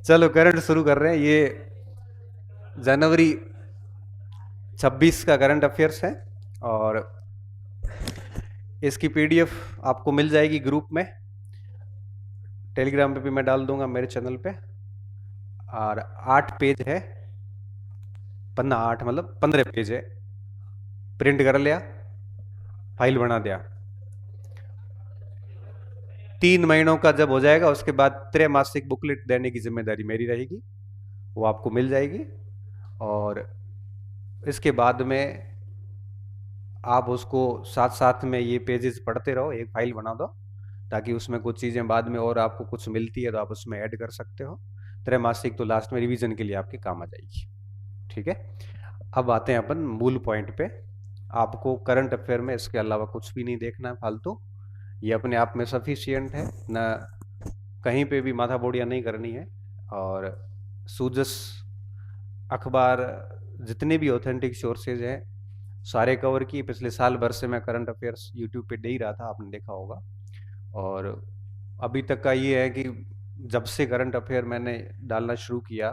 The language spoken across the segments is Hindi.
चलो करंट शुरू कर रहे हैं। ये जनवरी 26 का करंट अफेयर्स है और इसकी पीडीएफ आपको मिल जाएगी ग्रुप में, टेलीग्राम पे भी मैं डाल दूंगा मेरे चैनल पे। और 8 पेज है, पन्ना 8 मतलब 15 पेज है। प्रिंट कर लिया, फाइल बना दिया। 3 महीनों का जब हो जाएगा उसके बाद त्रैमासिक बुकलेट देने की जिम्मेदारी मेरी रहेगी, वो आपको मिल जाएगी। और इसके बाद में आप उसको साथ साथ में ये पेजेस पढ़ते रहो, एक फाइल बना दो ताकि उसमें कुछ चीज़ें बाद में और आपको कुछ मिलती है तो आप उसमें ऐड कर सकते हो। त्रैमासिक तो लास्ट में रिवीजन के लिए आपके काम आ जाएगी। ठीक है, अब आते हैं अपन मूल पॉइंट पे। आपको करंट अफेयर में इसके अलावा कुछ भी नहीं देखना है फालतू। ये अपने आप में सफिशियंट है ना, कहीं पे भी माथा बोड़ियाँ नहीं करनी है। और सूजस अखबार जितने भी ऑथेंटिक सोर्सेज हैं सारे कवर किए। पिछले साल भर से मैं करंट अफेयर्स यूट्यूब पे दे ही रहा था, आपने देखा होगा। और अभी तक का ये है कि जब से करंट अफेयर मैंने डालना शुरू किया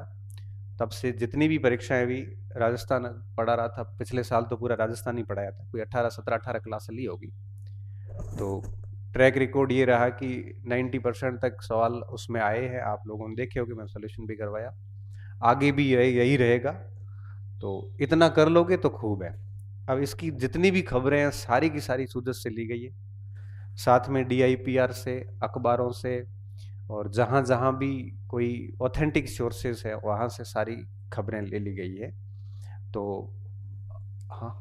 तब से जितनी भी परीक्षाएं हुई राजस्थान पढ़ा रहा था। पिछले साल तो पूरा राजस्थान ही पढ़ाया था, कोई 18 17 18 क्लास ली होगी। तो ट्रैक रिकॉर्ड ये रहा कि 90% तक सवाल उसमें आए हैं, आप लोगों ने देखे होंगे, मैं सोल्यूशन भी करवाया। आगे भी यही रहेगा, तो इतना कर लोगे तो खूब है। अब इसकी जितनी भी खबरें हैं सारी की सारी सूरत से ली गई है, साथ में डीआईपीआर से, अखबारों से, और जहां जहां भी कोई ऑथेंटिक सोर्सेस है वहां से सारी खबरें ले ली गई है। तो हाँ,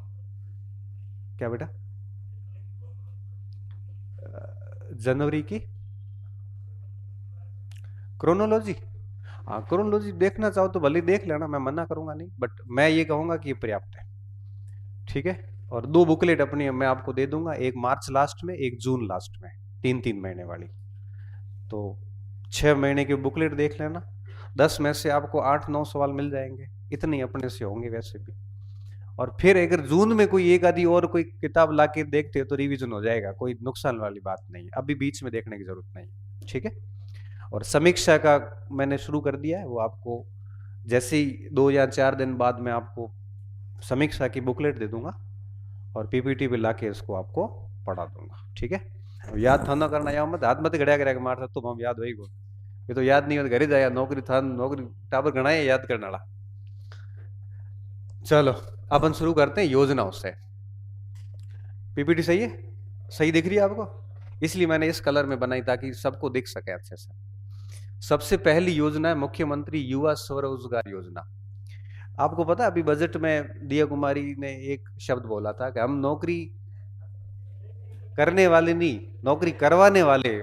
क्या बेटा? जनवरी की क्रोनोलॉजी? हाँ, क्रोनोलॉजी देखना चाहो तो भले देख लेना, मैं मना करूंगा नहीं, बट मैं ये कहूंगा कि ये पर्याप्त है। ठीक है, और 2 बुकलेट अपनी मैं आपको दे दूंगा, एक मार्च लास्ट में, एक जून लास्ट में, 3 3 महीने वाली। तो 6 महीने की बुकलेट देख लेना, 10 में से आपको 8 9 सवाल मिल जाएंगे, इतने अपने से होंगे वैसे भी। और फिर अगर जून में कोई एक आधी और कोई किताब लाके देखते हो तो रिवीजन हो जाएगा, कोई नुकसान वाली बात नहीं है, अभी बीच में देखने की जरूरत नहीं। ठीक है, और समीक्षा का मैंने शुरू कर दिया है, वो आपको जैसे ही 2 या 4 दिन बाद मैं आपको समीक्षा की बुकलेट दे दूंगा और पीपीटी पे लाके इसको आपको पढ़ा दूंगा। ठीक है, अब याद था ना करना, या मत हाथ मत घड़िया करेगा मार सकते तुम, हम याद वही को। ये तो याद नहीं हो घर ही जाया, नौकरी था नौकरी टावर गणा है याद करने वाला। चलो अपन शुरू करते हैं योजनाओं से। पीपीटी सही है? सही दिख रही है आपको? इसलिए मैंने इस कलर में बनाई ताकि सबको दिख सके अच्छे से। सबसे पहली योजना है मुख्यमंत्री युवा स्वरोजगार योजना। आपको पता है अभी बजट में दिया कुमारी ने एक शब्द बोला था कि हम नौकरी करने वाले नहीं, नौकरी करवाने वाले,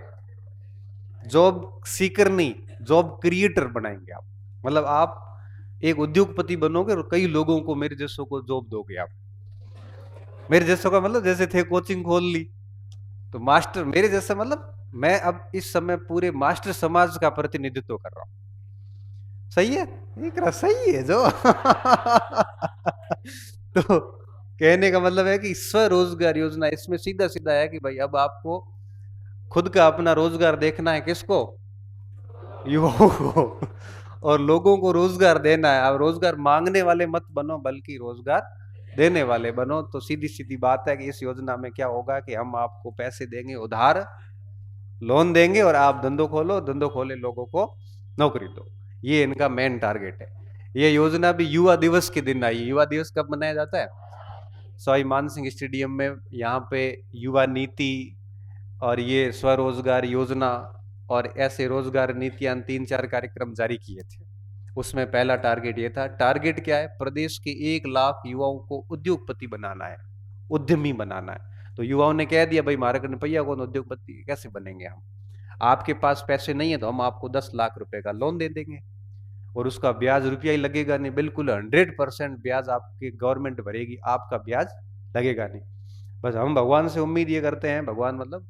जॉब सीकर नहीं, जॉब क्रिएटर बनाएंगे आप। मतलब आप एक उद्योगपति बनोगे और कई लोगों को, मेरे जैसों को जॉब दोगे आप। मेरे जैसों का मतलब जैसे थे कोचिंग खोल ली, तो मास्टर मेरे जैसा मतलब मैं अब इस समय पूरे मास्टर समाज का प्रतिनिधित्व कर रहा हूं। सही है? एक रहा सही है जो तो कहने का मतलब है कि स्वरोजगार योजना इसमें सीधा सीधा है कि भाई अब आपको खुद का अपना रोजगार देखना है। किसको? युवाओं को। और लोगों को रोजगार देना है। अब रोजगार मांगने वाले मत बनो बल्कि रोजगार देने वाले बनो। तो सीधी सीधी बात है कि इस योजना में क्या होगा कि हम आपको पैसे देंगे उधार, लोन देंगे, और आप धंधो खोलो, धंधो खोले लोगों को नौकरी दो। ये इनका मेन टारगेट है। ये योजना भी युवा दिवस के दिन आई। युवा दिवस कब मनाया जाता है? सवाई मानसिंह स्टेडियम में, यहाँ पे युवा नीति और ये स्वरोजगार योजना और ऐसे रोजगार नीतियां 3 4 कार्यक्रम जारी किए थे। उसमें पहला टारगेट ये था। टारगेट क्या है? प्रदेश के 1 लाख युवाओं को उद्योगपति बनाना है, उद्यमी बनाना है। तो युवाओं ने कह दिया भाई हमारे रुपया कौन, उद्योगपति कैसे बनेंगे हम? आपके पास पैसे नहीं है तो हम आपको 10 लाख रुपए का लोन दे देंगे, और उसका ब्याज रुपया ही लगेगा नहीं, बिल्कुल 100% ब्याज आपकी गवर्नमेंट भरेगी, आपका ब्याज लगेगा नहीं। बस हम भगवान से उम्मीद ये करते हैं, भगवान मतलब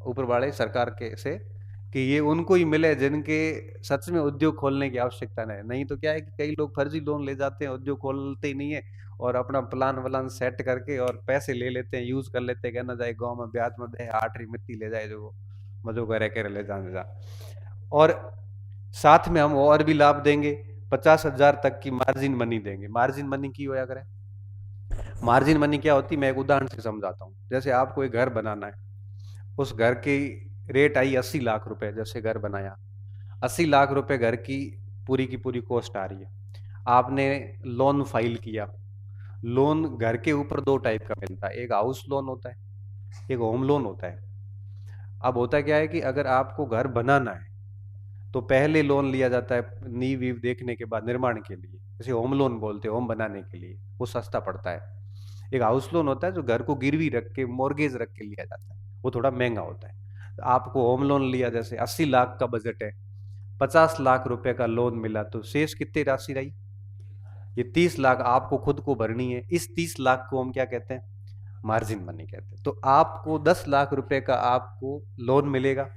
ऊपर वाले सरकार के से, कि ये उनको ही मिले जिनके सच में उद्योग खोलने की आवश्यकता नहीं। नहीं तो क्या है कि कई लोग फर्जी लोन ले जाते हैं, उद्योग खोलते ही नहीं है, और अपना प्लान व्लान सेट करके और पैसे ले लेते हैं, यूज कर लेते हैं, कहना जाए गांव में ब्याज में दे 8 मिट्टी ले जाए जो मजो करे करे ले जाने जा। और साथ में हम और भी लाभ देंगे, 50,000 तक की मार्जिन मनी देंगे। मार्जिन मनी की होया करें, मार्जिन मनी क्या होती है, मैं एक उदाहरण से समझाता हूँ। जैसे आपको एक घर बनाना है, उस घर की रेट आई 80 लाख रुपए, जैसे घर बनाया, 80 लाख रुपए घर की पूरी कॉस्ट आ रही है। आपने लोन फाइल किया। लोन घर के ऊपर दो टाइप का मिलता है, एक हाउस लोन होता है, एक होम लोन होता है। अब होता क्या है कि अगर आपको घर बनाना है तो पहले लोन लिया जाता है नींव वीव देखने के बाद, निर्माण के लिए, जैसे होम लोन बोलते हैं, होम बनाने के लिए, वो सस्ता पड़ता है। एक हाउस लोन होता है जो घर को गिरवी रख के, मॉर्गेज रख के लिया जाता है, वो थोड़ा महंगा होता है। तो आपको होम लोन लिया, जैसे 80 लाख का बजट है, 50 लाख रुपए का लोन मिला, तो शेष कितनी राशि रही? ये 30 लाख आपको खुद को भरनी है। इस 30 लाख को हम क्या कहते हैं? मार्जिन मनी कहते हैं। तो आपको 10 लाख रुपए का आपको लोन मिलेगा।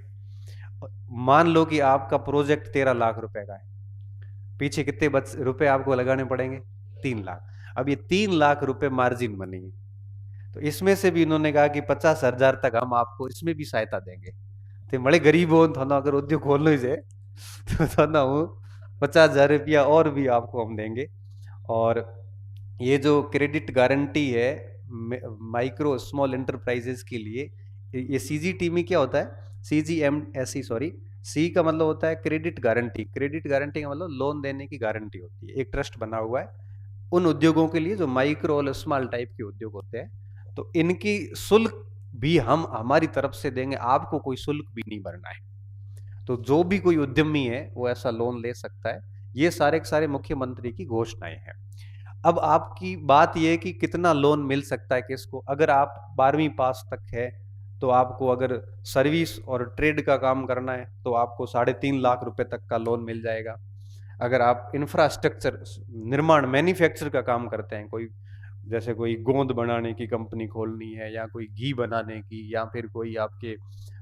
मान लो कि आपका प्रोजेक्ट 13 लाख रुपए का है, पीछे कितने रुपए आपको लगाने पड़ेंगे? 3 लाख। अब ये 3 लाख रुपए मार्जिन मनी है। तो इसमें से भी इन्होंने कहा कि 50,000 तक हम आपको इसमें भी सहायता देंगे। तो बड़े गरीब हो थाना, अगर उद्योग खोल लो इसे तो थाना हो 50,000 रुपया और भी आपको हम देंगे। और ये जो क्रेडिट गारंटी है माइक्रो स्मॉल एंटरप्राइजेस के लिए, ये सीजीटी में क्या होता है, सीजीएमएसई सॉरी, सी का मतलब होता है क्रेडिट गारंटी। क्रेडिट गारंटी का मतलब लोन देने की गारंटी होती है। एक ट्रस्ट बना हुआ है उन उद्योगों के लिए जो माइक्रो और स्मॉल टाइप के उद्योग होते हैं। तो इनकी शुल्क भी हम हमारी तरफ से देंगे, आपको कोई शुल्क भी नहीं भरना है। तो जो भी कोई उद्यमी है वो ऐसा लोन ले सकता है। ये सारे के सारे मुख्यमंत्री की घोषणाएं हैं। अब आपकी बात यह है कि कितना लोन मिल सकता है किसको। अगर आप 12वीं पास तक है तो आपको, अगर सर्विस और ट्रेड का काम करना है तो आपको 3.5 लाख रुपए तक का लोन मिल जाएगा। अगर आप इंफ्रास्ट्रक्चर निर्माण मैन्युफैक्चर का काम करते हैं, कोई जैसे कोई गोंद बनाने की कंपनी खोलनी है, या कोई घी बनाने की, या फिर कोई आपके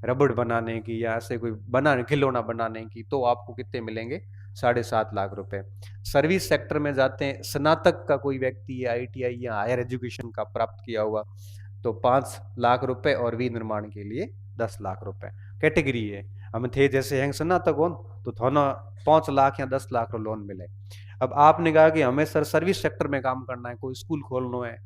रबड़ बनाने की, या ऐसे कोई बनाने खिलौना बनाने की, तो आपको कितने मिलेंगे? 7.5 लाख रुपए। सर्विस सेक्टर में जाते हैं, स्नातक का कोई व्यक्ति है, आईटीआई या हायर एजुकेशन का प्राप्त किया हुआ, तो 5 लाख रुपए, और विनिर्माण के लिए 10 लाख रुपए कैटेगरी है। हम थे जैसे हैं स्नातक हो तो थाना 5 लाख या 10 लाख लोन मिले। अब आपने कहा कि हमें सर सर्विस सेक्टर में काम करना है, कोई स्कूल खोलना है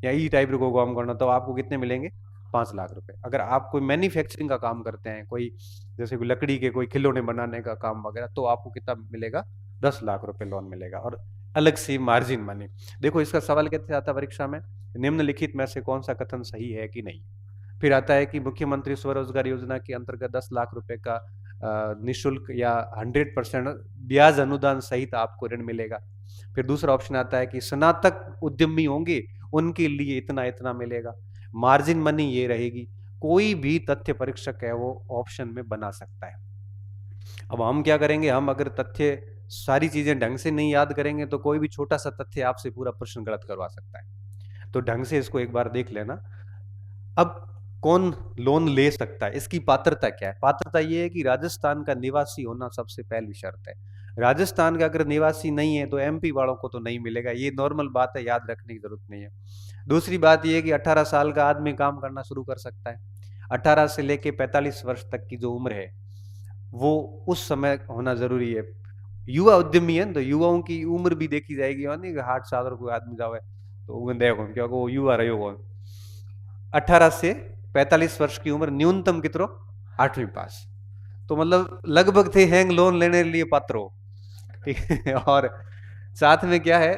या ई टाइप को काम करना, तो आपको कितने मिलेंगे? 5 लाख रुपए। अगर आप कोई मैन्युफैक्चरिंग का काम करते हैं, कोई जैसे कोई लकड़ी के कोई खिलौने बनाने का काम वगैरह, तो आपको कितना मिलेगा? 10 लाख रुपए लोन मिलेगा, और अलग से मार्जिन मनी। देखो इसका सवाल कैसे आता है परीक्षा में, निम्नलिखित में से कौन सा कथन सही है कि नहीं। फिर आता है कि मुख्यमंत्री स्वरोजगार योजना के अंतर्गत 10 लाख रुपए का निःशुल्क या 100% ब्याज अनुदान सहित आपको ऋण मिलेगा। फिर दूसरा ऑप्शन आता है कि स्नातक उद्यमी होंगे उनके लिए इतना इतना मिलेगा। मार्जिन मनी ये रहेगी। कोई भी तथ्य परीक्षक है वो ऑप्शन में बना सकता है। अब हम क्या करेंगे, हम अगर तथ्य सारी चीजें ढंग से नहीं याद करेंगे तो कोई भी छोटा सा तथ्य आपसे पूरा प्रश्न गलत करवा सकता है। तो ढंग से इसको एक बार देख लेना। अब कौन लोन ले सकता है, इसकी पात्रता क्या है? पात्रता ये है कि राजस्थान का निवासी होना सबसे पहली शर्त है। राजस्थान का अगर निवासी नहीं है तो एमपी वालों को तो नहीं मिलेगा, ये नॉर्मल बात है, याद रखने की जरूरत नहीं है। दूसरी बात ये है कि 18 साल का आदमी काम करना शुरू कर सकता है। 18 से लेके 45 वर्ष तक की जो उम्र है वो उस समय होना जरूरी है। युवा उद्यमी है तो युवाओं की उम्र भी देखी जाएगी, और नहीं 60 साल और कोई आदमी जावे तो वो देखो क्योंकि वो युवा रहे हो। 18 से 45 वर्ष की उम्र, न्यूनतम कितरो 8वीं पास, तो मतलब लगभग थे हैंग लोन लेने के लिए पात्र हो। ठीक है। और साथ में क्या है,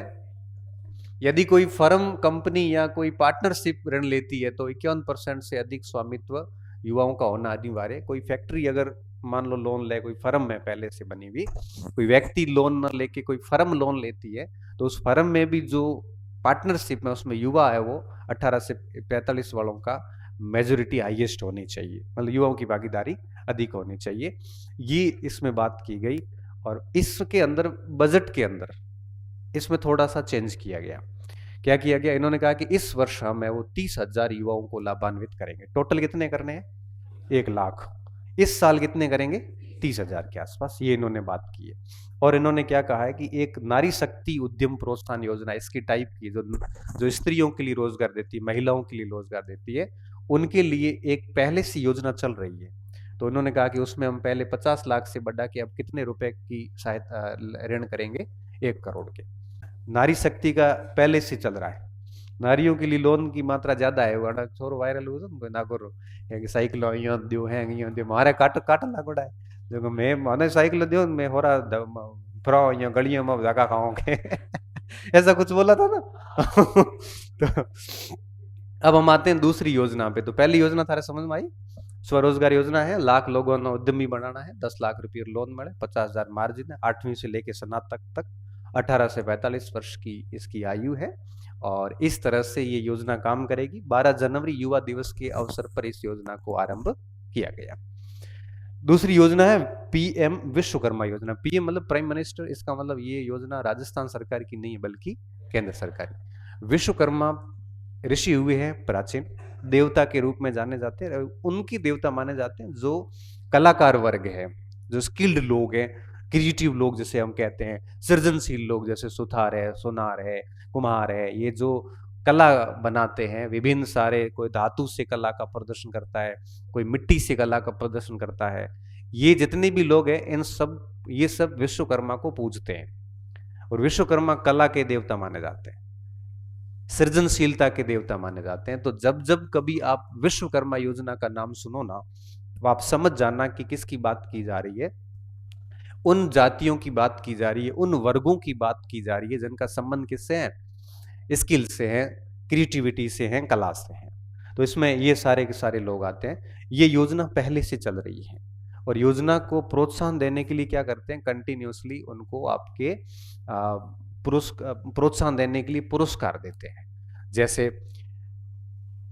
यदि कोई फर्म कंपनी या कोई पार्टनरशिप ऋण लेती है तो 51% से अधिक स्वामित्व युवाओं का होना अनिवार्य है। कोई फैक्ट्री अगर मान लो लोन ले, कोई फर्म में पहले से बनी हुई, कोई व्यक्ति लोन न लेके कोई फर्म लोन लेती है, तो उस फर्म में भी जो पार्टनरशिप में उसमें युवा है वो 18 से 45 वालों का मेजोरिटी हाईएस्ट होनी चाहिए, मतलब युवाओं की भागीदारी अधिक होनी चाहिए। ये इसमें बात की गई। और इसके अंदर बजट के अंदर इसमें थोड़ा सा चेंज किया गया। क्या किया गया, इन्होंने कहा कि इस वर्ष हम है वो 30,000 युवाओं को लाभान्वित करेंगे। टोटल कितने करने हैं? 1 लाख। इस साल कितने करेंगे? 30,000 के आसपास, ये इन्होंने बात की है। और इन्होंने क्या कहा है कि एक नारी शक्ति उद्यम प्रोत्साहन योजना, इसकी टाइप की जो स्त्रियों के लिए रोजगार देती है, महिलाओं के लिए रोजगार देती है, उनके लिए एक पहले से योजना चल रही है। तो उन्होंने कहा कि उसमें हम पहले 50 लाख से बढ़ा के अब कितने रुपए की सहायता ऋण करेंगे, 1 करोड़ के। नारी शक्ति का पहले से चल रहा है, नारियों के लिए लोन की मात्रा ज्यादा है। वो छोरो वायरल हुआ तो ना करो कि साइकिल यो दियो है यो दियो मारे काट काट लागोड़ा है, देखो मैं माने साइकिल दियो मैं हो रहा फ्रो यो गलियों में धक्का खाओगे ऐसा कुछ बोला था ना तो अब हम आते हैं दूसरी योजना पे। तो पहली योजना थारे समझ में आई, स्वरोजगार योजना है, लाख लोगों ने उद्यमी बनाना है, 10 लाख रुपये लोन मिले, 50,000 मार्जिन है, 8वीं से लेके स्नातक तक, 18 से 45 वर्ष की इसकी आयु है। और इस तरह से ये योजना काम करेगी। 12 जनवरी युवा दिवस के अवसर पर इस योजना को आरंभ किया गया। दूसरी योजना है पीएम विश्वकर्मा योजना। पीएम मतलब प्राइम मिनिस्टर, इसका मतलब ये योजना राजस्थान सरकार की नहीं बल्कि केंद्र सरकार की। विश्वकर्मा ऋषि हुए हैं प्राचीन, देवता के रूप में जाने जाते हैं, उनकी देवता माने जाते हैं जो कलाकार वर्ग है, जो स्किल्ड लोग हैं, क्रिएटिव लोग जैसे हम कहते हैं, सृजनशील लोग जैसे सुथार है, सोनार है, कुम्हार है, ये जो कला बनाते हैं विभिन्न सारे, कोई धातु से कला का प्रदर्शन करता है, कोई मिट्टी से कला का प्रदर्शन करता है, ये जितने भी लोग हैं इन सब ये सब विश्वकर्मा को पूजते हैं और विश्वकर्मा कला के देवता माने जाते हैं, सृजनशीलता के देवता माने जाते हैं। तो जब जब कभी आप विश्वकर्मा योजना का नाम सुनो ना, तो आप समझ जाना कि किसकी बात की जा रही है। उन जातियों की बात की जा रही है, उन वर्गों की बात की जा रही है जिनका संबंध किससे है, स्किल से है, क्रिएटिविटी से है, कला से है। तो इसमें ये सारे के सारे लोग आते हैं। ये योजना पहले से चल रही है और योजना को प्रोत्साहन देने के लिए क्या करते हैं, कंटिन्यूसली उनको आपके प्रोत्साहन देने के लिए पुरस्कार देते हैं। जैसे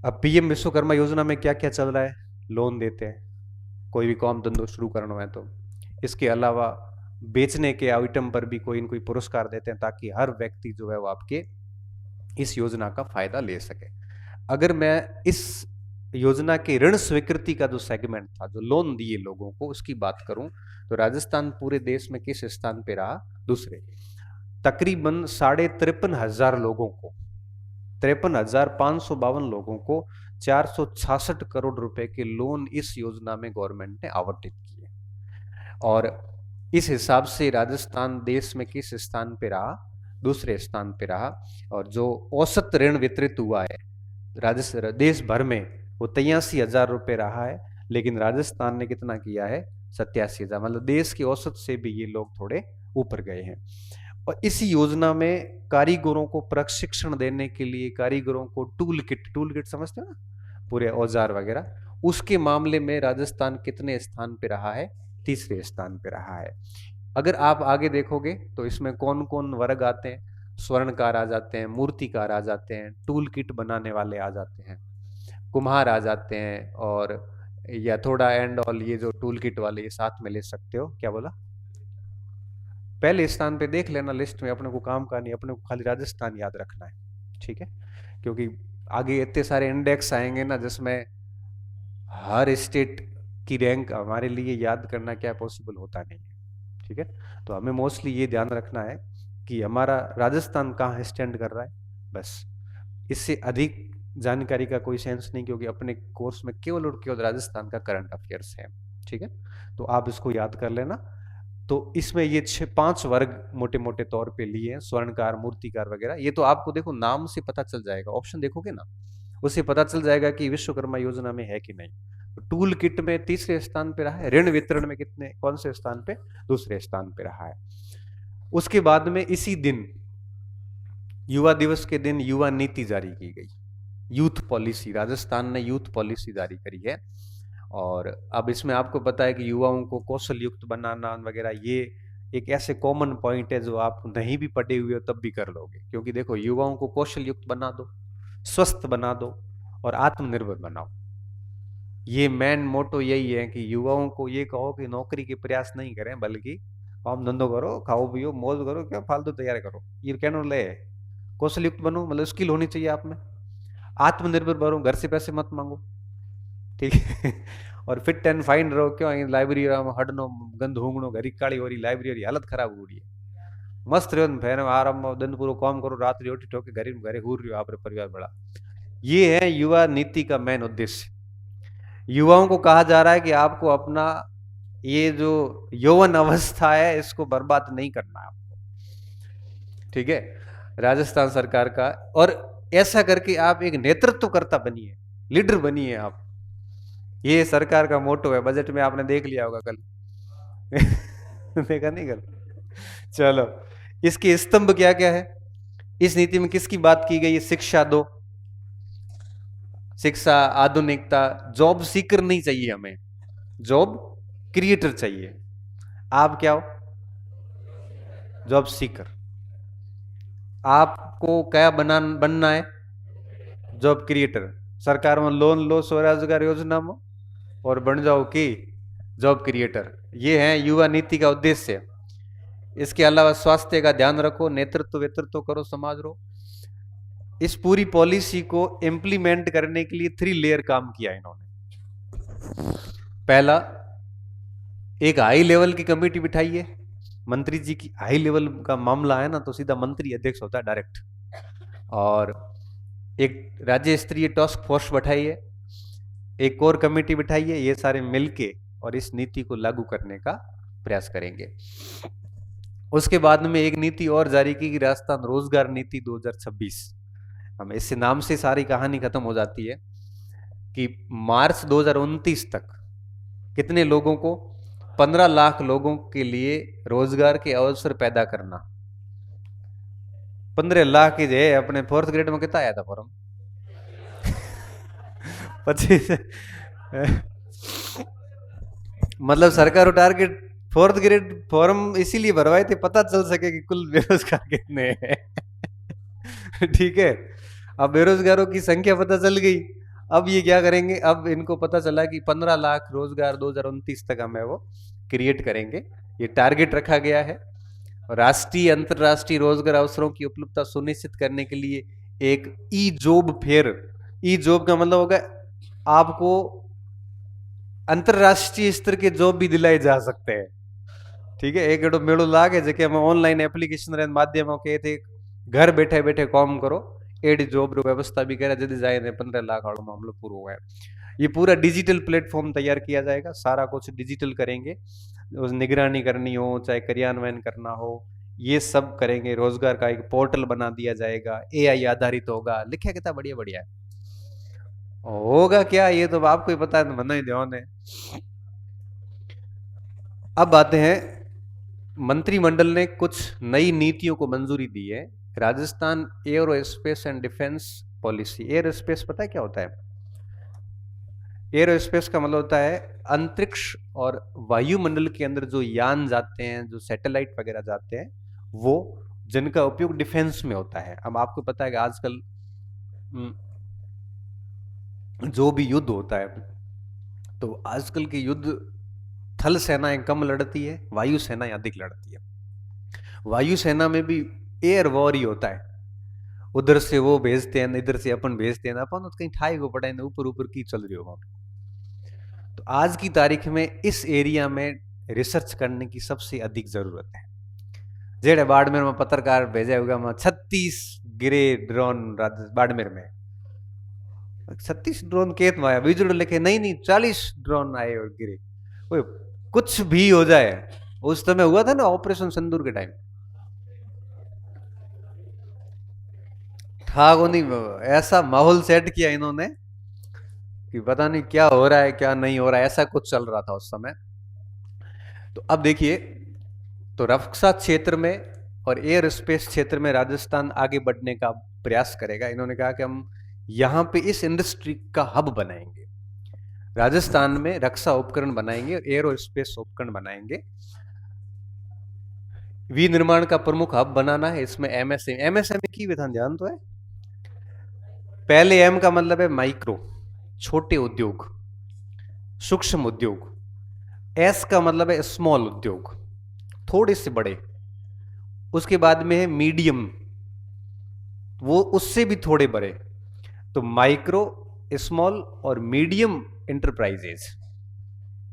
अब पीएम विश्वकर्मा योजना में क्या क्या चल रहा है, लोन देते हैं, कोई भी काम धंधो शुरू करना है तो। इसके अलावा बेचने के आइटम पर भी कोई न कोई पुरस्कार देते हैं ताकि हर व्यक्ति जो है वो आपके इस योजना का फायदा ले सके। अगर मैं इस योजना के ऋण स्वीकृति का जो सेगमेंट था, जो लोन दिए लोगों को, उसकी बात करूं तो राजस्थान पूरे देश में किस स्थान पे रहा, दूसरे। तकरीबन 53,500 लोगों को, 53,552 लोगों को 466 करोड़ रुपए के लोन इस योजना में गवर्नमेंट ने आवंटित किए। और इस हिसाब से राजस्थान देश में किस स्थान पे रहा, दूसरे स्थान पे रहा। और जो औसत ऋण वितरित हुआ है राजस्थान देश भर में वो 83,000 रुपये रहा है, लेकिन राजस्थान ने कितना किया है, 87,000, मतलब देश की औसत से भी ये लोग थोड़े ऊपर गए हैं। और इसी योजना में कारीगरों को प्रशिक्षण देने के लिए, कारीगरों को टूल किट समझते हो ना, पूरे औजार वगैरह, उसके मामले में राजस्थान कितने स्थान पे रहा है, तीसरे स्थान पे रहा है। अगर आप आगे देखोगे तो इसमें कौन कौन वर्ग आते हैं, स्वर्णकार आ जाते हैं, मूर्तिकार आ जाते हैं, टूल किट बनाने वाले आ जाते हैं, कुम्हार आ जाते हैं, और या थोड़ा एंड ऑल ये जो टूल किट वाले ये साथ में ले सकते हो। क्या बोला, पहले स्थान पे देख लेना लिस्ट में, अपने को काम का नहीं, अपने को खाली राजस्थान याद रखना है, ठीक है, क्योंकि आगे इतने सारे इंडेक्स आएंगे ना जिसमें हर स्टेट की रैंक हमारे लिए याद करना क्या पॉसिबल होता नहीं है, ठीक है। तो हमें मोस्टली ये ध्यान रखना है कि हमारा राजस्थान कहाँ स्टैंड कर रहा है, बस। इससे अधिक जानकारी का कोई सेंस नहीं, क्योंकि अपने कोर्स में केवल और केवल राजस्थान का करंट अफेयर्स है, ठीक है। तो आप इसको याद कर लेना। तो इसमें ये 5 वर्ग मोटे मोटे तौर पे लिए हैं, स्वर्णकार, मूर्तिकार वगैरह। ये तो आपको देखो नाम से पता चल जाएगा, ऑप्शन देखोगे ना उससे पता चल जाएगा कि विश्वकर्मा योजना में है कि नहीं। तो टूल किट में तीसरे स्थान पे रहा है, ऋण वितरण में कितने, कौन से स्थान पे, दूसरे स्थान पे रहा है। उसके बाद में इसी दिन, युवा दिवस के दिन, युवा नीति जारी की गई, यूथ पॉलिसी, राजस्थान ने यूथ पॉलिसी जारी करी है। और अब इसमें आपको पता है कि युवाओं को कौशल युक्त बनाना वगैरह, ये एक ऐसे कॉमन पॉइंट है जो आप नहीं भी पढ़े हुए हो तब भी कर लोगे, क्योंकि देखो युवाओं को कौशल युक्त बना दो, स्वस्थ बना दो और आत्मनिर्भर बनाओ। ये मेन मोटो यही है कि युवाओं को ये कहो कि नौकरी के प्रयास नहीं करें, बल्कि काम धंधो करो, खाओ पियो, मौज करो, क्या फालतू तैयारी करो, ये कहना ले। कौशल युक्त बनो मतलब स्किल होनी चाहिए आप में, आत्मनिर्भर बनो, घर से पैसे मत मांगो, ठीक है और फिट एंड फाइन रहो। क्यों लाइब्रेरी हडनो गंद होंगणो, घरी काली हो रही लाइब्रेरी, हालत खराब हो रही है। मस्त रहो, फिर आराम दिन पूरा काम करो, रात रोटी ठोके घरे घरे घूर रही हो आप परिवार बड़ा। ये है युवा नीति का मेन उद्देश्य। युवाओं को कहा जा रहा है कि आपको अपना ये जो यौवन अवस्था है इसको बर्बाद नहीं करना है आपको, ठीक है, राजस्थान सरकार का। और ऐसा करके आप एक नेतृत्वकर्ता बनिए, लीडर बनिए आप। ये सरकार का मोटो है, बजट में आपने देख लिया होगा कल। देखा नहीं कल? चलो, इसके स्तंभ क्या क्या है? इस नीति में किसकी बात की गई है? शिक्षा दो, शिक्षा, आधुनिकता। जॉब सीकर नहीं चाहिए हमें, जॉब क्रिएटर चाहिए। आप क्या हो? Job seeker. आपको क्या बनना है? Job creator. सरकार में लोन लो स्वरोजगार योजना में और बन जाओ कि जॉब क्रिएटर। ये है युवा नीति का उद्देश्य। इसके अलावा स्वास्थ्य का ध्यान रखो, नेतृत्व वेतृत्व करो, समाज रो। इस पूरी पॉलिसी को इंप्लीमेंट करने के लिए 3 लेयर काम किया इन्होंने। पहला, एक हाई लेवल की कमेटी बिठाई है। मंत्री जी की हाई लेवल का मामला है ना, तो सीधा मंत्री अध्यक्ष होता है डायरेक्ट। और एक राज्य स्तरीय टास्क फोर्स बैठाई है, एक कोर कमेटी बिठाई है। ये सारे मिलके और इस नीति को लागू करने का प्रयास करेंगे। उसके बाद में एक नीति और जारी की, राजस्थान रोजगार नीति 2026। हम इससे नाम से सारी कहानी खत्म हो जाती है कि मार्च 2029 तक कितने लोगों को? 15 लाख लोगों के लिए रोजगार के अवसर पैदा करना। 15 लाख की है। अपने 4th ग्रेड में कितना आया था फॉर्म? 25। मतलब सरकार टारगेट 4th ग्रेड फॉर्म इसीलिए भरवाए थे, पता चल सके कि कुल बेरोजगार कितने हैं। ठीक है, अब बेरोजगारों की संख्या पता चल गई। अब ये क्या करेंगे? अब इनको पता चला कि 15 लाख रोजगार 2029 तक हमें वो क्रिएट करेंगे, ये टारगेट रखा गया है। राष्ट्रीय अंतरराष्ट्रीय रोजगार अवसरों की उपलब्धता सुनिश्चित करने के लिए एक ई जॉब फेयर। ई जॉब का मतलब होगा आपको अंतरराष्ट्रीय स्तर के जॉब भी दिलाए जा सकते हैं, ठीक है। एक मेड़ो लागे जेके हम ऑनलाइन एप्लीकेशन रे माध्यम के थे, घर बैठे बैठे काम करो, एडी जॉब रो व्यवस्था भी करे जल्दी जाए 15 लाख वालों मामलो पूरा हुआ है। ये पूरा डिजिटल प्लेटफॉर्म तैयार किया जाएगा, सारा कुछ डिजिटल करेंगे। उस निगरानी करनी हो चाहे क्रियान्वयन करना हो, ये सब करेंगे। रोजगार का एक पोर्टल बना दिया जाएगा, एआई आधारित होगा। लिखा कितना बढ़िया बढ़िया है। होगा क्या ये तो आपको ही पता है, मना ही ध्यान है। अब आते हैं, मंत्रिमंडल ने कुछ नई नीतियों को मंजूरी दी है। Rajasthan aerospace and defence policy. Aerospace पता है क्या होता है? एयरोस्पेस का मतलब होता है अंतरिक्ष और वायुमंडल के अंदर जो यान जाते हैं, जो सैटेलाइट वगैरह जाते हैं, वो जिनका उपयोग डिफेंस में होता है। अब आपको पता है कि आजकल जो भी युद्ध होता है, तो आजकल के युद्ध थल सेनाएं कम लड़ती है, वायु सेनाएं अधिक लड़ती है। वायु सेना में भी एयर वॉर ही होता है, उधर से वो भेजते हैं, इधर से अपन भेजते हैं, अपन कहीं ठाई को पड़े ऊपर ऊपर की चल रही हो। तो आज की तारीख में इस एरिया में रिसर्च करने की सबसे अधिक जरूरत है। जेड़े बाड़मेर में पत्रकार भेजा होगा, 36 गिरे ड्रोन बाड़मेर में। 36 ड्रोन केत में आया, बिजड़ लिखे नहीं 40 ड्रोन आए और गिरे। कुछ भी हो जाए। उस समय हुआ था ना ऑपरेशन सिंदूर के टाइम, ठाको नहीं, ऐसा माहौल सेट किया इन्होंने कि पता नहीं क्या हो रहा है क्या नहीं हो रहा है, ऐसा कुछ चल रहा था उस समय। तो अब देखिए, तो रक्षा क्षेत्र में और एयर स्पेस क्षेत्र में राजस्थान आगे बढ़ने का प्रयास करेगा। इन्होंने कहा कि हम यहां पे इस इंडस्ट्री का हब बनाएंगे, राजस्थान में रक्षा उपकरण बनाएंगे और एरोस्पेस उपकरण बनाएंगे। विनिर्माण का प्रमुख हब बनाना है। इसमें एमएसएमई की विधान ध्यान तो है। पहले एम का मतलब है माइक्रो, छोटे उद्योग, सूक्ष्म उद्योग। एस का मतलब है स्मॉल उद्योग, थोड़े से बड़े। उसके बाद में है मीडियम, वो उससे भी थोड़े बड़े। तो माइक्रो, स्मॉल और मीडियम इंटरप्राइजेज,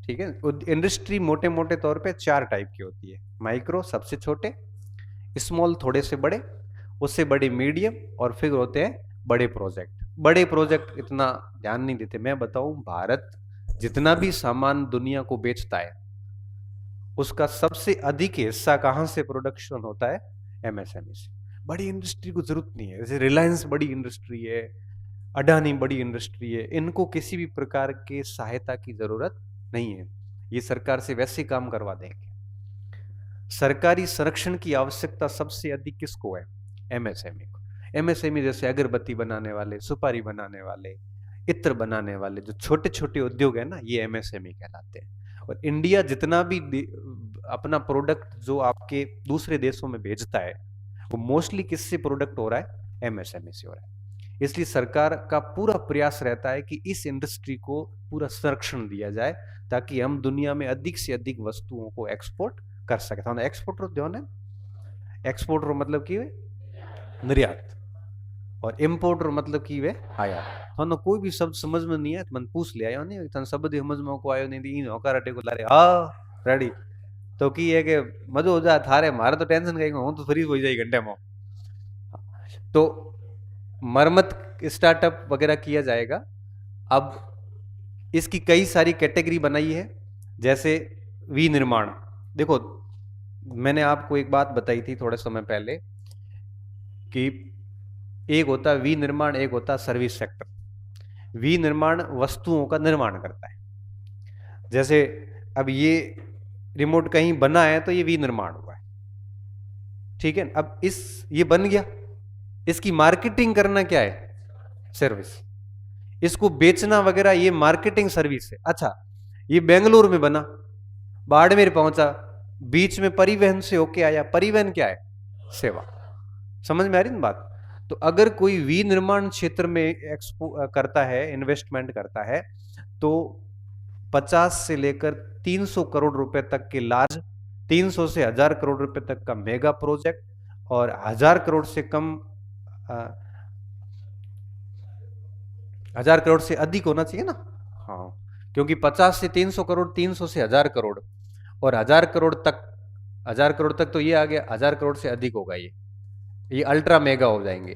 ठीक है। इंडस्ट्री मोटे मोटे तौर पे 4 टाइप की होती है। माइक्रो सबसे छोटे, स्मॉल थोड़े से बड़े, उससे बड़े मीडियम, और फिर होते हैं बड़े प्रोजेक्ट। बड़े प्रोजेक्ट इतना ध्यान नहीं देते। मैं बताऊं, भारत जितना भी सामान दुनिया को बेचता है उसका सबसे अधिक हिस्सा कहां से प्रोडक्शन होता है? एमएसएमई से। बड़ी इंडस्ट्री को जरूरत नहीं है, जैसे रिलायंस बड़ी इंडस्ट्री है, अडानी बड़ी इंडस्ट्री है, इनको किसी भी प्रकार के सहायता की जरूरत नहीं है, ये सरकार से वैसे काम करवा देंगे। सरकारी संरक्षण की आवश्यकता सबसे अधिक किसको है? एमएसएमई को। एमएसएमई जैसे अगरबत्ती बनाने वाले, सुपारी बनाने वाले, इत्र बनाने वाले, जो छोटे छोटे उद्योग है ना, ये एमएसएमई कहलाते हैं। और इंडिया जितना भी अपना प्रोडक्ट जो आपके दूसरे देशों में भेजता है वो मोस्टली किससे प्रोडक्ट हो रहा है? एमएसएमई से हो रहा है। इसलिए सरकार का पूरा प्रयास रहता है कि इस इंडस्ट्री को पूरा संरक्षण दिया जाए ताकि हम दुनिया में अधिक से अधिक वस्तुओं को एक्सपोर्ट कर सके। तो एक्सपोर्टर ध्यान है, एक्सपोर्टर मतलब कि निर्यात, और इम्पोर्टर मतलब कि वे आयात। तो कोई भी शब्द समझ में नहीं है तो मन पूछ ले आयो नहीं, तन शब्द समझ में को आयो नहीं, इन होकाराटे को लारे हाँ रेडी तो की है कि मजो हो जा थारे, मारे तो टेंशन कहीं हूं तो फ्रीज हो जाए घंटे में। तो मरम्मत स्टार्टअप वगैरह किया जाएगा। अब इसकी कई सारी कैटेगरी बनाई है, जैसे विनिर्माण। देखो मैंने आपको एक बात बताई थी थोड़े समय पहले कि एक होता है विनिर्माण, एक होता है सर्विस सेक्टर। विनिर्माण वस्तुओं का निर्माण करता है, जैसे अब ये रिमोट कहीं बना है तो ये विनिर्माण हुआ है, ठीक है। अब ये बन गया, इसकी मार्केटिंग करना क्या है? सर्विस। इसको बेचना वगैरह ये मार्केटिंग सर्विस है। अच्छा, ये बेंगलुरु में बना, बाड़मेर पहुंचा, बीच में परिवहन से होके आया, परिवहन क्या है? सेवा। समझ में आ रही ना बात? तो अगर कोई विनिर्माण क्षेत्र में करता है, इन्वेस्टमेंट करता है, तो 50 से लेकर 300 करोड़ रुपए तक के लार्ज, 300 से 1000 करोड़ रुपए तक का मेगा प्रोजेक्ट, और 1000 करोड़ से कम 1000 करोड़ से अधिक होना चाहिए ना, हाँ, क्योंकि 50 से 300 करोड़, 300 से 1000 करोड़, और 1000 करोड़ तक, 1000 करोड़ तक तो ये आ गया, 1000 करोड़ से अधिक होगा ये अल्ट्रा मेगा हो जाएंगे।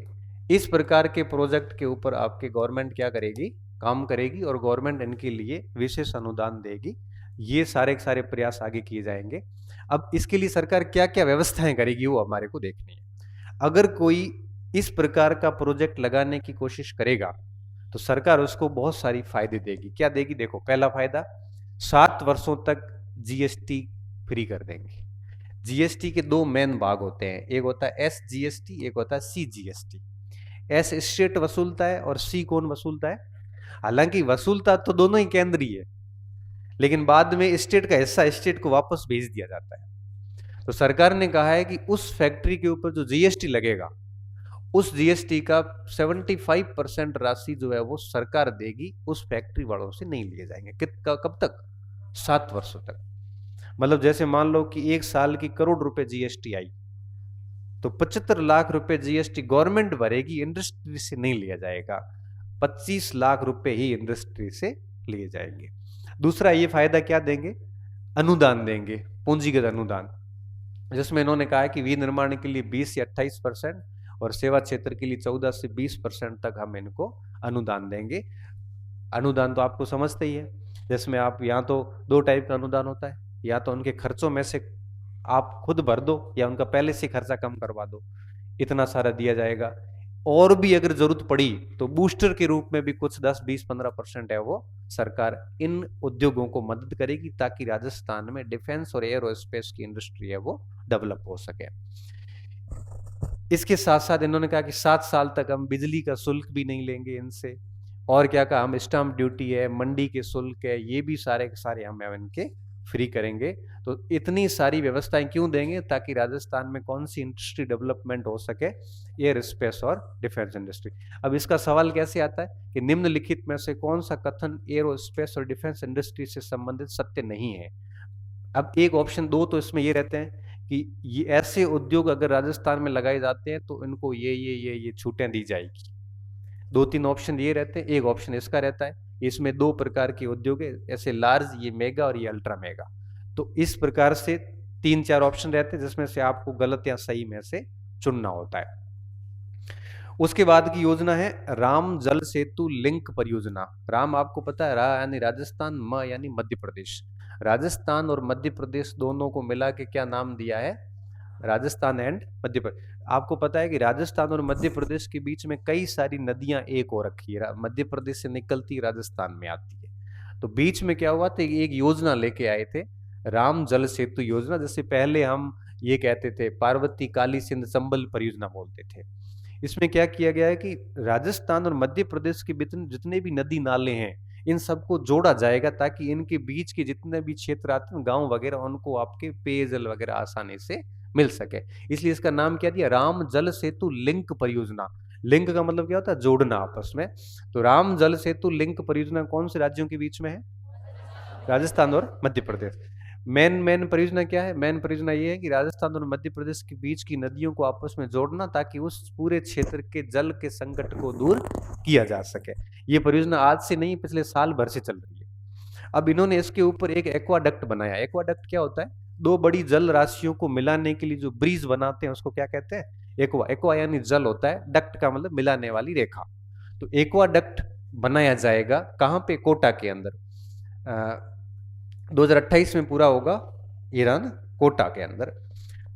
इस प्रकार के प्रोजेक्ट के ऊपर आपके गवर्नमेंट क्या करेगी? काम करेगी, और गवर्नमेंट इनके लिए विशेष अनुदान देगी। ये सारे सारे प्रयास आगे किए जाएंगे। अब इसके लिए सरकार क्या क्या व्यवस्थाएं करेगी वो हमारे को देखनी है। अगर कोई इस प्रकार का प्रोजेक्ट लगाने की कोशिश करेगा तो सरकार उसको बहुत सारी फायदे देगी। क्या देगी? देखो, पहला फायदा, 7 वर्षों तक जीएसटी फ्री कर देंगे। जीएसटी के दो मेन भाग होते हैं, एक होता है एस जीएसटी, एक होता है सी जीएसटी। एस स्टेट वसूलता है और सी कौन वसूलता है? हालांकि वसूलता तो दोनों ही केंद्रीय है, लेकिन बाद में स्टेट का हिस्सा स्टेट को वापस भेज दिया जाता है। तो सरकार ने कहा है कि उस फैक्ट्री के ऊपर जो जीएसटी लगेगा, उस जीएसटी का 75% राशि जो है वो सरकार देगी, उस फैक्ट्री वालों से नहीं लिए जाएंगे। कब तक? 7 वर्षों तक। मतलब जैसे मान लो कि 1 साल की करोड़ रुपए जीएसटी आई, तो 75 लाख रुपए जीएसटी गवर्नमेंट भरेगी, इंडस्ट्री से नहीं लिया जाएगा। 25 लाख रुपए ही इंडस्ट्री से लिए जाएंगे। दूसरा ये फायदा क्या देंगे? अनुदान देंगे, पूंजीगत अनुदान, जिसमें इन्होंने कहा है कि विनिर्माण के लिए 20 या 28% और सेवा क्षेत्र के लिए 14 से 20% तक हम इनको अनुदान देंगे। अनुदान तो आपको समझते ही है, जिसमें आप यहाँ तो 2 टाइप का अनुदान होता है, या तो उनके खर्चों में से आप खुद भर दो या उनका पहले से खर्चा कम करवा दो, इतना सारा दिया जाएगा। और भी अगर जरूरत पड़ी तो बूस्टर के रूप में भी कुछ 10, 20, 15% है वो सरकार इन उद्योगों को मदद करेगी, ताकि राजस्थान में डिफेंस और एरोस्पेस की इंडस्ट्री है वो डेवलप हो सके। इसके साथ साथ इन्होंने कहा कि 7 साल तक हम बिजली का शुल्क भी नहीं लेंगे इनसे, और क्या कहा, हम स्टाम्प ड्यूटी है, मंडी के शुल्क है, ये भी सारे के सारे हम इनके फ्री करेंगे। तो इतनी सारी व्यवस्थाएं क्यों देंगे? ताकि राजस्थान में कौन सी इंडस्ट्री डेवलपमेंट हो सके? एयर स्पेस और डिफेंस इंडस्ट्री। अब इसका सवाल कैसे आता है कि निम्नलिखित में से कौन सा कथन एरोस्पेस और डिफेंस इंडस्ट्री से संबंधित सत्य नहीं है? अब एक ऑप्शन 2 तो इसमें ये रहते हैं कि ये ऐसे उद्योग अगर राजस्थान में लगाए जाते हैं तो इनको ये छूटें दी जाएगी। 2-3 ऑप्शन ये रहते हैं, एक ऑप्शन इसका रहता है। इसमें 2 प्रकार के उद्योग है, ऐसे लार्ज, ये मेगा और ये अल्ट्रा मेगा। तो इस प्रकार से 3-4 ऑप्शन रहते हैं, जिसमें से आपको गलत या सही में से चुनना होता है। उसके बाद की योजना है राम जल सेतु लिंक परियोजना। राम आपको पता है, रा यानी राजस्थान, म यानी मध्य प्रदेश। राजस्थान और मध्य प्रदेश दोनों को मिला के क्या नाम दिया है? राजस्थान एंड मध्य प्रदेश। आपको पता है कि राजस्थान और मध्य प्रदेश के बीच में कई सारी नदियां एक हो रखी है, मध्य प्रदेश से निकलती राजस्थान में आती है। तो बीच में क्या हुआ था, एक योजना लेके आए थे, राम जल सेतु योजना। जैसे पहले हम ये कहते थे पार्वती काली सिंध संबल परियोजना बोलते थे। इसमें क्या किया गया है कि राजस्थान और मध्य प्रदेश के जितने भी नदी नाले हैं, इन सबको जोड़ा जाएगा, ताकि इनके बीच के जितने भी क्षेत्र आते हैं गांव वगैरह, उनको आपके पेयजल वगैरह आसानी से मिल सके। इसलिए इसका नाम क्या दिया? राम जल सेतु लिंक परियोजना। लिंक का मतलब क्या होता है? जोड़ना आपस में। तो राम जल सेतु लिंक परियोजना कौन से राज्यों के बीच में है? राजस्थान और मध्य प्रदेश। मेन मेन परियोजना क्या है? मेन परियोजना ये है कि राजस्थान और मध्य प्रदेश के बीच की नदियों को आपस में जोड़ना, ताकि उस पूरे क्षेत्र के जल के संकट को दूर किया जा सके। ये परियोजना आज से नहीं, पिछले साल भर से चल रही है। अब इन्होंने इसके ऊपर एक एक्वाडक्ट बनाया। एक्वाडक्ट क्या होता है? दो बड़ी जल राशियों को मिलाने के लिए जो ब्रिज बनाते हैं, उसको क्या कहते हैं? एक्वा। एक्वा यानी जल होता है, डक्ट का मतलब मिलाने वाली रेखा। तो एक्वाडक्ट बनाया जाएगा कहां पे? कोटा के अंदर। 2028 में पूरा होगा ये रन, कोटा के अंदर।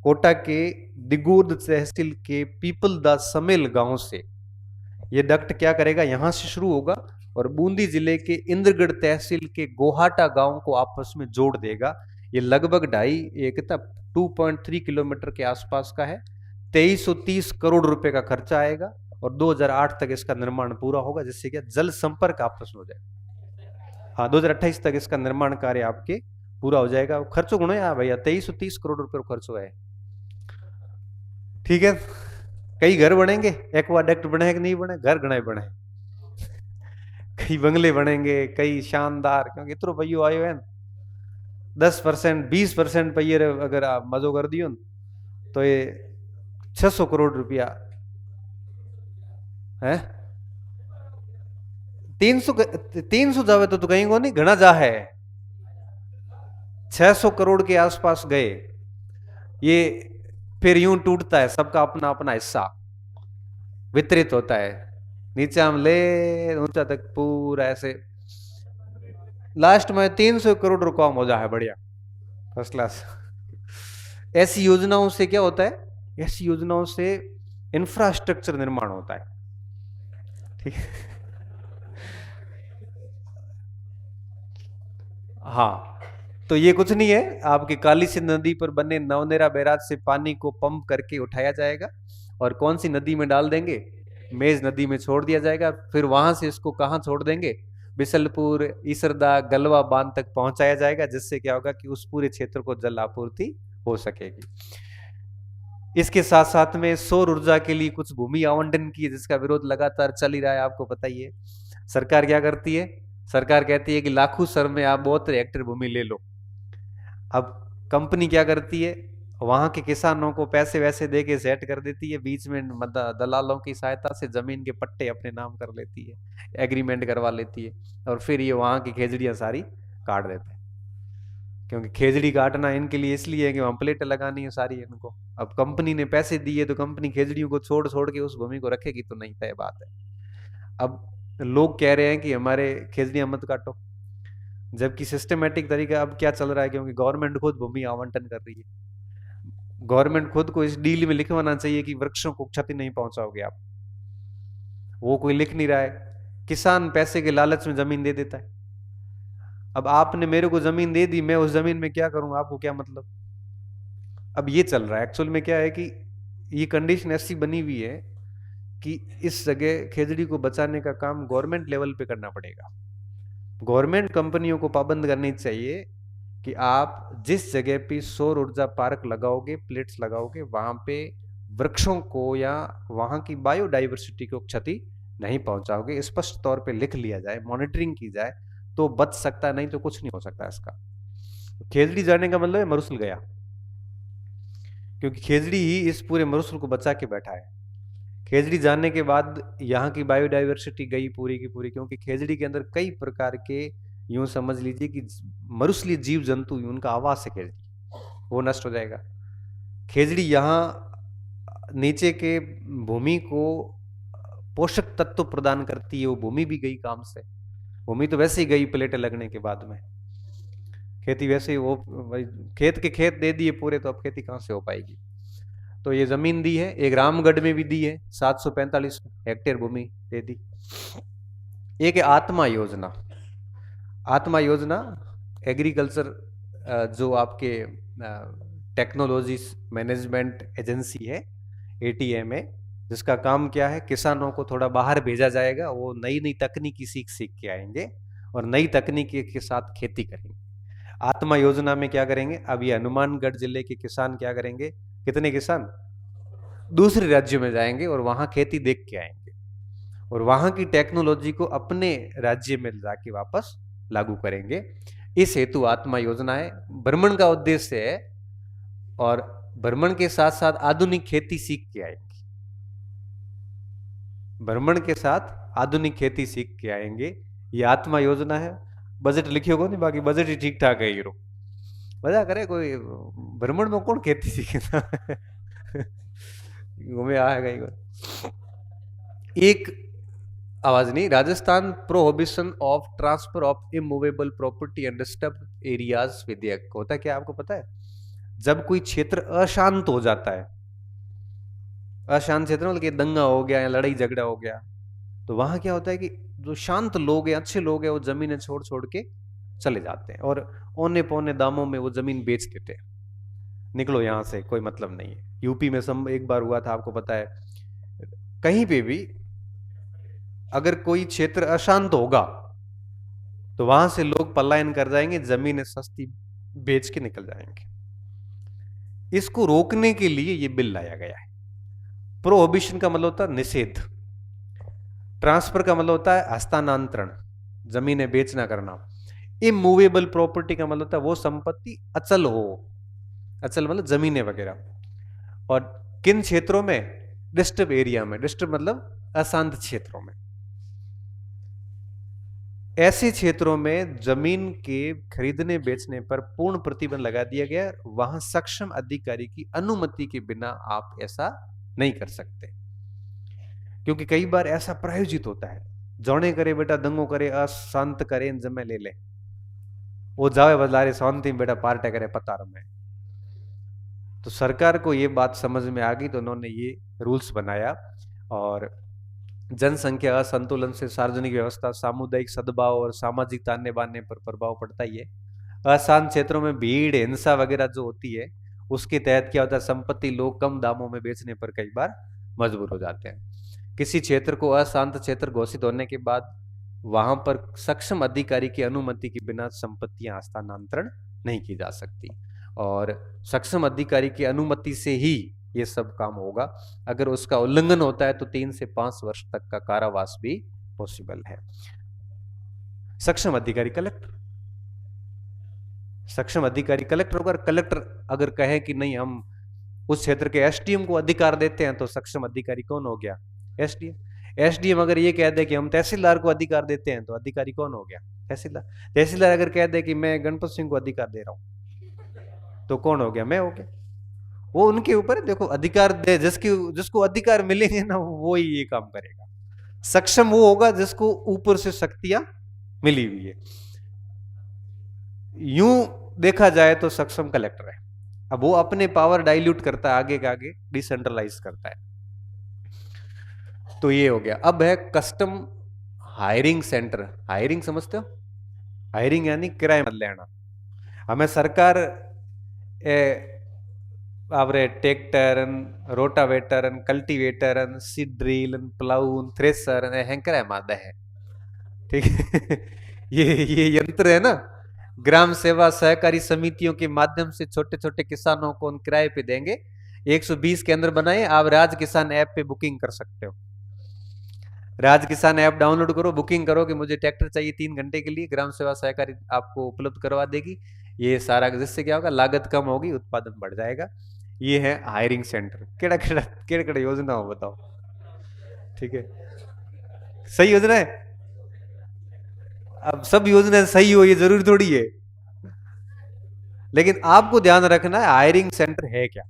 कोटा के दिगूर्द तहसील के पीपलदा समेल गांव से ये डक्ट क्या करेगा? यहां से शुरू होगा और बूंदी जिले के इंद्रगढ़ तहसील के गोहाटा गांव को आपस में जोड़ देगा। ये लगभग 2.3 किलोमीटर के आसपास का है। 2330 करोड़ रुपए का खर्चा आएगा और 2008 तक इसका निर्माण पूरा होगा, जिससे क्या जल संपर्क आपस में हो जाएगा। हाँ, 2028 तक इसका निर्माण कार्य आपके पूरा हो जाएगा। खर्चो गुणो है भैया, 2330 करोड़ रुपए खर्च हुआ है। ठीक है, कई घर बनेंगे, एक्वाडक्ट बने कि नहीं बने? घर गणे बने, कई बंगले बनेंगे, कई शानदार, क्योंकि इतरो पैयो आयो है। 10% 20% पैये अगर आप मजो कर दियो तो ये 600 करोड़ रुपया है। 300 जावे तो कहीं को नहीं, घना जा है। 600 करोड़ के आसपास गए। ये फिर यूं टूटता है, सबका अपना अपना हिस्सा वितरित होता है, नीचे हम ले ऊंचा तक पूरा ऐसे। लास्ट में 300 करोड़ रुपया हो जाए, बढ़िया, फर्स्ट क्लास। ऐसी योजनाओं से क्या होता है? ऐसी योजनाओं से इंफ्रास्ट्रक्चर निर्माण होता है। ठीक है, हाँ। तो ये कुछ नहीं है, आपकी काली सिंध नदी पर बने नवनेरा बैराज से पानी को पंप करके उठाया जाएगा और कौन सी नदी में डाल देंगे? मेज नदी में छोड़ दिया जाएगा। फिर वहां से इसको कहां छोड़ देंगे? बिसलपुर, ईसरदा, गलवा बांध तक पहुंचाया जाएगा, जिससे क्या होगा कि उस पूरे क्षेत्र को जल आपूर्ति हो सकेगी। इसके साथ साथ में सौर ऊर्जा के लिए कुछ भूमि आवंटन की, जिसका विरोध लगातार चल ही रहा है, आपको पता ही है। सरकार क्या करती है? सरकार कहती है कि लाखों सर में आप 72 हेक्टेयर भूमि ले लो। अब कंपनी क्या करती है? वहां के किसानों को पैसे वैसे दे के सेट कर देती है, बीच में दलालों की सहायता से जमीन के पट्टे अपने नाम कर लेती है, एग्रीमेंट करवा लेती है, और फिर ये वहां की खेजड़ियां सारी काट देते हैं। क्योंकि खेजड़ी काटना इनके लिए इसलिए है कि वहां प्लेटें लगानी है सारी इनको। अब कंपनी ने पैसे दिए तो कंपनी खेजड़ियों को छोड़ छोड़ के उस भूमि को रखेगी तो नहीं, तय बात है। अब लोग कह रहे हैं कि हमारे खेजड़ियां मत काटो, जबकि सिस्टमेटिक तरीका अब क्या चल रहा है, क्योंकि गवर्नमेंट खुद भूमि आवंटन कर रही है। गवर्नमेंट खुद को इस डील में लिखवाना चाहिए कि वृक्षों को क्षति नहीं पहुंचाओगे आप। वो कोई लिख नहीं रहा है, किसान पैसे के लालच में जमीन दे देता है। अब आपने मेरे को जमीन दे दी, मैं उस जमीन में क्या करूं, आपको क्या मतलब? अब ये चल रहा है। एक्चुअल में क्या है कि ये कंडीशन ऐसी बनी हुई है कि इस जगह खेजड़ी को बचाने का काम गवर्नमेंट लेवल पे करना पड़ेगा। गवर्नमेंट कंपनियों को पाबंद करनी चाहिए कि आप जिस जगह पे सौर ऊर्जा पार्क लगाओगे, प्लेट्स लगाओगे, वहां पे वृक्षों को या वहां की बायोडाइवर्सिटी को क्षति नहीं पहुंचाओगे। स्पष्ट तौर पे लिख लिया जाए, मॉनिटरिंग की जाए तो बच सकता, नहीं तो कुछ नहीं हो सकता इसका। खेजड़ी जाने का मतलब है मरुसल गया, क्योंकि खेजड़ी ही इस पूरे मरुसल को बचा के बैठा है। खेजड़ी जाने के बाद यहाँ की बायोडाइवर्सिटी गई पूरी की पूरी, क्योंकि खेजड़ी के अंदर कई प्रकार के, यूं समझ लीजिए कि मरुसली जीव जंतु, उनका आवास है खेजड़ी, वो नष्ट हो जाएगा। खेजड़ी यहाँ नीचे के भूमि को पोषक तत्व प्रदान करती है, वो भूमि भी गई काम से। भूमि तो वैसे ही गई प्लेटें लगने के बाद में, खेती वैसे ही वो खेत के खेत दे दिए पूरे, तो अब खेती कहाँ से हो पाएगी। तो ये जमीन दी है, एक रामगढ़ में भी दी है, 745 हेक्टेयर भूमि दे दी। एक है आत्मा योजना। आत्मा योजना एग्रीकल्चर जो आपके टेक्नोलॉजी मैनेजमेंट एजेंसी है, ATMA, जिसका काम क्या है, किसानों को थोड़ा बाहर भेजा जाएगा, वो नई नई तकनीकी सीख सीख के आएंगे और नई तकनीकी के साथ खेती करेंगे। आत्मा योजना में क्या करेंगे, अब ये हनुमानगढ़ जिले के किसान क्या करेंगे, कितने किसान दूसरे राज्यों में जाएंगे और वहां खेती देख के आएंगे और वहां की टेक्नोलॉजी को अपने राज्य में जाके वापस लागू करेंगे। इस हेतु आत्मा योजना है, भ्रमण का उद्देश्य है, और भ्रमण के साथ साथ आधुनिक खेती सीख के आएंगे। भ्रमण के साथ आधुनिक खेती सीख के आएंगे, ये आत्मा योजना है। बजट लिखियो को नहीं, बाकी बजट ही ठीक ठाक है। हीरो मजा करे, कोई भ्रमण में कौन खेती सीखेगा घूमे आएगा। एक आवाज नहीं, Rajasthan prohibition of transfer of immovable property and disturb areas विधेयक होता है क्या, आपको पता है? जब कोई क्षेत्र अशांत हो जाता है, अशांत क्षेत्र मतलब कि दंगा हो गया या लड़ाई झगड़ा हो गया, तो वहां क्या होता है कि जो शांत लोग हैं, अच्छे लोग हैं, वो जमीनें छोड़ छोड़ के चले जाते हैं और औने पौने दामों में वो जमीन बेच देते हैं। निकलो यहां से, कोई मतलब नहीं है। यूपी में एक बार हुआ था, आपको पता है, कहीं पे भी अगर कोई क्षेत्र अशांत होगा तो वहां से लोग पलायन कर जाएंगे, जमीनें सस्ती बेच के निकल जाएंगे। इसको रोकने के लिए ये बिल लाया गया है। प्रोहिबिशन का मतलब होता है निषेध, ट्रांसफर का मतलब होता है हस्तांतरण, जमीनें बेचना करना। इमूवेबल प्रॉपर्टी का मतलब होता है वो संपत्ति अचल हो, अचल मतलब जमीनें वगैरह। और किन क्षेत्रों में? डिस्टर्ब एरिया में। डिस्टर्ब मतलब अशांत क्षेत्रों में। ऐसे क्षेत्रों में जमीन के खरीदने बेचने पर पूर्ण प्रतिबंध लगा दिया गया। वहां सक्षम अधिकारी की अनुमति के बिना आप ऐसा नहीं कर सकते, क्योंकि कई बार ऐसा प्रायोजित होता है, जौने करे बेटा दंगो करे, अशांत करे, जमे ले ले, वो जावे बदलारे शांति में बेटा पार्टे करे पतार में। तो सरकार को ये बात समझ में आ गई, तो उन्होंने ये रूल्स बनाया। और जनसंख्या असंतुलन से सार्वजनिक व्यवस्था, सामुदायिक सद्भाव और सामाजिक ताने बाने पर प्रभाव पड़ता ही है। अशांत क्षेत्रों में भीड़ हिंसा वगैरह जो होती है, उसके तहत क्या होता है, संपत्ति लोग कम दामों में बेचने पर कई बार मजबूर हो जाते हैं। किसी क्षेत्र को अशांत क्षेत्र घोषित होने के बाद वहां पर सक्षम अधिकारी की अनुमति के बिना संपत्तियां हस्तांतरण नहीं की जा सकती, और सक्षम अधिकारी की अनुमति से ही ये सब काम होगा। अगर उसका उल्लंघन होता है तो 3 से 5 वर्ष तक का कारावास भी पॉसिबल है। सक्षम अधिकारी कलेक्टर, सक्षम अधिकारी कलेक्टर होगा। कलेक्टर अगर कहे कि नहीं, हम उस क्षेत्र के SDM को अधिकार देते हैं, तो सक्षम अधिकारी कौन हो गया? SDM। SDM अगर ये कह दे कि हम तहसीलदार को अधिकार देते हैं, तो अधिकारी कौन हो गया? तहसीलदार। तहसीलदार अगर कह दे कि मैं गणपत सिंह को अधिकार दे रहा हूं, तो कौन हो गया? मैं हो गया। वो उनके ऊपर देखो, अधिकार दे जिसको अधिकार मिलेंगे ना, वो ही ये काम करेगा। सक्षम वो होगा जिसको ऊपर से शक्तियां मिली हुई है। यूं देखा जाए तो सक्षम कलेक्टर है। अब वो अपने पावर डाइल्यूट करता है, आगे के आगे डिसेंट्रलाइज करता है। तो ये हो गया। अब है कस्टम हायरिंग सेंटर। हायरिंग समझते हो? हायरिंग यानी किराए मत लेना। हमें सरकार आपरे tractor, rotavator, cultivator, seed drill, plough, thresher हैंकर मादा है, ठीक है ये यंत्र है ना, ग्राम सेवा सहकारी समितियों के माध्यम से छोटे छोटे किसानों को उन किराए पे देंगे। 120 केंद्र बनाए। आप राज किसान ऐप पे बुकिंग कर सकते हो। राज किसान ऐप डाउनलोड करो, बुकिंग करो कि मुझे ट्रैक्टर चाहिए 3 घंटे के लिए, ग्राम सेवा सहकारी आपको उपलब्ध करवा देगी। ये सारा, जिससे क्या होगा, लागत कम होगी, उत्पादन बढ़ जाएगा। ये है हायरिंग सेंटर। केड़ा योजना हो बताओ? ठीक है, सही योजना है। अब सब योजना सही हो ये जरूरी थोड़ी है, लेकिन आपको ध्यान रखना है हायरिंग सेंटर है क्या।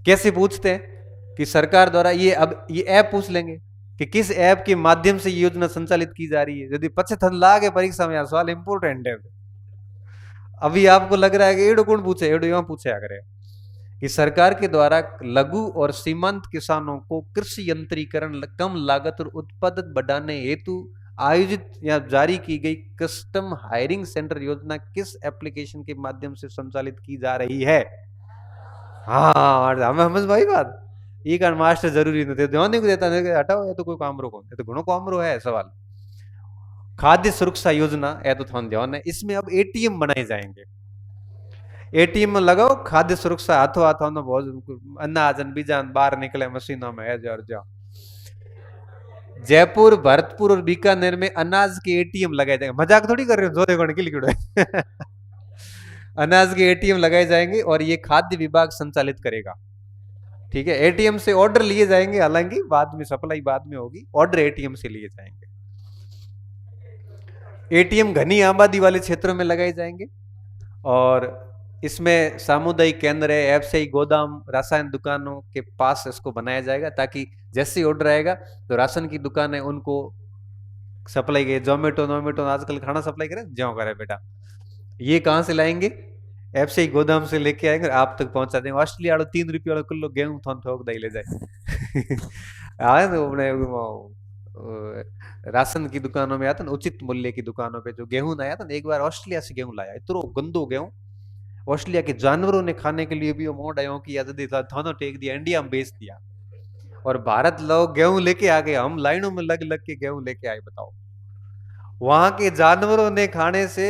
कैसे पूछते हैं कि सरकार द्वारा ये, अब ये ऐप पूछ लेंगे कि किस ऐप के माध्यम से ये योजना संचालित की जा रही है। यदि 75 लाख है परीक्षा में, यार सवाल इंपोर्टेंट है। अभी आपको लग रहा है कि एडो कौन पूछे, एडो यहाँ पूछे अगर कि सरकार के द्वारा लघु और सीमांत किसानों को कृषि यंत्रीकरण, कम लागत और उत्पादन बढ़ाने हेतु आयोजित या जारी की गई कस्टम हायरिंग सेंटर योजना किस एप्लीकेशन के माध्यम से संचालित की जा रही है? हाँ हमें समझ भाई बात, ये कारण मास्टर जरूरी नहीं थे, ध्यान नहीं देता नहीं, हटाओ ये तो कोई काम रो कौन, ये तो गुणों काम रो है सवाल। खाद्य सुरक्षा योजना है तो थोड़ा ध्यान है, इसमें अब एटीएम बनाए जाएंगे। एटीएम में लगाओ खाद्य सुरक्षा, हाथों हाथों ना बहुत अनाज बीजान बाहर निकले मशीनों में, है जाओ। जयपुर, भरतपुर और बीकानेर में अनाज के एटीएम लगाए जाएंगे, मजाक थोड़ी कर रहे हो, जो देखो निकल अनाज के एटीएम लगाए जाएंगे और ये खाद्य विभाग संचालित करेगा। ठीक है, एटीएम से ऑर्डर लिए जाएंगे, हालांकि बाद में सप्लाई बाद में होगी, ऑर्डर एटीएम से लिए जाएंगे। एटीएम घनी आबादी वाले क्षेत्रों में लगाए जाएंगे और इसमें सामुदायिक केंद्र है, एफसीआई गोदाम, रासायन दुकानों के पास इसको बनाया जाएगा, ताकि जैसे ही ऑर्डर आएगा तो राशन की दुकान है उनको सप्लाई के, जोमेटो आजकल खाना सप्लाई करे, ज्यों करे बेटा, ये कहां से लाएंगे? एफसीआई गोदाम से लेके आएंगे, आप तक पहुंचा देंगे। ऑस्ट्रेलिया वालों 3 रुपये वालों किलो गेहूं थोन ठोक दई ले जाए आए तो अपने राशन की दुकानों में आता ना, उचित मूल्य की दुकानों पे जो गेहूं आया था ना, एक बार ऑस्ट्रेलिया से गेहूं लाया, इतना गंदो गेहूं, ऑस्ट्रेलिया के जानवरों ने खाने के लिए भी वो मोड़ आयो कि यदि थानो टेक दिया, इंडिया में बेच दिया, और भारत लोग गेहूं लेके आ गए, हम लाइनों में लग लग के गेहूं लेके आए। बताओ, वहां के जानवरों ने खाने से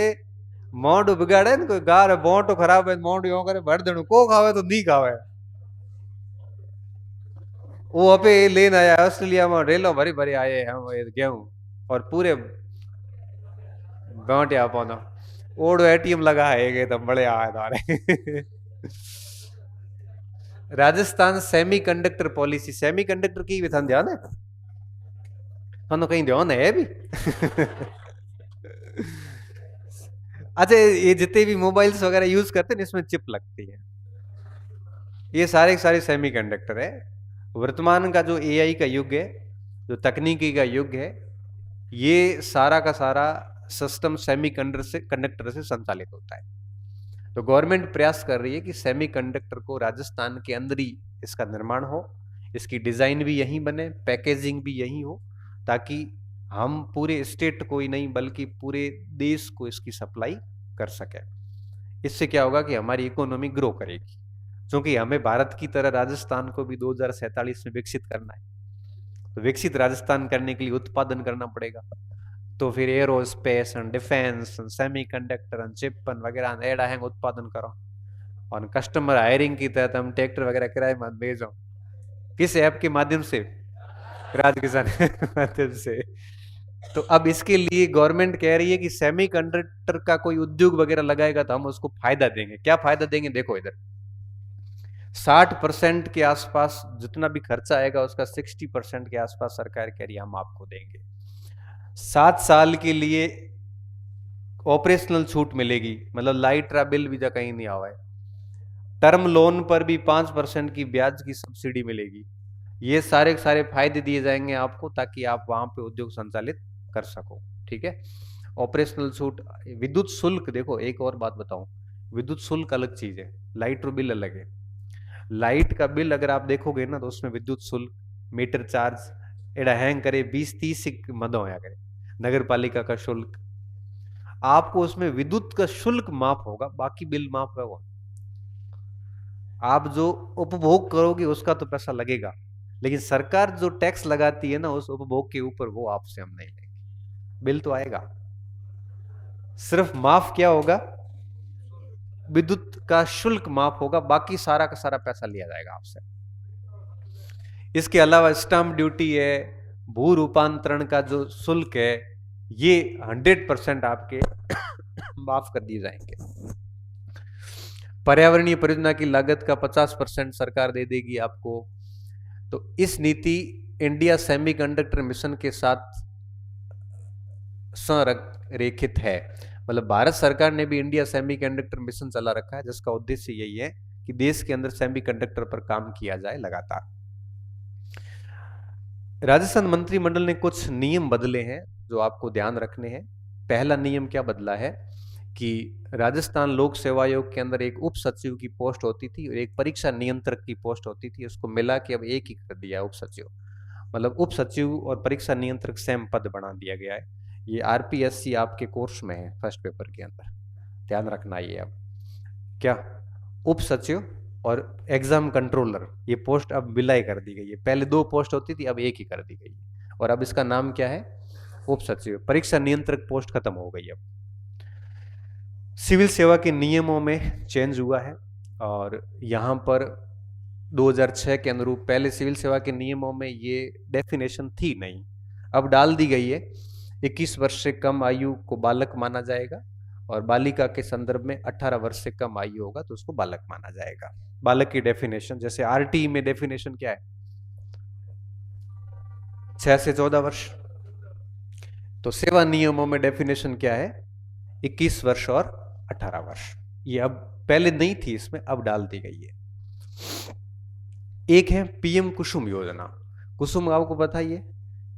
मोड़ बिगाड़े ना, कोई गार मोड़ तो खराब है, मोड़ यो करे भर देनु, को खावे तो नहीं खावे। वो अबे लेन आया ऑस्ट्रेलिया में, रेलों भरी भरी आए हम गेहूं, और पूरे बांटे पाना ओडो एटीएम लगा है तो बड़े आए तारे राजस्थान सेमीकंडक्टर पॉलिसी, सेमीकंडक्टर की भी था ध्यान है, थानो कहीं ध्यान है भी अच्छा, ये जितने भी मोबाइल्स वगैरह यूज करते हैं इसमें चिप लगती है, ये सारे सारे सेमीकंडक्टर है। वर्तमान का जो एआई का युग है, जो तकनीकी का युग है, ये सारा का सारा सिस्टम कंडक्टर से संचालित होता है। तो गवर्नमेंट प्रयास कर रही है कि सेमीकंडक्टर को राजस्थान के अंदर ही इसका निर्माण हो, इसकी डिजाइन भी यहीं बने, पैकेजिंग भी यहीं हो, ताकि हम पूरे स्टेट को ही नहीं बल्कि पूरे देश को इसकी सप्लाई कर सके। इससे क्या होगा कि हमारी इकोनॉमी ग्रो करेगी, क्योंकि हमें भारत की तरह राजस्थान को भी 2047 में विकसित करना है। तो विकसित राजस्थान करने के लिए उत्पादन करना पड़ेगा, तो फिर aerospace and defence and semiconductor and chip वगैरह एड़ा है उत्पादन करो, और कस्टमर हायरिंग की तहत हम ट्रैक्टर वगैरह किराए में भेजो, किस ऐप के माध्यम से? राज किसान माध्यम से। तो अब इसके लिए गवर्नमेंट कह रही है कि सेमीकंडक्टर का कोई उद्योग वगैरह लगाएगा तो हम उसको फायदा देंगे। क्या फायदा देंगे? देखो इधर 60% के आसपास जितना भी खर्चा आएगा उसका 60% के आसपास सरकार कह रही है हम आपको देंगे। 7 साल के लिए ऑपरेशनल छूट मिलेगी, मतलब लाइट रा बिल भी जा कहीं नहीं आवा है। टर्म लोन पर भी 5% की ब्याज की सब्सिडी मिलेगी। ये सारे सारे फायदे दिए जाएंगे आपको, ताकि आप वहां पे उद्योग संचालित कर सको। ठीक है, ऑपरेशनल छूट। विद्युत शुल्क, देखो एक और बात बताऊं, विद्युत शुल्क अलग चीज है, लाइट रो बिल अलग है। लाइट का बिल अगर आप देखोगे ना तो उसमें विद्युत शुल्क, मीटर चार्ज एड़ा हैंग करे 20-30 मद होया करे, नगर पालिका का शुल्क, आपको उसमें विद्युत का शुल्क माफ होगा, बाकी बिल माफ होगा। आप जो उपभोग करोगे उसका तो पैसा लगेगा, लेकिन सरकार जो टैक्स लगाती है ना उस उपभोग के ऊपर, वो आपसे हम नहीं लेंगे। बिल तो आएगा, सिर्फ माफ क्या होगा? विद्युत का शुल्क माफ होगा, बाकी सारा का सारा पैसा लिया जाएगा आपसे। इसके अलावा स्टाम्प ड्यूटी है, भू रूपांतरण का जो शुल्क है, ये 100% आपके माफ कर दिए जाएंगे। पर्यावरणीय परियोजना की लागत का 50% सरकार दे देगी आपको। तो इस नीति इंडिया सेमीकंडक्टर मिशन के साथ संरेखित है, मतलब भारत सरकार ने भी इंडिया सेमीकंडक्टर मिशन चला रखा है, जिसका उद्देश्य यही है कि देश के अंदर सेमीकंडक्टर पर काम किया जाए लगातार। राजस्थान मंत्रिमंडल ने कुछ नियम बदले हैं जो आपको ध्यान रखने हैं। पहला नियम क्या बदला है कि राजस्थान लोक सेवा आयोग के अंदर एक उप सचिव की पोस्ट होती थी और एक परीक्षा नियंत्रक की पोस्ट होती थी, उसको मिला के अब एक ही कर दिया उप सचिव। मतलब उप सचिव और परीक्षा नियंत्रक सेम पद बना दिया गया है। ये आरपीएससी आपके कोर्स में है फर्स्ट पेपर के अंदर, ध्यान रखना। ये अब क्या उप सचिव और एग्जाम कंट्रोलर ये पोस्ट अब विलय कर दी गई है। पहले दो पोस्ट होती थी, अब एक ही कर दी गई है और अब इसका नाम क्या है, उप सचिव। परीक्षा नियंत्रक पोस्ट खत्म हो गई। अब सिविल सेवा के नियमों में चेंज हुआ है और यहाँ पर 2006 के अनुरूप, पहले सिविल सेवा के नियमों में ये डेफिनेशन थी नहीं, अब डाल दी गई है। 21 वर्ष से कम आयु को बालक माना जाएगा और बालिका के संदर्भ में 18 वर्ष से कम आयु होगा तो उसको बालक माना जाएगा। बालक की डेफिनेशन जैसे आरटी में डेफिनेशन क्या है, 6 से 14 वर्ष, तो सेवा नियमों में डेफिनेशन क्या है, 21 वर्ष और 18 वर्ष। ये अब पहले नहीं थी, इसमें अब डाल दी गई है। एक है पीएम कुसुम योजना। कुसुम आपको पता ही है,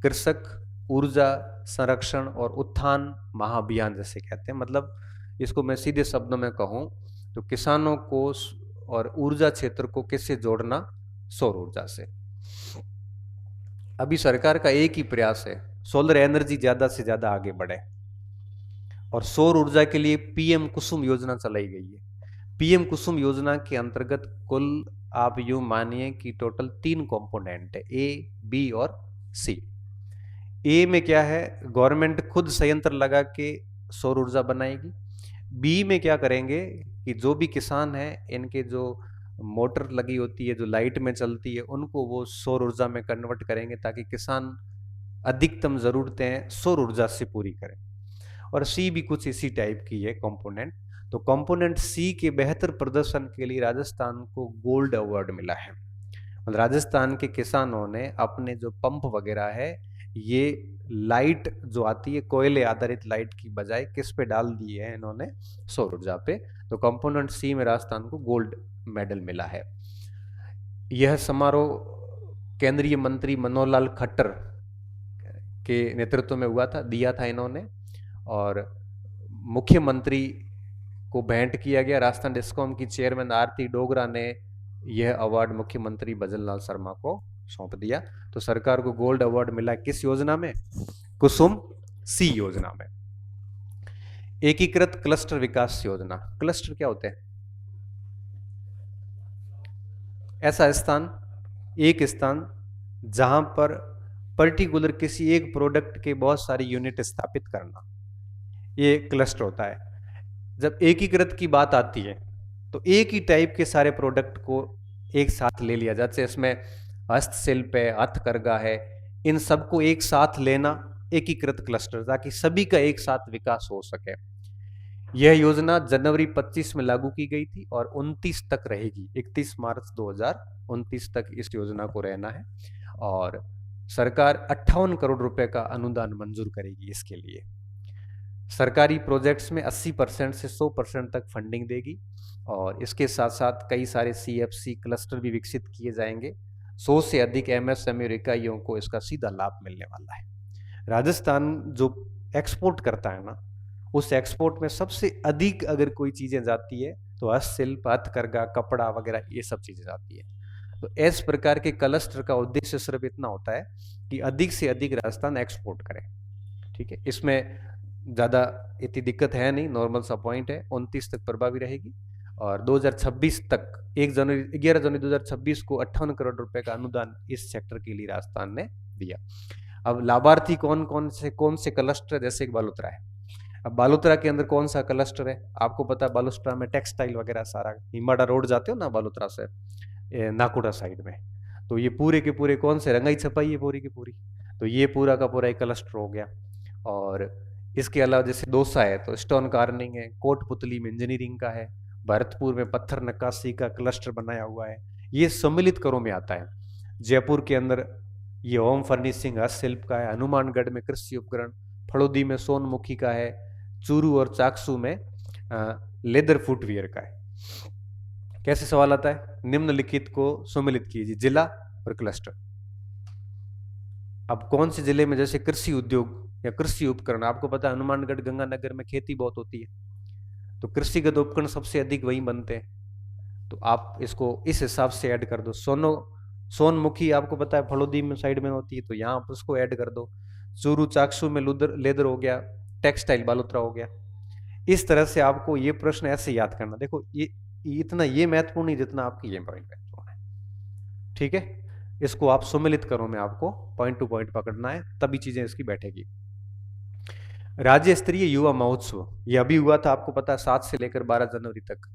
कृषक ऊर्जा संरक्षण और उत्थान महाअभियान जैसे कहते हैं। मतलब इसको मैं सीधे शब्दों में कहूं तो किसानों को और ऊर्जा क्षेत्र को किससे जोड़ना, सौर ऊर्जा से। अभी सरकार का एक ही प्रयास है, सोलर एनर्जी ज्यादा से ज्यादा आगे बढ़े और सौर ऊर्जा के लिए पीएम कुसुम योजना चलाई गई है। पीएम कुसुम योजना के अंतर्गत कुल आप यूं मानिए कि टोटल 3 कंपोनेंट है, ए, बी और सी। ए में क्या है, गवर्नमेंट खुद संयंत्र लगा के सौर ऊर्जा बनाएगी। बी में क्या करेंगे कि जो भी किसान है, इनके जो मोटर लगी होती है जो लाइट में चलती है, उनको वो सौर ऊर्जा में कन्वर्ट करेंगे ताकि किसान अधिकतम जरूरतें सौर ऊर्जा से पूरी करें। और सी भी कुछ इसी टाइप की है कंपोनेंट। तो कंपोनेंट सी के बेहतर प्रदर्शन के लिए राजस्थान को गोल्ड अवार्ड मिला है। मतलब राजस्थान के किसानों ने अपने जो पंप वगैरह है, ये लाइट जो आती है कोयले आधारित लाइट की बजाय किस पे डाल दी है इन्होंने, सौर ऊर्जा पे। तो कंपोनेंट सी में राजस्थान को गोल्ड मेडल मिला है। यह समारोह केंद्रीय मंत्री मनोहर लाल खट्टर के नेतृत्व में हुआ था, दिया था इन्होंने, और मुख्यमंत्री को भेंट किया गया। राजस्थान डिस्कॉम की चेयरमैन आरती डोगरा ने यह अवार्ड मुख्यमंत्री भजन लाल शर्मा को सौंप दिया। तो सरकार को गोल्ड अवार्ड मिला किस योजना में, कुसुम सी योजना में। एकीकृत क्लस्टर विकास योजना। क्लस्टर क्या होते हैं, ऐसा स्थान, एक स्थान जहां पर पर्टिकुलर किसी एक प्रोडक्ट के बहुत सारी यूनिट स्थापित करना, ये क्लस्टर होता है। जब एकीकृत की बात आती है तो एक ही टाइप के सारे प्रोडक्ट को एक साथ ले लिया, जैसे इसमें हस्तशिल्प है, हथकरघा है, इन सबको एक साथ लेना एकीकृत क्लस्टर, ताकि सभी का एक साथ विकास हो सके। यह योजना जनवरी 25 में लागू की गई थी और 29 तक रहेगी, 31 मार्च 2029 तक इस योजना को रहना है। और सरकार 58 करोड़ रुपए का अनुदान मंजूर करेगी इसके लिए। सरकारी प्रोजेक्ट्स में 80% से 100% तक फंडिंग देगी और इसके साथ साथ कई सारे सीएफसी क्लस्टर भी विकसित किए जाएंगे। 100 से अधिक एमएसएमई इकाइयों को इसका सीधा लाभ मिलने वाला है। राजस्थान जो एक्सपोर्ट करता है ना, उस एक्सपोर्ट में सबसे अधिक अगर कोई चीजें जाती है तो हस्तशिल्प, हथकरघा, कपड़ा वगैरह, ये सब चीजें जाती है। तो इस प्रकार के क्लस्टर का उद्देश्य सिर्फ इतना होता है कि अधिक से अधिक राजस्थान एक्सपोर्ट करे। ठीक है, इसमें ज़्यादा इतनी दिक्कत है नहीं, नॉर्मल सा पॉइंट है। 29 तक प्रभावी रहेगी और 2026 तक 11 जनवरी 2026 को 58 करोड़ रुपए का अनुदान इस सेक्टर के लिए राजस्थान ने दिया। अब लाभार्थी कौन से क्लस्टर, जैसे कि बालोतरा है। अब बालोतरा के अंदर कौन सा क्लस्टर है, आपको पता है बालोतरा में टेक्सटाइल वगैरह सारा, हिमाड़ा रोड जाते हो ना बालोतरा से नाकोड़ा साइड में, तो ये पूरे के पूरे कौन से, रंगाई छपाई है पूरी की पूरी, तो ये पूरा का पूरा एक क्लस्टर हो गया। और इसके अलावा जैसे दौसा है तो स्टोन कार्विंग है, कोटपुतली में इंजीनियरिंग का है, भरतपुर में पत्थर नक्काशी का क्लस्टर बनाया हुआ है, ये सम्मिलित करों में आता है। जयपुर के अंदर ये होम फर्निशिंग हस्तशिल्प का है, हनुमानगढ़ में कृषि उपकरण, फड़ोदी में सोनमुखी का है, चूरू और चाकसू में लेदर फुटवियर का है। कैसे सवाल आता है, निम्नलिखित को सम्मिलित कीजिए, जिला और क्लस्टर। अब कौन से जिले में, जैसे कृषि उद्योग या कृषि उपकरण, आपको पता है हनुमानगढ़ गंगानगर में खेती बहुत होती है, तो कृषिगत उपकरण सबसे अधिक वहीं बनते हैं। तो आप इसको इस हिसाब से ऐड कर दो। सोनमुखी आपको पता है फलोदी में साइड में होती है, तो यहाँ आप उसको ऐड कर दो। चूरू चाकसू में लेदर हो गया, टेक्सटाइल बालोतरा हो गया। इस तरह से आपको ये प्रश्न ऐसे याद करना। देखो ये इतना ये महत्वपूर्ण नहीं जितना आपकी ये पॉइंट महत्वपूर्ण है। ठीक है, इसको आप सम्मिलित करो में आपको पॉइंट टू पॉइंट पकड़ना है, तभी चीजें इसकी बैठेगी। राज्य स्तरीय युवा महोत्सव ये अभी हुआ था, आपको पता है 7 से लेकर 12 जनवरी तक।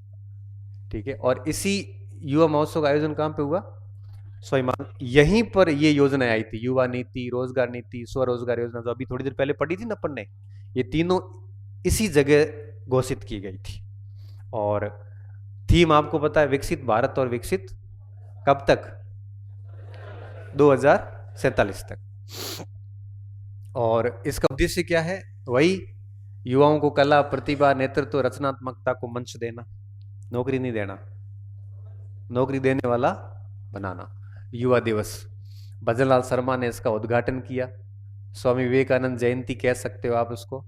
ठीक है, और इसी युवा महोत्सव का आयोजन कहां पे हुआ? स्वाभिमान। यहीं पर ये योजना आई थी, युवा नीति, रोजगार नीति, स्वरोजगार योजना, जो अभी थोड़ी देर पहले पढ़ी थी ना अपन ने, ये तीनों इसी जगह घोषित की गई थी। और थीम आपको पता है विकसित भारत, और विकसित कब तक? 2047 तक। और इसका उद्देश्य क्या है? वही युवाओं को कला, प्रतिभा, नेतृत्व, रचनात्मकता को मंच देना, नौकरी नहीं देना, नौकरी देने वाला बनाना। युवा दिवस, भजनलाल शर्मा ने इसका उद्घाटन किया। स्वामी विवेकानंद जयंती कह सकते हो आप उसको।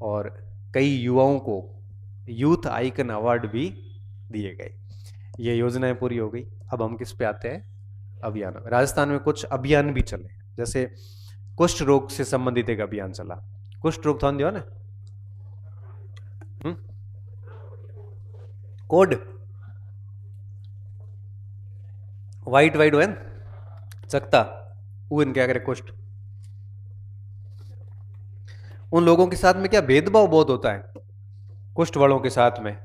और कई युवाओं को यूथ आइकन अवार्ड भी दिए गए। ये योजनाएं पूरी हो गई। अब हम किस पे आते हैं? अभियान। राजस्थान में कुछ अभियान भी चले, जैसे कुष्ठ रोग से संबंधित एक अभियान चला। कुष्ठ रोग था ना कोड वाइट वाइट है चकता, वो क्या करे कुष्ठ। उन लोगों के साथ में क्या भेदभाव बहुत होता है कुष्ठ वालों के साथ में,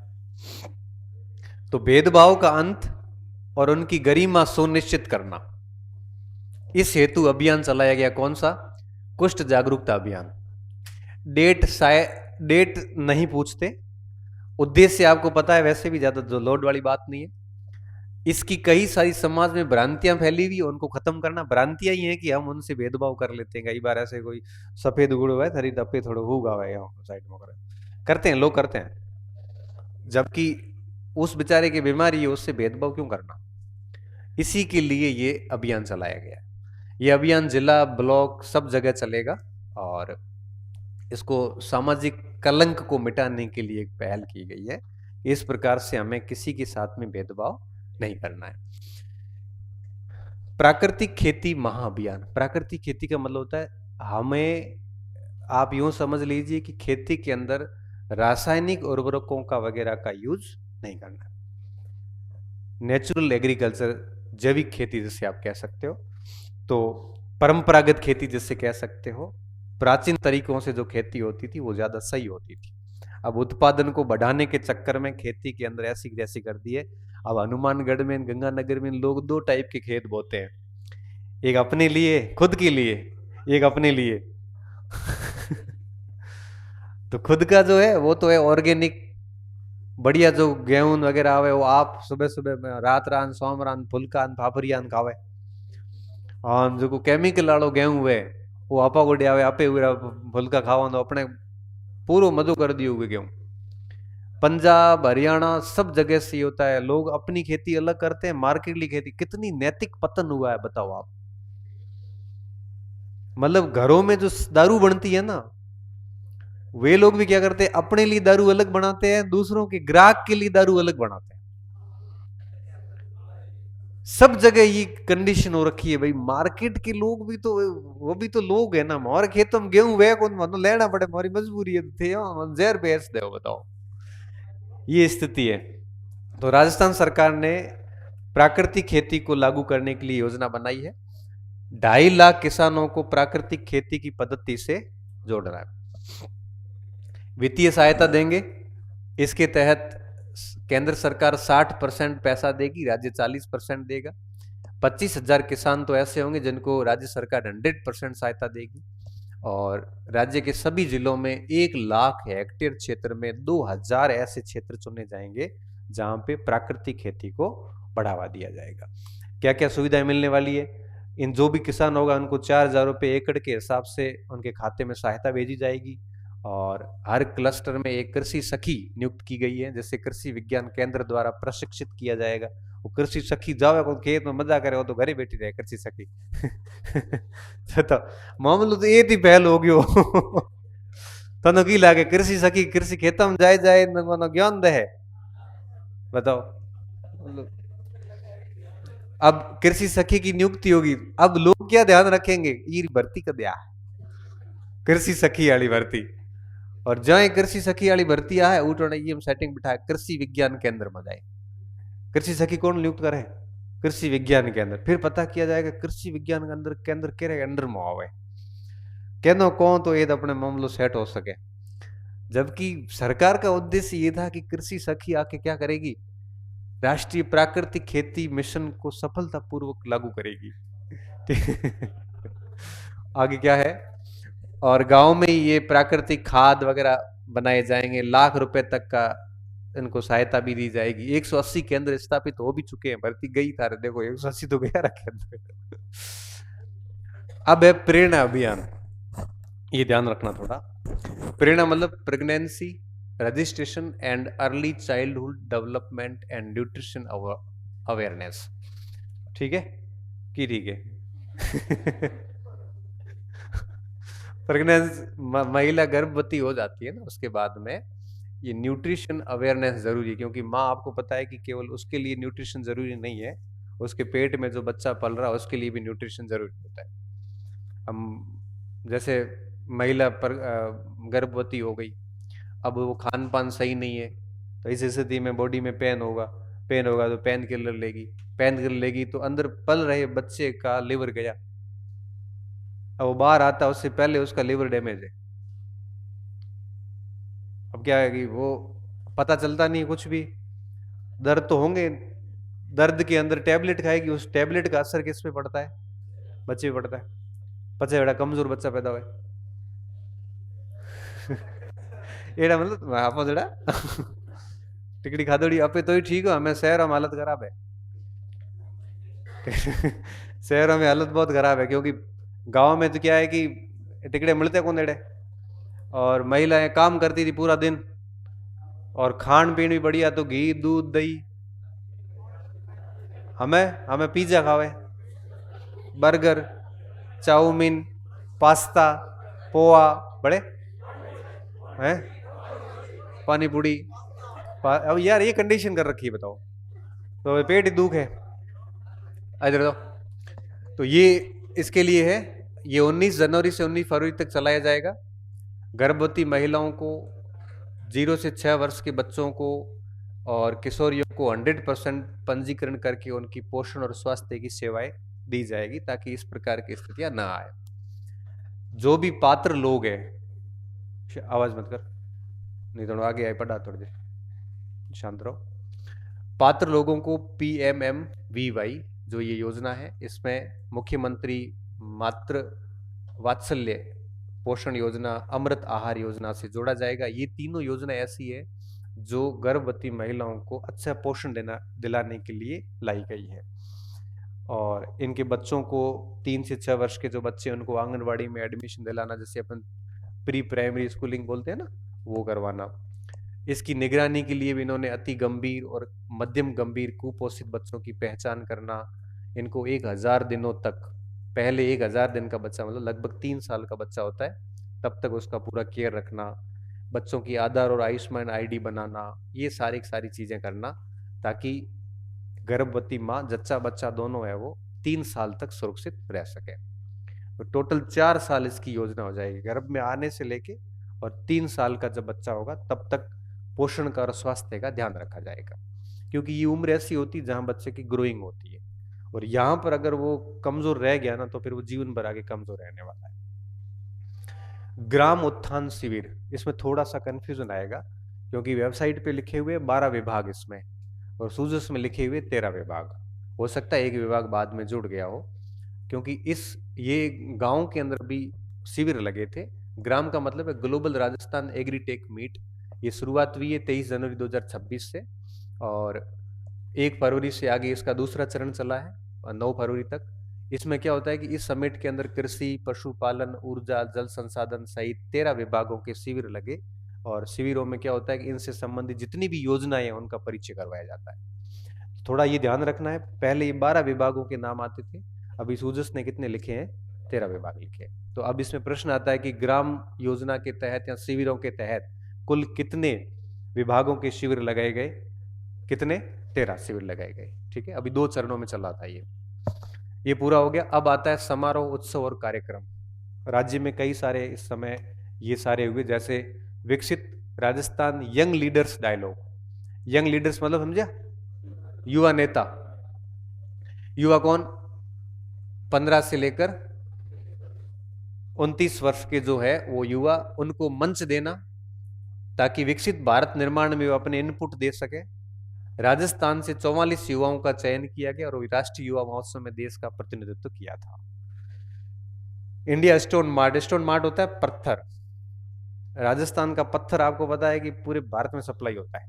तो भेदभाव का अंत और उनकी गरिमा सुनिश्चित करना, इस हेतु अभियान चलाया गया। कौन सा? कुष्ठ जागरूकता अभियान। डेट नहीं पूछते, उद्देश्य आपको पता है, वैसे भी ज्यादा जो लोड वाली बात नहीं है। इसकी कई सारी समाज में भ्रांतियां फैली हुई, उनको खत्म करना। भ्रांतियां ये है कि हम उनसे भेदभाव कर लेते हैं। कई बार ऐसे कोई सफेद गुड़ हुआ है, थरी दप्पे थोड़े हुआ है साइड में करते हैं लोग, करते हैं, जबकि उस बेचारे की बीमारी है, उससे भेदभाव क्यों करना। इसी के लिए ये अभियान चलाया गया। ये अभियान जिला, ब्लॉक, सब जगह चलेगा। और इसको सामाजिक कलंक को मिटाने के लिए एक पहल की गई है। इस प्रकार से हमें किसी के साथ में भेदभाव नहीं करना है। प्राकृतिक खेती महाअभियान। प्राकृतिक खेती का मतलब होता है, हमें आप यूं समझ लीजिए कि खेती के अंदर रासायनिक उर्वरकों का वगैरह का यूज नहीं करना। नेचुरल एग्रीकल्चर, जैविक खेती जिसे आप कह सकते हो, तो परंपरागत खेती जिसे कह सकते हो। प्राचीन तरीकों से जो खेती होती थी वो ज्यादा सही होती थी। अब उत्पादन को बढ़ाने के चक्कर में खेती के अंदर ऐसी जैसी कर दी है। अब हनुमानगढ़ में, गंगानगर में लोग 2 टाइप के खेत बोते हैं, एक अपने लिए, खुद के लिए, एक अपने लिए। तो खुद का जो है वो तो है ऑर्गेनिक, बढ़िया जो गेहूं वगैरह आवे वो आप सुबह सुबह में रात रान सोमरान फुलकान फाफरियान खावे। और जो केमिकल वालों गेहूं हुए वो आपा गोड़े आवे, आपे हुए फुलका खावा तो अपने पूरा मधु कर दिए हुए गेहूं। पंजाब, हरियाणा, सब जगह से होता है। लोग अपनी खेती अलग करते हैं, मार्केट की खेती। कितनी नैतिक पतन हुआ है बताओ आप। मतलब घरों में जो दारू बनती है ना, वे लोग भी क्या करते हैं, अपने लिए दारू अलग बनाते हैं, दूसरों के ग्राहक के लिए दारू अलग बनाते हैं। सब जगह ये कंडीशन हो रखी है भाई। मार्केट के लोग भी तो, वो भी तो लोग है ना। हमारे खेतों में गेहूं वे कौन, मतलब लेना पड़े, हमारी मजबूरी है, थे जहर बेच दो बताओ। ये स्थिति है। तो राजस्थान सरकार ने प्राकृतिक खेती को लागू करने के लिए योजना बनाई है। 2.5 लाख किसानों को प्राकृतिक खेती की पद्धति से जोड़ रहा है। वित्तीय सहायता देंगे। इसके तहत केंद्र सरकार 60% पैसा देगी, राज्य 40% देगा। 25,000 किसान तो ऐसे होंगे जिनको राज्य सरकार 100% सहायता देगी। और राज्य के सभी जिलों में 1 लाख हेक्टेयर क्षेत्र में 2,000 ऐसे क्षेत्र चुने जाएंगे जहां पे प्राकृतिक खेती को बढ़ावा दिया जाएगा। क्या क्या सुविधाएं मिलने वाली है? इन जो भी किसान होगा उनको 4,000 रुपये एकड़ के हिसाब से उनके खाते में सहायता भेजी जाएगी। और हर क्लस्टर में एक कृषि सखी नियुक्त की गई है, जिससे कृषि विज्ञान केंद्र द्वारा प्रशिक्षित किया जाएगा। वो कृषि सखी जावे को खेत में मजा करे, वो तो घरे बैठी रहे कृषि सखी। तो मामलो तो ये थी पहल हो गयो। तनो की लागे कृषि सखी कृषि खेतम में जाए जाए मनो ज्ञान दे, बताओ। अब कृषि सखी की नियुक्ति होगी, अब लोग क्या ध्यान रखेंगे, ये भर्ती का दिया कृषि सखी वाली भर्ती। और जहाँ कृषि सखी वाली भर्ती है उठने ये सेटिंग बिठाए कृषि विज्ञान केंद्र में जाए। कृषि सखी कौन नियुक्त करे, कृषि विज्ञान केंद्र। फिर पता किया जाएगा कृषि विज्ञान के अंदर केंद्र के अंडर में आवे, कहनो कौन तो ये अपने मामलो सेट हो सके। जबकि सरकार का उद्देश्य ये था कि कृषि सखी आके क्या करेगी, राष्ट्रीय प्राकृतिक खेती मिशन को सफलतापूर्वक लागू करेगी। आगे क्या है, और गांव में ये प्राकृतिक खाद वगैरह बनाए जाएंगे, लाख रुपए तक का इनको सहायता भी दी जाएगी। 180 केंद्र स्थापित हो भी चुके हैं, भर्ती गई था, देखो 180 तो गया केंद्र। अब है प्रेरणा अभियान, ये ध्यान रखना थोड़ा। प्रेरणा मतलब pregnancy registration and early childhood development and nutrition awareness, ठीक है कि ठीक है। प्रेगनेंसी महिला गर्भवती हो जाती है ना, उसके बाद में ये न्यूट्रिशन अवेयरनेस जरूरी है, क्योंकि माँ आपको पता है कि केवल उसके लिए न्यूट्रिशन जरूरी नहीं है, उसके पेट में जो बच्चा पल रहा है उसके लिए भी न्यूट्रिशन जरूरी होता है। हम जैसे महिला पर गर्भवती हो गई, अब वो खान पान सही नहीं है, तो इस स्थिति में बॉडी में पेन होगा, पेन होगा तो पेन किलर लेगी, पेन किलर लेगी तो अंदर पल रहे बच्चे का लिवर गया, अब वो बाहर आता उससे पहले उसका लिवर डैमेज है। अब क्या है कि वो पता चलता नहीं कुछ भी, दर्द तो होंगे, दर्द के अंदर टैबलेट खाएगी, उस टैबलेट का असर किस पे पड़ता है, बच्चे पे पड़ता है, बच्चा बड़ा कमजोर बच्चा पैदा हुआ। एड़ा मतलब आप जड़ा टिकड़ी खादोड़ी अपे तो ही ठीक हो, हमें शहरों में हालत खराब है। शहरों में हालत बहुत खराब है, क्योंकि गांव में तो क्या है कि टिकड़े मिलते कौन एड़े, और महिलाएं काम करती थी पूरा दिन, और खान पीन भी बढ़िया, तो घी दूध दही। हमें हमें पिज्जा खावे, बर्गर, चाउमीन, पास्ता, पोहा, बड़े हैं, पानी पूरी। अब यार ये कंडीशन कर रखी है, बताओ, तो पेट ही दुख है। इधर दो, तो ये इसके लिए है, ये 19 जनवरी से 19 फरवरी तक चलाया जाएगा। गर्भवती महिलाओं को, 0 से 6 वर्ष के बच्चों को और किशोरियों को 100% पंजीकरण करके उनकी पोषण और स्वास्थ्य की सेवाएं दी जाएगी, ताकि इस प्रकार की स्थितियां ना आए। जो भी पात्र लोग हैं, आवाज मत कर, नहीं तो आगे आए पढ़ा थोड़ी देर, शांत रहो। पात्र लोगों को PMMVY जो ये योजना है, इसमें मुख्यमंत्री मातृ वात्सल्य पोषण योजना, अमृत आहार योजना से जोड़ा जाएगा। ये तीनों योजना ऐसी है जो गर्भवती महिलाओं को अच्छा पोषण दिलाने के लिए लाई गई है। और इनके बच्चों को 3 से 6 वर्ष के जो बच्चे, उनको आंगनवाड़ी में एडमिशन दिलाना, जैसे अपन प्री प्राइमरी स्कूलिंग बोलते हैं ना, वो करवाना। इसकी निगरानी के लिए भी इन्होंने अति गंभीर और मध्यम गंभीर कुपोषित बच्चों की पहचान करना, इनको 1000 दिनों तक, पहले 1000 दिन का बच्चा मतलब लगभग 3 साल का बच्चा होता है, तब तक उसका पूरा केयर रखना, बच्चों की आधार और आयुष्मान ID बनाना, ये सारी चीजें करना, ताकि गर्भवती माँ जच्चा बच्चा दोनों है वो 3 साल तक सुरक्षित रह सके। तो टोटल 4 साल इसकी योजना हो जाएगी, गर्भ में आने से लेके और 3 साल का जब बच्चा होगा तब तक पोषण का और स्वास्थ्य का ध्यान रखा जाएगा। क्योंकि ये उम्र ऐसी होती है जहां बच्चे की ग्रोइंग होती है, और यहां पर अगर वो कमजोर रह गया ना, तो फिर वो जीवन भर आगे कमजोर रहने वाला है। ग्राम उत्थान शिविर, इसमें थोड़ा सा कंफ्यूजन आएगा, क्योंकि वेबसाइट पे लिखे हुए 12 विभाग इसमें, और सूजस में लिखे हुए 13 विभाग। हो सकता है एक विभाग बाद में जुड़ गया हो, क्योंकि ये गांव के अंदर भी शिविर लगे थे। ग्राम का मतलब है ग्लोबल राजस्थान एग्रीटेक मीट। ये शुरुआत हुई है 23 जनवरी 2026 से, और 1 फरवरी से आगे इसका दूसरा चरण चला है, 9 फरवरी तक। इसमें क्या होता है कि इस समिट के अंदर कृषि, पशुपालन, ऊर्जा, जल संसाधन सहित 13 विभागों के शिविर लगे, और शिविरों में क्या होता है कि इनसे संबंधित जितनी भी योजनाएं हैं उनका परिचय करवाया जाता है। थोड़ा ये ध्यान रखना है, पहले ये 12 विभागों के नाम आते थे, अभी सूजस ने कितने लिखे हैं, 13 विभाग लिखे हैं। तो अब इसमें प्रश्न आता है कि ग्राम योजना के तहत या शिविरों के तहत कुल कितने विभागों के शिविर लगाए गए, कितने, 13 शिविर लगाए गए। ठीक है, अभी 2 चरणों में चला था ये पूरा हो गया। अब आता है समारोह, उत्सव और कार्यक्रम। राज्य में कई सारे इस समय ये सारे हुए, जैसे विकसित Rajasthan young leaders dialogue. Young leaders मतलब समझा, युवा नेता। युवा कौन, 15 से लेकर 29 वर्ष के जो है वो युवा, उनको मंच देना ताकि विकसित भारत निर्माण में वो अपने इनपुट दे सके। राजस्थान से 44 युवाओं का चयन किया गया और राष्ट्रीय युवा महोत्सव में देश का प्रतिनिधित्व किया था। India stone mart, stone mart होता है पत्थर। राजस्थान का पत्थर आपको पता है कि पूरे भारत में सप्लाई होता है।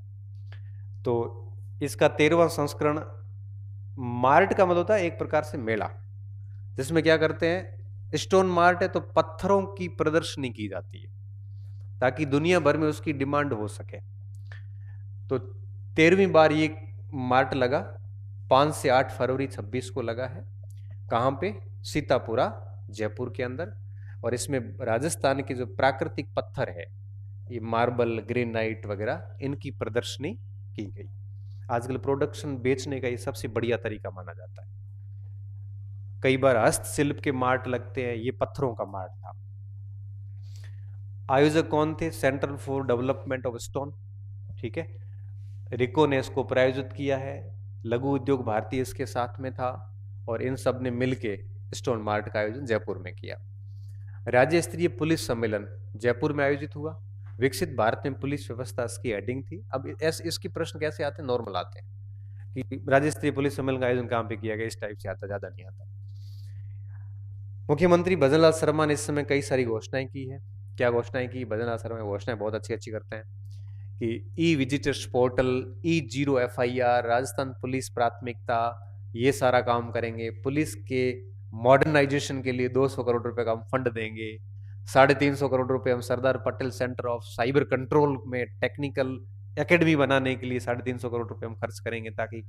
तो इसका 13वां संस्करण, मार्ट का मतलब होता है एक प्रकार से मेला, जिसमें क्या करते हैं, स्टोन मार्ट है तो पत्थरों की प्रदर्शनी की जाती है ताकि दुनिया भर में उसकी डिमांड हो सके। तो 13वीं बार ये मार्ट लगा, 5 से 8 फरवरी 26 को लगा है। कहां पे, सीतापुरा जयपुर के अंदर। और इसमें राजस्थान के जो प्राकृतिक पत्थर है, ये मार्बल, ग्रेनाइट वगैरह, इनकी प्रदर्शनी की गई। आजकल प्रोडक्शन बेचने का ये सबसे बढ़िया तरीका माना जाता है। कई बार हस्तशिल्प के मार्ट लगते हैं, ये पत्थरों का मार्ट था। आयोजक कौन थे, central for development of stone. ठीक है, रिको ने इसको प्रायोजित किया है, लघु उद्योग भारती इसके साथ में था, और इन सब ने मिलके स्टोन मार्ट का आयोजन जयपुर में किया। राज्य स्तरीय पुलिस सम्मेलन जयपुर में आयोजित हुआ। विकसित भारत में पुलिस व्यवस्था इसकी हेडिंग थी। अब इसकी प्रश्न कैसे आते हैं, नॉर्मल आते हैं कि राज्य स्तरीय पुलिस सम्मेलन का आयोजन कहां पे किया गया, इस टाइप से आता, ज्यादा नहीं आता। मुख्यमंत्री भजनलाल शर्मा ने इस समय कई सारी घोषणाएं की है। क्या घोषणाएं की, भजनलाल शर्मा घोषणाएं बहुत अच्छी अच्छी करते हैं कि e visitors portal, E0 FIR, Rajasthan police प्राथमिकता, ये सारा काम करेंगे। पुलिस के मॉडर्नाइजेशन के लिए 200 करोड़ रुपए का हम फंड देंगे। 350 करोड़ रुपए हम Sardar Patel centre of cyber control में टेक्निकल एकेडमी बनाने के लिए 350 करोड़ रुपए हम खर्च करेंगे, ताकि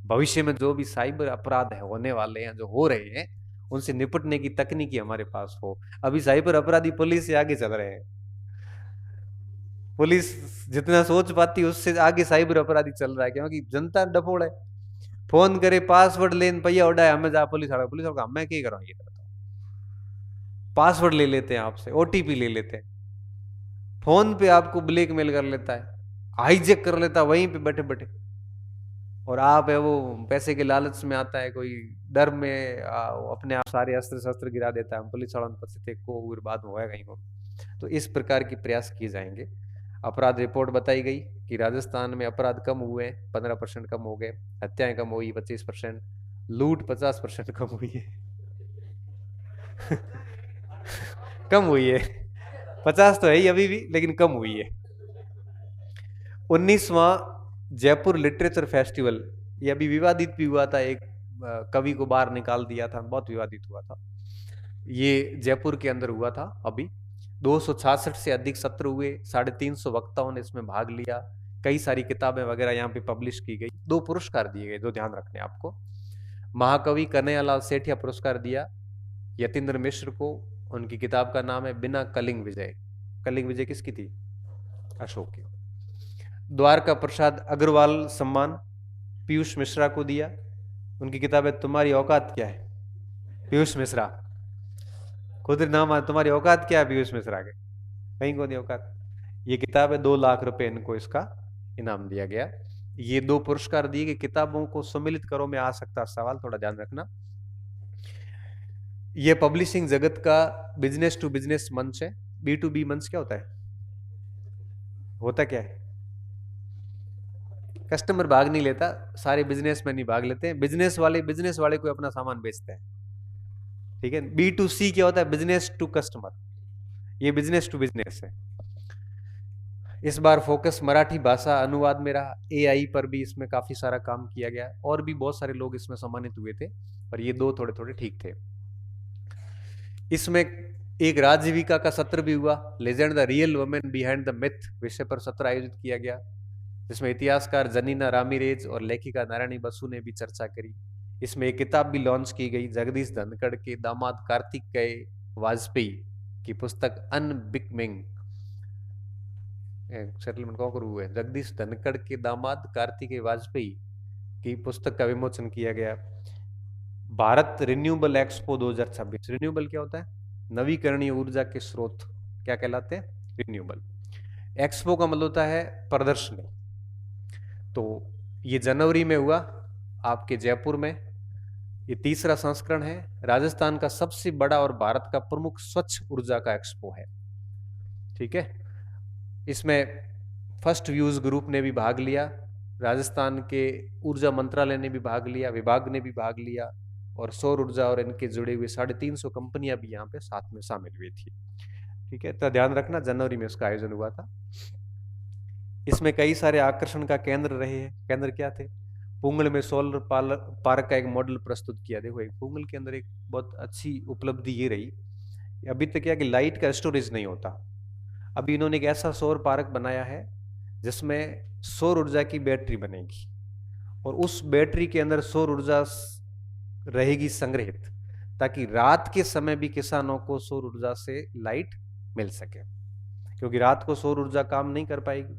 भविष्य में जो भी साइबर अपराध है होने वाले हैं, जो हो रहे हैं, उनसे निपटने की तकनीकी हमारे पास हो। अभी साइबर अपराधी पुलिस से आगे चल रहे हैं। पुलिस जितना सोच पाती है उससे आगे साइबर अपराधी चल रहा है, क्योंकि जनता डफोड़ है। फोन करे, पासवर्ड लेन पैया उड़ाए, हमें जा पुलिस वाला, पुलिस वाला मैं क्या करूं, ये करता हूं। पासवर्ड ले लेते हैं आपसे, OTP ले लेते हैं, फोन पे आपको ब्लैकमेल कर लेता है, हाईजेक कर लेता है वहीं पे बैठे बैठे। और आप है वो पैसे के लालच में आता है, कोई डर में अपने आप सारे अस्त्र शस्त्र गिरा देता है, हम पुलिस वालों को बाद में होगा कहीं को। तो इस प्रकार की प्रयास किए जाएंगे। अपराध रिपोर्ट बताई गई कि राजस्थान में अपराध कम हुए, 15% कम हो गए, हत्याएं कम हुई 25%, लूट 50% कम हुई है। कम हुई है, 50 तो है ही अभी भी, लेकिन कम हुई है। 19वां जयपुर लिटरेचर फेस्टिवल, ये अभी विवादित भी हुआ था, एक कवि को बाहर निकाल दिया था, बहुत विवादित हुआ था। ये जयपुर के अंदर हुआ था। अभी 266 से अधिक सत्र हुए, 350 वक्ताओं ने इसमें भाग लिया, कई सारी किताबें वगैरह यहाँ पे पब्लिश की गई। 2 पुरस्कार दिए गए, जो ध्यान रखने आपको। महाकवि कन्हैयालाल सेठिया पुरस्कार दिया यतीन्द्र मिश्र को, उनकी किताब का नाम है बिना कलिंग विजय। कलिंग विजय किसकी थी, अशोक की। द्वारका प्रसाद अग्रवाल सम्मान पीयूष मिश्रा को दिया, उनकी किताब है तुम्हारी औकात क्या है, पीयूष मिश्रा, खुद नाम है तुम्हारी औकात क्या है पीयूष मिश्रा के, कहीं को नहीं औकात। ये किताब है, 2 लाख रुपए इनको इसका इनाम दिया गया। ये 2 पुरस्कार दिए गए। किताबों को सम्मिलित करो में आ सकता सवाल, थोड़ा ध्यान रखना। ये पब्लिशिंग जगत का बिजनेस टू बिजनेस मंच है। B2B मंच क्या होता है, होता क्या है, कस्टमर भाग नहीं लेता, सारे बिजनेसमैन ही भाग लेते हैं। बिजनेस वाले को अपना सामान बेचते हैं, ठीक है। B2C क्या होता है, बिजनेस टू कस्टमर, ये बिजनेस टू बिजनेस है। इस बार फोकस मराठी भाषा अनुवाद में रहा। AI पर भी इसमें काफी सारा काम किया गया, और भी बहुत सारे लोग इसमें सम्मानित हुए थे, पर ये 2 थोड़े थोड़े ठीक थे। इसमें एक राजजीविका का सत्र भी हुआ, legend the real women behind the myth विषय पर सत्र आयोजित किया गया। जिसमें इतिहासकार जनीना रामीरेज और लेखिका नारायणी बसु ने भी चर्चा करी। इसमें एक किताब भी लॉन्च की गई, जगदीश धनखड़ के दामाद कार्तिकेय वाजपेयी की पुस्तक अनबिकमिंग सेटलमेंट कौन करू है, जगदीश धनखड़ के दामाद कार्तिकेय वाजपेयी की पुस्तक का विमोचन किया गया। Bharat renewable expo 2026। रिन्यूएबल क्या होता है? नवीकरणीय ऊर्जा के स्रोत क्या कहलाते हैं? रिन्यूएबल। एक्सपो का मतलब होता है प्रदर्शनी। तो ये जनवरी में हुआ आपके जयपुर में। ये तीसरा संस्करण है। राजस्थान का सबसे बड़ा और भारत का प्रमुख स्वच्छ ऊर्जा का एक्सपो है। ठीक है। इसमें फर्स्ट व्यूज ग्रुप ने भी भाग लिया, राजस्थान के ऊर्जा मंत्रालय ने भी भाग लिया, विभाग ने भी भाग लिया, और सौर ऊर्जा और इनके जुड़े हुए 350 कंपनियां भी यहाँ पे साथ में शामिल हुई थी। ठीक है, तो ध्यान रखना जनवरी में इसका आयोजन हुआ था। इसमें कई सारे आकर्षण का केंद्र रहे हैं। केंद्र क्या थे? पुंगल में सोलर पार्क का एक मॉडल प्रस्तुत किया। देखो, एक पुंगल के अंदर एक बहुत अच्छी उपलब्धि ये रही, अभी तक क्या कि लाइट का स्टोरेज नहीं होता। अभी इन्होंने एक ऐसा सौर पार्क बनाया है जिसमें सौर ऊर्जा की बैटरी बनेगी और उस बैटरी के अंदर सौर ऊर्जा रहेगी संग्रहित, ताकि रात के समय भी किसानों को सौर ऊर्जा से लाइट मिल सके, क्योंकि रात को सौर ऊर्जा काम नहीं कर पाएगी।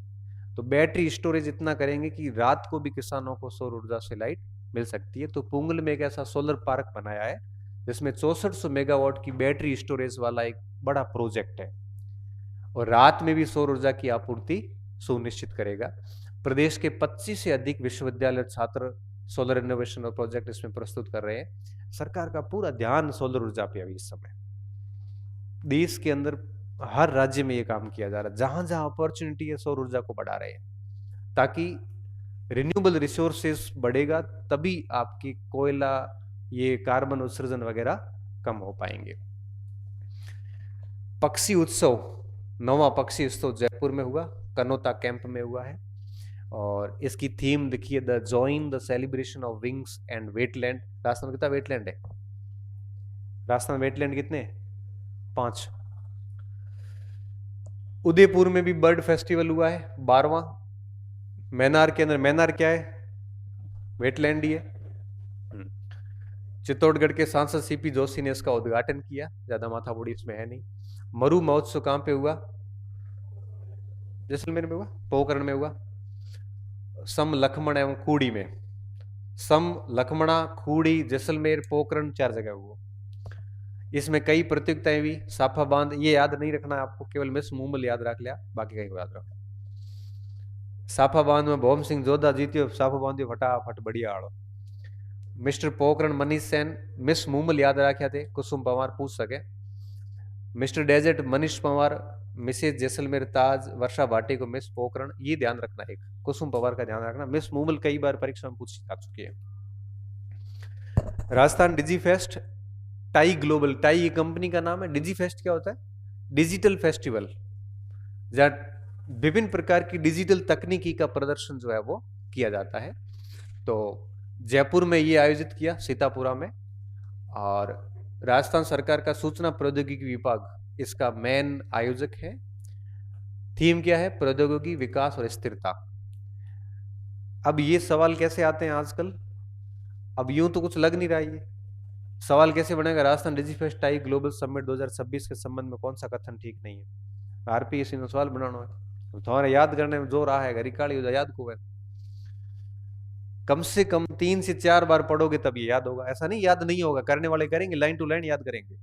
तो बैटरी स्टोरेज इतना करेंगे कि रात को भी किसानों को सौर ऊर्जा से लाइट मिल सकती है। तो पुंगल में एक ऐसा सोलर पार्क बनाया है जिसमें 6400 मेगावाट की बैटरी स्टोरेज वाला एक बड़ा प्रोजेक्ट है और रात में भी सौर ऊर्जा की आपूर्ति सुनिश्चित करेगा। प्रदेश के 25 से अधिक विश्वविद्यालय छात्र सोलर इनोवेशन और प्रोजेक्ट इसमें प्रस्तुत कर रहे हैं। सरकार का पूरा ध्यान सोलर ऊर्जा पे अभी इस समय देश के अंदर हर राज्य में ये काम किया जा रहा है। जहां जहां अपॉर्चुनिटी है सौर ऊर्जा को बढ़ा रहे हैं, ताकि रिन्यूएबल रिसोर्सेस बढ़ेगा तभी आपकी कोयला, ये कार्बन उत्सर्जन वगैरह कम हो पाएंगे। पक्षी उत्सव, 9वां पक्षी उत्सव जयपुर में हुआ, कनोता कैंप में हुआ है, और इसकी थीम देखिए, the join the celebration of wings and wetland. Rajasthan कितना वेटलैंड है? राजस्थान वेटलैंड कितने? 5। उदयपुर में भी बर्ड फेस्टिवल हुआ है, 12वां। मैनार के अंदर, मैनार क्या है? वेटलैंड ही है। चित्तौड़गढ़ के सांसद सीपी जोशी ने इसका उद्घाटन किया, ज्यादा माथाबोड़ी इसमें है नहीं। मरु महोत्सव कहां पे हुआ? जैसलमेर में हुआ, पोखरण में हुआ। सम, लखमण एवं खूड़ी में, सम, लखमणा, खूड़ी, जैसलमेर, पोखरण 4 जगह हुआ। इसमें कई प्रतियोगिताएं हुई। साफा बांध, ये याद नहीं रखना है आपको, केवल मिस मूमल याद रख लिया, बाकी कहीं याद रखो। साफा बांध में भौम सिंह जोधा जीत्यो, साफा बांध फटाफट बढ़िया आड़ो। मिस्टर पोखरण मनीष सेन, मिस मूमल याद रखा थे, कुसुम पवार पूछ सके। Mister desert Manish Pawar, missus Jaisalmer Taj, Varsha Bhati को मिस पोखरण, ये ध्यान रखना। एक कुसुम पवार का ध्यान रखना। मिस मूमल कई बार परीक्षा में पूछी जा चुकी है। राजस्थान डिजी फेस्ट, टाई ग्लोबल, टाई ये कंपनी का नाम है। डिजी फेस्ट क्या होता है? डिजिटल फेस्टिवल, जहां विभिन्न प्रकार की डिजिटल तकनीकी का प्रदर्शन जो है वो किया जाता है। तो जयपुर में ये आयोजित किया, सीतापुरा में, और राजस्थान सरकार का सूचना प्रौद्योगिकी विभाग इसका मेन आयोजक है। थीम क्या है? प्रौद्योगिकी, विकास और स्थिरता। अब ये सवाल कैसे आते हैं आजकल? अब यूं तो कुछ लग नहीं रहा है, ये सवाल कैसे बनेगा? Rajasthan Digifest tie global summit 2026 के संबंध में कौन सा कथन ठीक नहीं है? आरपीएससी ने सवाल बनाना है, तुम्हारे याद करने में जो रहा है घरी काली हो जाए, याद को है। कम से कम 3 से 4 बार पढ़ोगे तब ये याद होगा। ऐसा नहीं याद नहीं होगा, करने वाले करेंगे, लाइन टू लाइन याद करेंगे।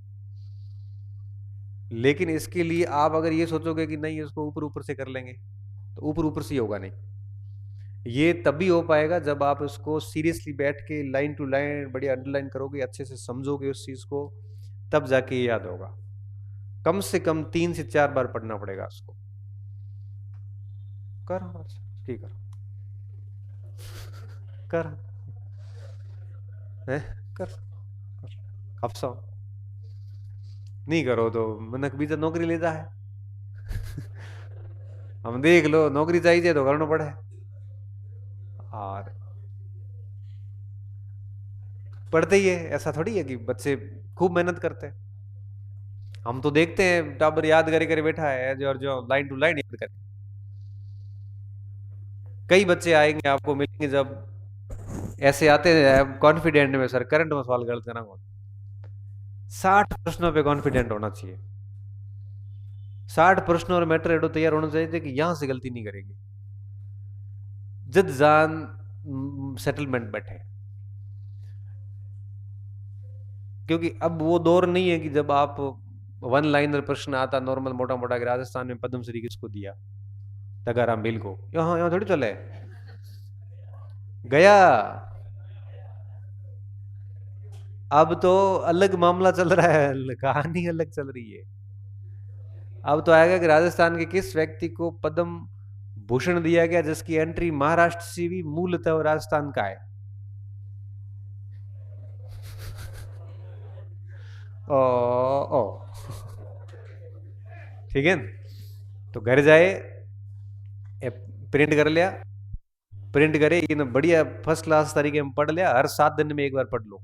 लेकिन इसके लिए आप अगर ये सोचोगे कि नहीं इसको ऊपर ऊपर से कर लेंगे, तो ऊपर ऊपर से ही होगा नहीं। ये तभी हो पाएगा जब आप उसको सीरियसली बैठ के लाइन टू लाइन बढ़िया अंडरलाइन करोगे, अच्छे से समझोगे उस चीज को, तब जाके याद होगा। कम से कम 3 से 4 बार पढ़ना पड़ेगा उसको। कर ठीक कर है कर अफसो नहीं करो तो मनक बीजा नौकरी ले जा है। हम देख लो, नौकरी चाहिए तो करना पड़े। और पढ़ते ही है, ऐसा थोड़ी है कि बच्चे खूब मेहनत करते हैं। हम तो देखते हैं टाबर याद करे करे बैठा है, जो लाइन टू लाइन याद करे। कई बच्चे आएंगे आपको मिलेंगे जब ऐसे आते हैं कॉन्फिडेंट में, सर करंट में सवाल गलत करा, 60 प्रश्नों पे कॉन्फिडेंट होना चाहिए। 60 प्रश्न और मैटर एडो तैयार होना चाहिए थे कि यहां से गलती नहीं करेंगे। जद जान सेटलमेंट बैठे, क्योंकि अब वो दौर नहीं है कि जब आप वन लाइनर प्रश्न आता नॉर्मल मोटा मोटा कि राजस्थान में पद्मश्री किसको दिया, तगाराम बिल को, यहाँ यहाँ थोड़ी चले गया। अब तो अलग मामला चल रहा है, कहानी अलग चल रही है। अब तो आएगा कि राजस्थान के किस व्यक्ति को पद्म भूषण दिया गया जिसकी एंट्री महाराष्ट्र से भी मूलतः और राजस्थान का है। ओ ओ ठीक है, तो घर जाए प्रिंट कर लिया, प्रिंट करे इन बढ़िया फर्स्ट क्लास तरीके में पढ़ लिया, हर 7 दिन में एक बार पढ़ लो,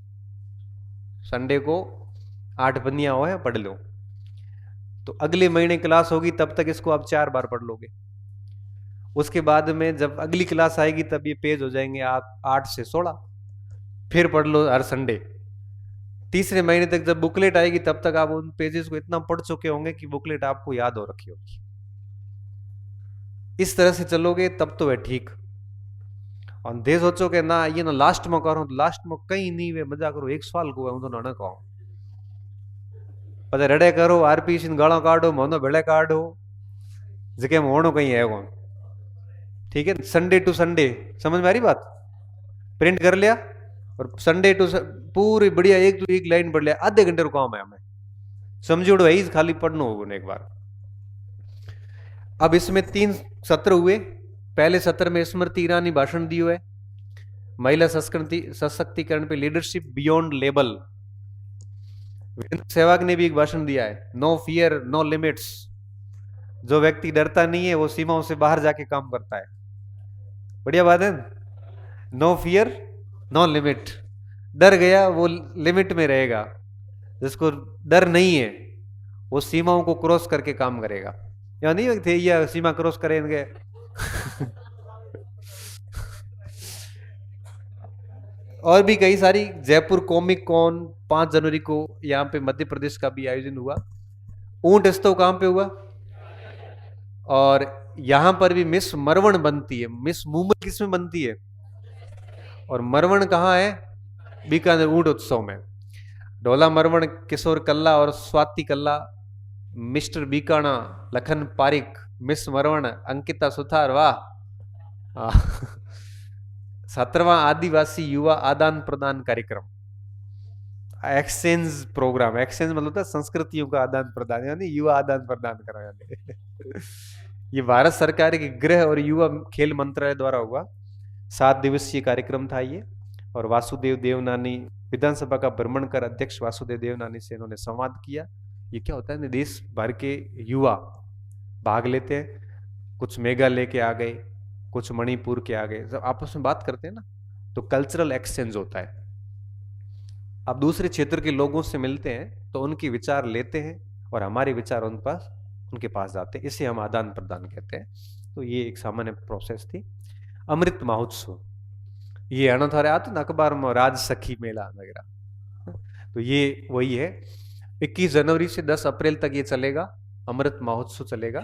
संडे को 8 पन्नियां हो है पढ़ लो, तो अगले महीने क्लास होगी तब तक इसको आप 4 बार पढ़ लोगे। उसके बाद में जब अगली क्लास आएगी तब ये पेज हो जाएंगे आप 8 से 16, फिर पढ़ लो हर संडे। तीसरे महीने तक जब बुकलेट आएगी तब तक आप उन पेजेस को इतना पढ़ चुके होंगे कि बुकलेट आपको याद हो रखी होगी। इस तरह से चलोगे तब तो है ठीक। और दे सोचो कि ना ये ना लास्ट में करो, तो लास्ट में कहीं नहीं वे मजा करो, एक सवाल को हूं तो ना कहो पता रड़े करो, आरपीसी गाला काटो, मोनो भेड़े काटो, जगह में होनो कहीं है कौन। ठीक है, संडे टू संडे, समझ में आ रही बात? प्रिंट कर लिया और संडे टू पूरी बढ़िया एक तो एक लाइन पढ़ लिया, आधे घंटे को काम है हमें, समझोड़ो है खाली पढ़ना होगा एक बार। अब इसमें 3 सत्र हुए। पहले सत्र में स्मृति ईरानी भाषण दियो है, महिला सशक्तिकरण पे leadership beyond label. Virender Sehwag ने भी एक भाषण दिया है, नो फियर नो लिमिट्स। जो व्यक्ति डरता नहीं है वो सीमाओं से बाहर जाके काम करता है। बढ़िया बात है, नो फियर नो लिमिट। डर गया वो लिमिट में रहेगा, जिसको डर नहीं है वो सीमाओं को क्रॉस करके काम करेगा। या नहीं थे या सीमा क्रॉस करेंगे और भी कई सारी, जयपुर कॉमिक कॉन 5 जनवरी को यहाँ पे मध्य प्रदेश का भी आयोजन हुआ। ऊंट उत्सव कहां पे हुआ? और यहां पर भी मिस मरवण बनती है। मिस मुंबई किसमें बनती है? और मरवण कहां है? बीकानेर ऊंट उत्सव में। ढोला मरवण किशोर कल्ला और स्वाति कल्ला, मिस्टर बीकाना लखन पारिक, मिस मरवण अंकिता सुथार, वाह। 17वां आदिवासी युवा आदान प्रदान कार्यक्रम, एक्सचेंज प्रोग्राम। एक्सचेंज मतलब था संस्कृतियों का आदान प्रदान, यानी युवा आदान प्रदान करा यानी ये भारत सरकार के गृह और युवा खेल मंत्रालय द्वारा हुआ 7 दिवसीय कार्यक्रम था ये। और वासुदेव देवनानी विधानसभा का भ्रमण कर अध्यक्ष वासुदेव देवनानी से इन्होंने संवाद किया। ये क्या होता है, देश भर के युवा भाग लेते हैं, कुछ मेघालय के आ गए, कुछ मणिपुर के आ गए, जब आपस में बात करते हैं ना तो कल्चरल एक्सचेंज होता है। अब दूसरे क्षेत्र के लोगों से मिलते हैं तो उनके विचार लेते हैं और हमारे विचार उनके पास जाते हैं, इसे हम आदान प्रदान कहते हैं। तो ये एक सामान्य प्रोसेस थी। अमृत महोत्सव, ये अनाथारे आते ना अखबार में, राज सखी मेला वगैरह, तो ये वही है। 21 जनवरी से 10 अप्रैल तक ये चलेगा, अमृत महोत्सव चलेगा।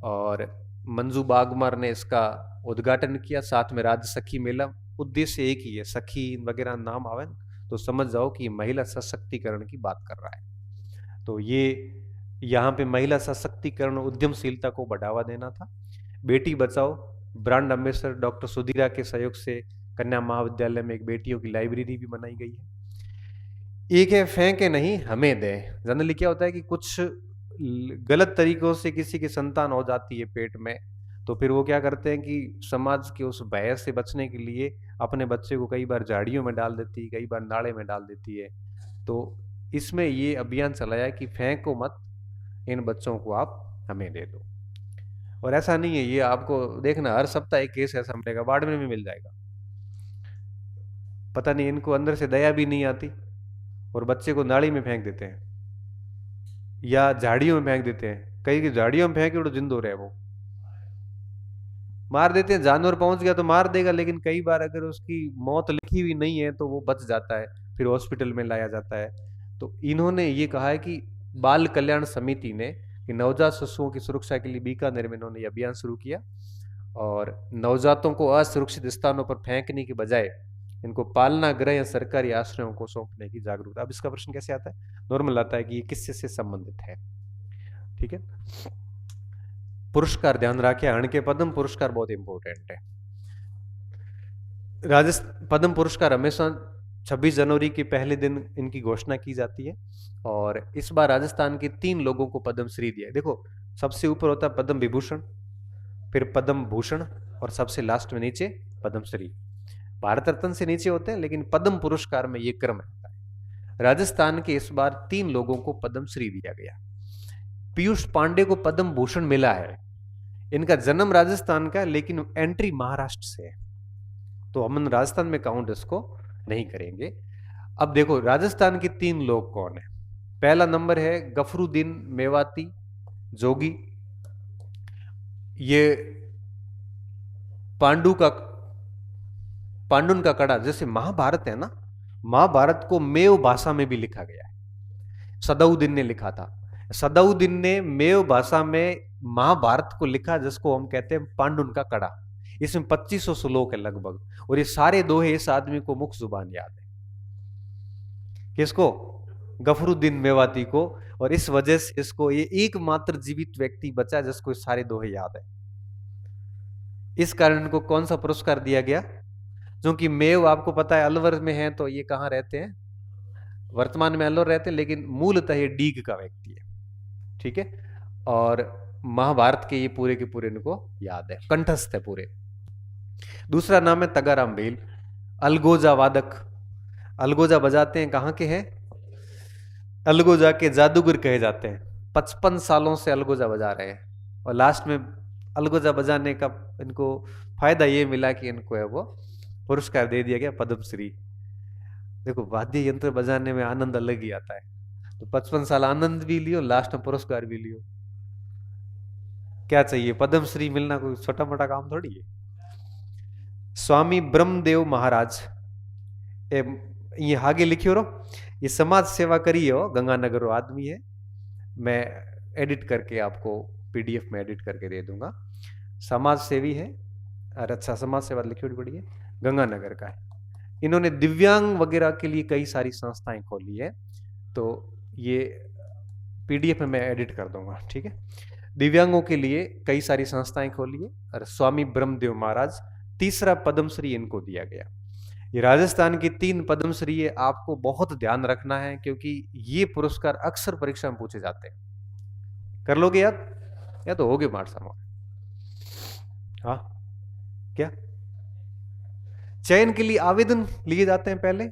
और मंजू बागमार ने इसका उद्घाटन किया, साथ में राज सखी मेला। उद्देश्य एक ही है, सखी वगैरह नाम आवे तो समझ जाओ कि महिला सशक्तिकरण की बात कर रहा है। तो ये यहाँ पे महिला सशक्तिकरण उद्यमशीलता को बढ़ावा देना था। Beti Bachao brand ambassador doctor Sudhira के सहयोग से कन्या महाविद्यालय में एक बेटियों की लाइब्रेरी भी बनाई गई है। एक है फेंके नहीं हमें दे। जनरली क्या होता है कि कुछ गलत तरीकों से किसी की संतान हो जाती है पेट में, तो फिर वो क्या करते हैं कि समाज के उस भय से बचने के लिए अपने बच्चे को कई बार झाड़ियों में डाल देती है, कई बार नाले में डाल देती है। तो इसमें ये अभियान चलाया कि फेंको मत, इन बच्चों को आप हमें दे दो। और ऐसा नहीं है, ये आपको देखना हर सप्ताह एक केस ऐसा मिलेगा, वार्ड में भी मिल जाएगा। पता नहीं इनको अंदर से दया भी नहीं आती और बच्चे को नाली में फेंक देते हैं या झाड़ियों में फेंक देते हैं। कई की झाड़ियों में फेंके तो जिंदा रहे वो, मार देते हैं, जानवर पहुंच गया तो मार देगा, लेकिन कई बार अगर उसकी मौत लिखी हुई नहीं है तो वो बच जाता है, फिर हॉस्पिटल में लाया जाता है। तो इन्होंने ये कहा है कि बाल कल्याण समिति ने कि नवजात शिशुओं की सुरक्षा के लिए बीकानेर में इन्होंने ये अभियान शुरू किया, और नवजातों को असुरक्षित स्थानों पर फेंकने की बजाय इनको पालना गृह या सरकारी आश्रयों को सौंपने की जागरूकता। अब इसका प्रश्न कैसे आता है, नॉर्मल आता है कि ये किससे से संबंधित है। ठीक है, पुरस्कार ध्यान रखिए, हण के पद्म पुरस्कार बहुत इंपॉर्टेंट है। राजस्थान पद्म पुरस्कार हमेशा 26 जनवरी के पहले दिन इनकी घोषणा की जाती है, और इस बार राजस्थान के 3 लोगों को पद्म श्री दिया है। देखो, सबसे ऊपर होता है पद्म विभूषण, फिर पद्म भूषण, और सबसे लास्ट में नीचे पद्म श्री। भारत रत्न से नीचे होते हैं, लेकिन पद्म पुरस्कार में ये क्रम होता है। राजस्थान के इस बार 3 लोगों को पद्म श्री दिया गया। पीयूष पांडे को पद्म भूषण मिला है। इनका जन्म राजस्थान का, लेकिन एंट्री महाराष्ट्र से है, तो हम राजस्थान में काउंट इसको नहीं करेंगे। अब देखो राजस्थान के 3 लोग कौन है। पहला नंबर है गफरुद्दीन मेवाती जोगी। ये पांडुन का कड़ा, जैसे महाभारत है ना, महाभारत को मेव भाषा में भी लिखा गया है। सदाउद्दीन ने लिखा था। सदाउद्दीन ने मेव भाषा में महाभारत को लिखा, जिसको हम कहते हैं पांडुन का कड़ा। इसमें 2500 श्लोक है लगभग, और ये सारे दोहे इस आदमी को मुख्य जुबान याद है। किसको? गफरुद्दीन मेवाती को। और इस वजह से इसको ये एकमात्र जीवित व्यक्ति बचा जिसको सारे दोहे याद है। इस कारण इनको कौन सा पुरस्कार दिया गया? क्योंकि मेव आपको पता है अलवर में है, तो ये कहां रहते हैं? वर्तमान में अलवर रहते हैं, लेकिन मूलतः ये डीग का व्यक्ति है। ठीक है, और महाभारत के ये पूरे के पूरे इनको याद है, कंठस्थ है पूरे। दूसरा नाम है तगाराम भील, अलगोजा वादक। अलगोजा बजाते हैं, कहां के हैं? अलगोजा के जादूगर कहे जाते हैं। 55 सालों से अलगोजा बजा रहे हैं, और लास्ट में अलगोजा बजाने का इनको फायदा ये मिला कि इनको है वो पुरस्कार दे दिया गया पद्मश्री। देखो, वाद्य यंत्र बजाने में आनंद अलग ही आता है, तो 55 साल आनंद भी लियो, लास्ट में पुरस्कार भी लियो। क्या चाहिए? पद्मश्री मिलना कोई छोटा मोटा काम थोड़ी है। स्वामी ब्रह्मदेव महाराज, ये आगे लिखियो रो, ये समाज सेवा करी हो, गंगानगर आदमी है। मैं एडिट करके आपको पीडीएफ में एडिट करके दे दूंगा। समाज सेवी है, और अच्छा समाज सेवा लिखी हुई पड़ी है, गंगानगर का है। इन्होंने दिव्यांग वगैरह के लिए कई सारी संस्थाएं खोली है, तो ये पीडीएफ में मैं एडिट कर दूंगा। ठीक है, दिव्यांगों के लिए कई सारी संस्थाएं खोली है, और स्वामी ब्रह्मदेव महाराज, तीसरा पद्मश्री इनको दिया गया। ये राजस्थान की 3 पद्मश्री है, आपको बहुत ध्यान रखना है, क्योंकि ये पुरस्कार अक्सर परीक्षा में पूछे जाते हैं। कर लोगे याद, या तो होगे मार सामो? हाँ, क्या चयन के लिए आवेदन लिए जाते हैं? पहले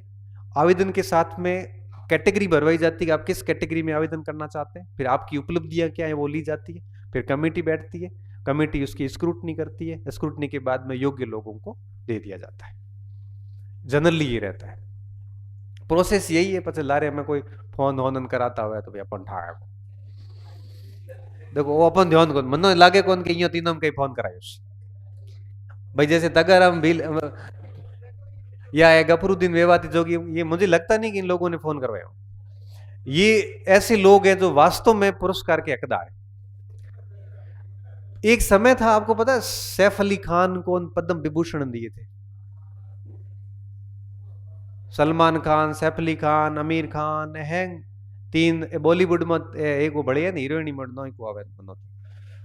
आवेदन के साथ में कैटेगरी भरवाई जाती है कि आप किस कैटेगरी में आवेदन करना चाहते हैं, फिर आपकी उपलब्धियां क्या है वो ली जाती है, फिर कमेटी बैठती है, कमेटी उसकी स्क्रूटनी करती है, स्क्रूटनी के बाद में योग्य लोगों को दे दिया जाता है। जनरली ये रहता है, प्रोसेस यही है। पता लारे में कोई फोन वोन कराता हुआ है तो अपन ठाए, देखो वो अपन ध्यान कौन मन लागे कौन के तीनों में कहीं फोन करायो भाई, जैसे तगाराम भील या गफरुद्दीन मेवाती जोगी, ये मुझे लगता नहीं कि इन लोगों ने फोन करवाया। ये ऐसे लोग हैं जो वास्तव में पुरस्कार के हकदार है। एक समय था, आपको पता है सैफ अली खान को पद्म विभूषण दिए थे। सलमान खान, सैफ अली खान, आमिर खान है 3 बॉलीवुड में। एक वो बढ़िया हीरोइन मरनो एक आवे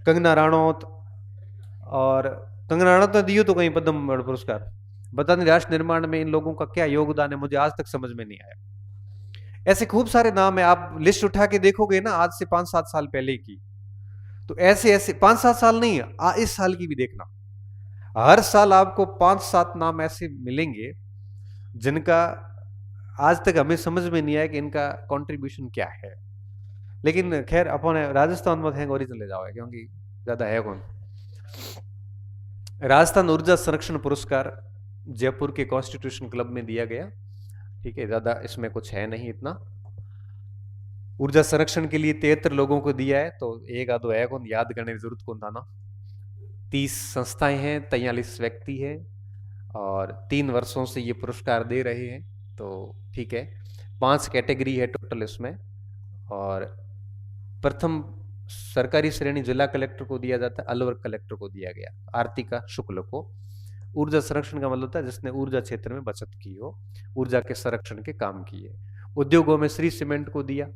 कंगना राणौत, और कंगना राणौत ने दियो तो कहीं पद्म पुरस्कार। बता नहीं राष्ट्र निर्माण में इन लोगों का क्या योगदान है, मुझे आज तक समझ में नहीं आया। ऐसे खूब सारे नाम है, आप लिस्ट उठा के देखोगे ना आज से 5-7 साल पहले की, तो ऐसे ऐसे 5-7 साल नहीं, इस साल की भी देखना, हर साल आपको 5-7 नाम ऐसे मिलेंगे जिनका आज तक हमें समझ में नहीं आया कि इनका कंट्रीब्यूशन क्या है। लेकिन खैर अपन राजस्थान में है ओरिजिनल ले जाओ, क्योंकि ज्यादा है कौन। राजस्थान ऊर्जा संरक्षण पुरस्कार जयपुर के कॉन्स्टिट्यूशन क्लब में दिया गया। ठीक है, ज्यादा इसमें कुछ है नहीं इतना। ऊर्जा संरक्षण के लिए 73 लोगों को दिया है, तो एक आधो है कौन याद करने की जरूरत कौन था ना। 30 संस्थाएं हैं, 43 व्यक्ति हैं और 3 वर्षों से ये पुरस्कार दे रहे हैं। तो ठीक है, 5 कैटेगरी है टोटल इसमें। और प्रथम सरकारी श्रेणी जिला कलेक्टर को दिया जाता है, अलवर कलेक्टर को दिया गया, आरतिका शुक्ल को। ऊर्जा संरक्षण का मतलब होता है जिसने ऊर्जा क्षेत्र में बचत की हो, ऊर्जा के संरक्षण के काम किए। उद्योगों में श्री सीमेंट को दिया।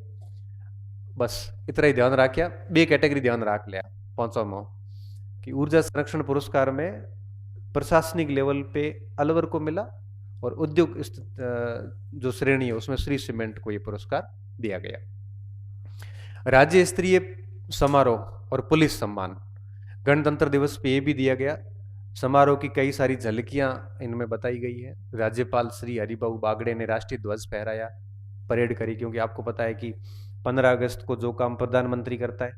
बस इतना ही ध्यान रखिया, 2 कैटेगरी ध्यान रख लिया। 5वां कि ऊर्जा संरक्षण पुरस्कार में प्रशासनिक लेवल पे अलवर को मिला और उद्योग जो श्रेणी है उसमें श्री सीमेंट को यह पुरस्कार दिया गया। राज्य स्तरीय समारोह और पुलिस सम्मान गणतंत्र दिवस पे ये भी दिया गया। समारोह की कई सारी झलकियां इनमें बताई गई है। राज्यपाल श्री हरिबाबू बागड़े ने राष्ट्रीय ध्वज फहराया, परेड करी, क्योंकि आपको पता है कि 15 अगस्त को जो काम प्रधानमंत्री करता है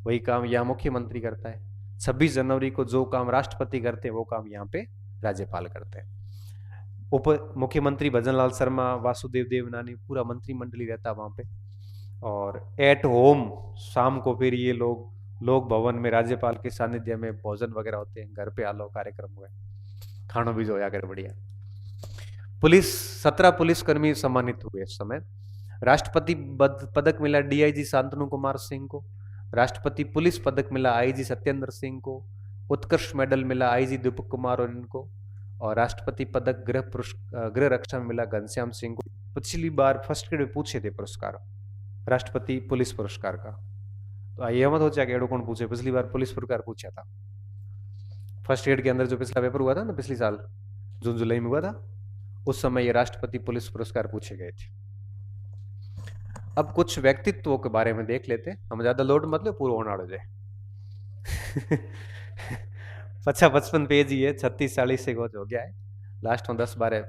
वही काम यहाँ मुख्यमंत्री करता है। 26 जनवरी को जो काम राष्ट्रपति करते हैं वो काम यहाँ पे राज्यपाल करते हैं। उप मुख्यमंत्री भजनलाल शर्मा, वासुदेव देवनानी, पूरा मंत्रिमंडली रहता वहां पे। और एट होम शाम को फिर ये लोक भवन में राज्यपाल के सानिध्य में भोजन वगैरह होते हैं, घर पे आलो कार्यक्रम हुए, खानो भी जो याकर बढ़िया। पुलिस 17 पुलिसकर्मी सम्मानित हुए इस समय। राष्ट्रपति पदक मिला डीआईजी शांतनु कुमार सिंह को। राष्ट्रपति पुलिस पदक मिला आईजी सत्येंद्र सिंह को। उत्कृष्ट मेडल मिला आईजी दीपक कुमार और इनको। और राष्ट्रपति पदक गृह रक्षा में मिला घनश्याम सिंह को। पिछली बार फर्स्ट ग्रेड में पूछे थे पुरस्कार राष्ट्रपति पुलिस पुरस्कार का, तो ये मत हो जाए कि कौन पूछे, पिछली बार पुलिस पुरस्कार पूछा था फर्स्ट ग्रेड के अंदर। जो पिछला पेपर हुआ था ना पिछली साल जून जुलाई में हुआ था, उस समय ये राष्ट्रपति पुलिस पुरस्कार पूछे गए थे। अब कुछ व्यक्तित्वों के बारे में देख लेते हैं, हम ज्यादा लोड मत लो, पूरा होना जाए। 55 पेज ही है, 36-40 से हो गया है, लास्ट में 10-12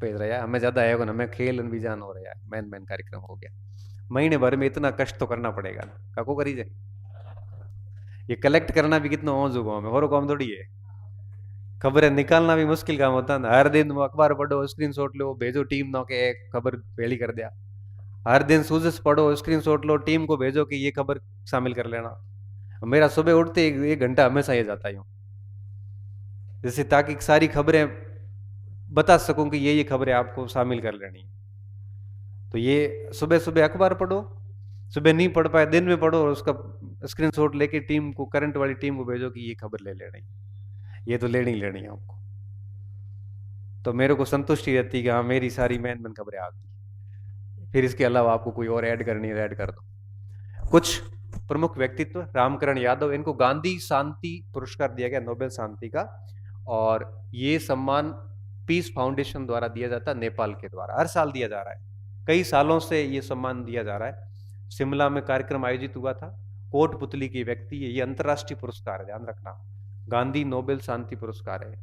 पेज रहा है। हमें ज्यादा आएगा ना, हमें खेल भी जान हो रहा है, मैन कार्यक्रम हो गया। महीने भर में इतना कष्ट तो करना पड़ेगा ना, काको करी जाए। ये कलेक्ट करना भी कितना हो जुगो में, और काम थोड़ी है। खबरें निकालना भी मुश्किल काम होता है। हर दिन अखबार पढ़ो, स्क्रीनशॉट लो, भेजो टीम नो के एक खबर पहली कर दिया। हर दिन सूजस पढ़ो, स्क्रीनशॉट लो, टीम को भेजो कि ये खबर शामिल कर लेना। मेरा सुबह उठते 1 घंटा हमेशा ये जाता है, जैसे ताकि सारी खबरें बता सकूं कि ये खबरें आपको शामिल कर लेनी। तो ये सुबह सुबह अखबार पढ़ो, सुबह नहीं पढ़ पाए दिन में पढ़ो और उसका स्क्रीनशॉट लेके टीम को, करंट वाली टीम को भेजो कि ये खबर ले लेनी, ये तो लेनी है आपको। तो मेरे को संतुष्टि रहती है कि हाँ मेरी सारी मैन खबरें आ गई। फिर इसके अलावा आपको कोई और ऐड करनी है ऐड कर दो। कुछ प्रमुख व्यक्तित्व, रामकरण यादव, इनको गांधी शांति पुरस्कार दिया गया, नोबेल शांति का। और ये सम्मान पीस फाउंडेशन द्वारा दिया जाता है, नेपाल के द्वारा हर साल दिया जा रहा है। कई सालों से ये सम्मान दिया जा रहा है। शिमला में कार्यक्रम आयोजित हुआ था। कोटपुतली के व्यक्ति है, ये अंतरराष्ट्रीय पुरस्कार है, ध्यान रखना, गांधी नोबेल शांति पुरस्कार है।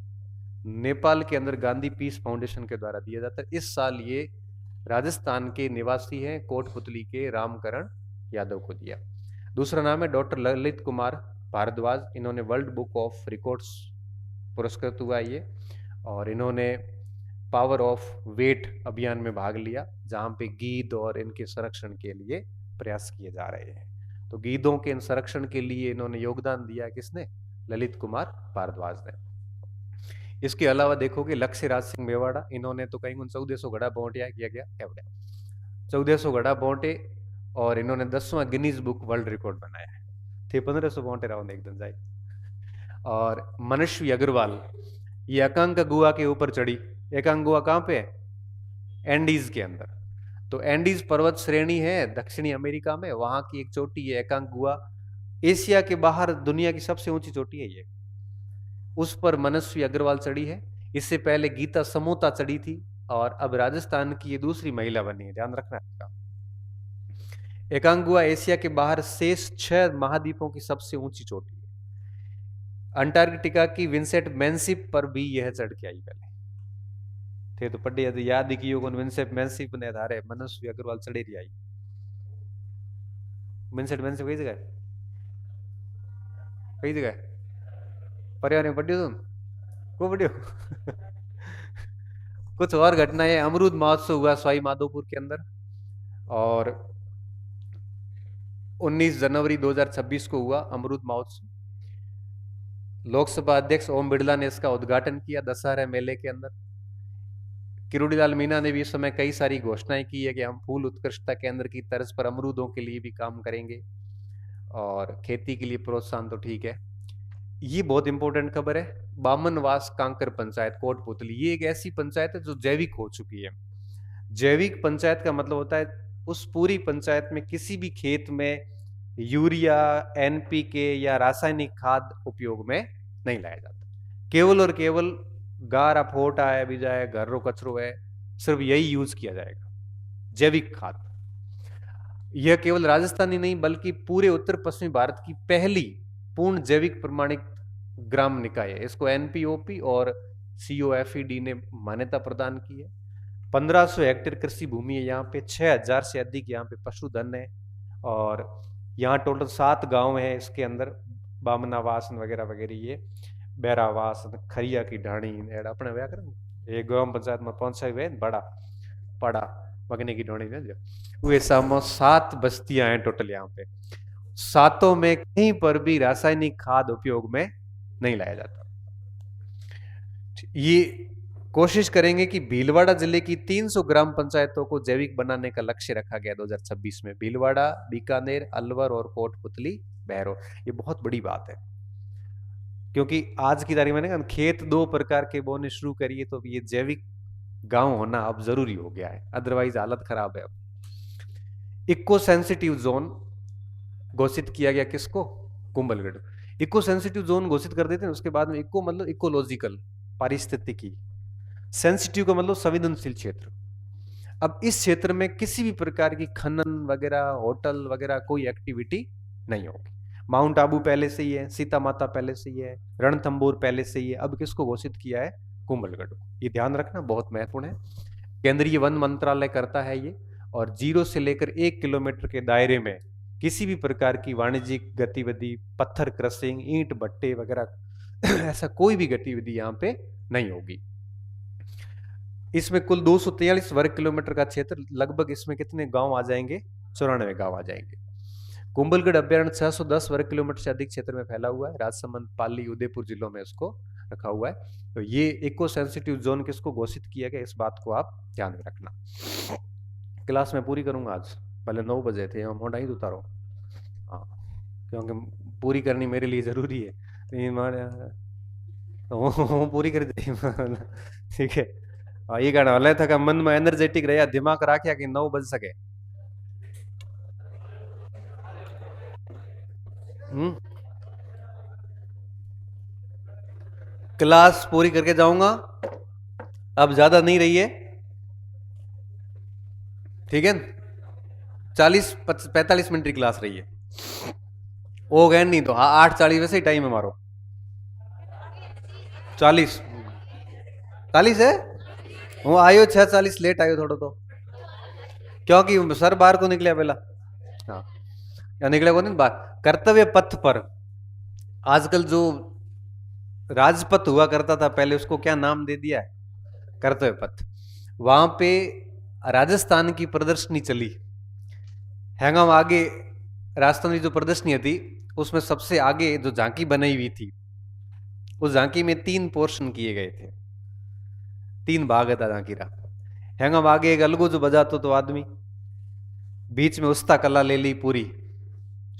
नेपाल के अंदर गांधी पीस फाउंडेशन के द्वारा दिया जाता है। इस साल ये राजस्थान के निवासी हैं, कोटपुतली के रामकरण यादव को दिया। दूसरा नाम है डॉक्टर ललित कुमार भारद्वाज, इन्होंने वर्ल्ड बुक ऑफ रिकॉर्ड्स पुरस्कृत हुआ ये। और इन्होंने पावर ऑफ वेट अभियान में भाग लिया, जहां पे गीध और इनके संरक्षण के लिए प्रयास किए जा रहे हैं। तो गीधों के संरक्षण के लिए इन्होंने योगदान दिया, किसने? ललित कुमार भारद्वाज ने। इसके अलावा देखोगे लक्ष्य राज सिंह मेवाड़ा, इन्होंने तो कहीं 1400 घड़ा बोंटिया किया गया, 1400 घड़ा बोंटे, और इन्होंने 10वां गिनीज बुक वर्ल्ड रिकॉर्ड बनाया है। थे 1500 बोंटे राउंड एक दिन जाए। और मनस्वी अग्रवाल, ये अकांकागुआ के ऊपर चढ़ी। एकांगुआ कहाँ पे है? एंडीज के अंदर। तो एंडीज पर्वत श्रेणी है दक्षिणी अमेरिका में, वहां की एक चोटी है एकांगुआ। एशिया के बाहर दुनिया की सबसे ऊंची चोटी है ये, उस पर मनस्वी अग्रवाल चढ़ी है। इससे पहले गीता समोता चढ़ी थी, और अब राजस्थान की ये दूसरी महिला बनी है, ध्यान रखना इसका। एकांगुआ एशिया के बाहर शेष 6 महाद्वीपों की सबसे ऊंची चोटी है। अंटार्कटिका की विंसेंट मैनशिप पर भी यह चढ़ के आई पहले थे, तो पढ़िए तो याद की विंसेंट मैनशिप ने धारे मनस्वी अग्रवाल चढ़े रही आई। विंसेंट मैनशिप कई जगह, कई जगह पर्यावरण पढ़ियो तुम को पढ़ियो। कुछ और घटनाएं, अमरूद महोत्सव हुआ सवाई माधोपुर के अंदर, और 19 जनवरी 2026 को हुआ अमरूद महोत्सव। लोकसभा अध्यक्ष ओम बिरला ने इसका उद्घाटन किया दशहरा मेले के अंदर। किरोड़ीलाल मीणा ने भी इस समय कई सारी घोषणाएं की है कि हम फूल उत्कृष्टता केंद्र की तर्ज पर अमरूदों के लिए भी काम करेंगे और खेती के लिए प्रोत्साहन तो ठीक है। ये बहुत इंपॉर्टेंट खबर है। बामनवास कांकर पंचायत कोटपुतली, ये एक ऐसी पंचायत है जो जैविक हो चुकी है। जैविक पंचायत का मतलब होता है उस पूरी पंचायत में किसी भी खेत में यूरिया, एनपीके या रासायनिक खाद उपयोग में नहीं लाया जाता। केवल और केवल गारा फोटा है, बीजा है, घर्रो कचरो है, सिर्फ यही यूज किया जाएगा, जैविक खाद। यह केवल राजस्थान ही नहीं बल्कि पूरे उत्तर पश्चिमी भारत की पहली पूर्ण जैविक प्रमाणित ग्राम निकाय है। इसको एनपीओपी और सीओएफईडी ने मान्यता प्रदान की है। 1500 हेक्टेयर कृषि भूमि है यहाँ पे, 6000 से अधिक यहाँ पे पशुधन है और यहाँ टोटल 7 गांव है इसके अंदर, बामनावास वगैरह वगैरह, ये बैरावास, खरिया की ढाणी, अपने व्याकरण ये ग्राम पंचायत में पहुंचा हुए बड़ा पड़ा मगने की ढाणी ने वे सामो 7 बस्तियां हैं टोटल यहाँ पे। सातों में कहीं पर भी रासायनिक खाद उपयोग में नहीं लाया जाता। ये कोशिश करेंगे कि भीलवाड़ा जिले की 300 ग्राम पंचायतों को जैविक बनाने का लक्ष्य रखा गया 2026 में। भीलवाड़ा, बीकानेर, अलवर और कोटपुतली, बहरो। ये बहुत बड़ी बात है क्योंकि आज की तारीख में खेत 2 प्रकार के बोने शुरू करिए तो ये जैविक गांव होना अब जरूरी हो गया है, अदरवाइज हालत खराब है। अब इको सेंसिटिव जोन घोषित किया गया, किसको? कुंभलगढ़। इको सेंसिटिव जोन घोषित कर देते हैं, उसके बाद में इको मतलब इकोलॉजिकल, पारिस्थितिकी, सेंसिटिव का मतलब संवेदनशील क्षेत्र। अब इस क्षेत्र में किसी भी प्रकार की खनन वगैरह, होटल वगैरह कोई एक्टिविटी नहीं होगी। माउंट आबू पहले से ही है, सीता माता पहले से ही है, रणथंबोर पहले से ही है, अब किसको घोषित किया है? कुंभलगढ़। ये ध्यान रखना बहुत महत्वपूर्ण है। केंद्रीय वन मंत्रालय करता है ये, और 0 से लेकर 1 किलोमीटर के दायरे में किसी भी प्रकार की वाणिज्यिक गतिविधि, पत्थर क्रशिंग, ईंट भट्टे वगैरह ऐसा कोई भी गतिविधि यहाँ पे नहीं होगी। इसमें कुल 243 वर्ग किलोमीटर का क्षेत्र, लगभग इसमें कितने गांव आ जाएंगे? 94 गांव आ जाएंगे। कुंभलगढ़ अभ्यारण्य 610 वर्ग किलोमीटर से अधिक क्षेत्र में फैला हुआ है। राजसमंद, पाली, उदयपुर जिलों में इसको रखा हुआ है। तो ये इको सेंसिटिव जोन किसको घोषित किया गया, इस बात को आप ध्यान में रखना। क्लास में पूरी करूंगा आज, पहले 9 बजे थे, हम मोटा ही उतारो, हाँ, क्योंकि पूरी करनी मेरे लिए जरूरी है। तो पूरी कर दी ठीक है। ये गाना हले था मन में एनर्जेटिक रहा, दिमाग राख्या कि 9 बज सके। क्लास पूरी करके जाऊंगा, अब ज्यादा नहीं रही है, ठीक है? 40-45 मिनट की क्लास रही है, हो गए नहीं तो 8:40 वैसे ही टाइम है हमारो। 40 है, હું आयो 6:40 लेट आयो थोड़ो, तो क्योंकि सर बाहर को निकले पहला, हाँ या निकले को नहीं बाहर। कर्तव्य पथ पर आजकल जो राजपथ हुआ करता था पहले, उसको क्या नाम दे दिया है? कर्तव्य पथ। वहां पे राजस्थान की प्रदर्शनी चली, हैंगम आगे राजस्थान की जो प्रदर्शनी थी उसमें सबसे आगे जो झांकी बनाई हुई थी, उस झांकी में 3 पोर्शन किए गए थे, 3 भाग था झांकी का। हैंगम आगे एक अलगू जो बजातो तो आदमी, बीच में उस्ता कला ले ली पूरी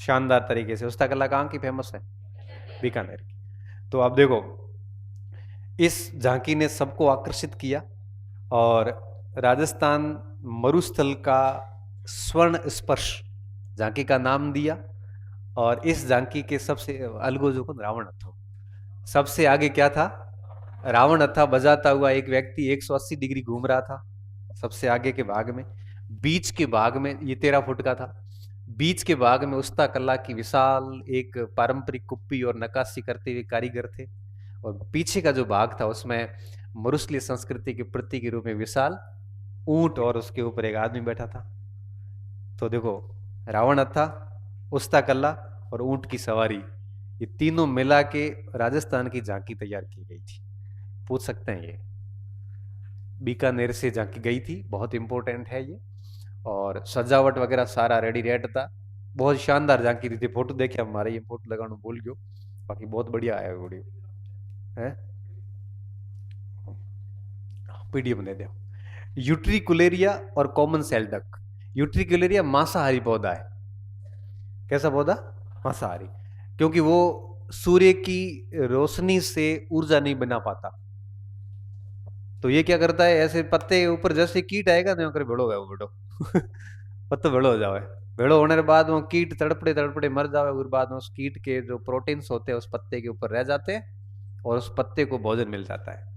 शानदार तरीके से। उस्ता कला कहाँ की फेमस है? बीकानेर की। तो आप देखो, इस झांकी ने सबको आकर्षित किया और राजस्थान मरुस्थल का स्वर्ण स्पर्श झांकी का नाम दिया। और इस झांकी के सबसे अलगो जो रावण अथो, सबसे आगे क्या था? रावण अथा बजाता हुआ एक व्यक्ति 180 डिग्री घूम रहा था सबसे आगे के भाग में। बीच के भाग में, ये 13 फुट का था, बीच के भाग में उस्ता कला की विशाल एक पारंपरिक कुप्पी और नक्काशी करते हुए कारीगर थे। और पीछे का जो भाग था उसमें मरुस्थलीय संस्कृति के प्रतीक के रूप में विशाल ऊंट और उसके ऊपर एक आदमी बैठा था। तो देखो, रावण अथा, उस्ता कला और ऊंट की सवारी, ये तीनों मिला के राजस्थान की झांकी तैयार की गई थी। पूछ सकते हैं, ये बीकानेर से झांकी गई थी, बहुत इंपॉर्टेंट है ये। और सजावट वगैरह सारा रेडी रेड था, बहुत शानदार झांकी थी। फोटो देखे हमारे, ये फोटो लगाना भूल गयो, बाकी बहुत बढ़िया आया वीडियो है, पीडीएफ दे दो। यूट्रिकुलेरिया और कॉमन सेल डक। यूट्रिकुलेरिया मांसाहारी पौधा है। कैसा पौधा? मांसाहारी, क्योंकि वो सूर्य की रोशनी से ऊर्जा नहीं बना पाता। तो ये क्या करता है, ऐसे पत्ते के ऊपर जैसे कीट आएगा ना कर भेड़ो है वो भेड़ो पत्ता भेड़ो हो जावे। भेड़ो होने के बाद वो कीट तड़पड़े तड़पड़े मर जावे, और बाद में उस कीट के जो प्रोटीन्स होते हैं उस पत्ते के ऊपर रह जाते हैं और उस पत्ते को भोजन मिल जाता है।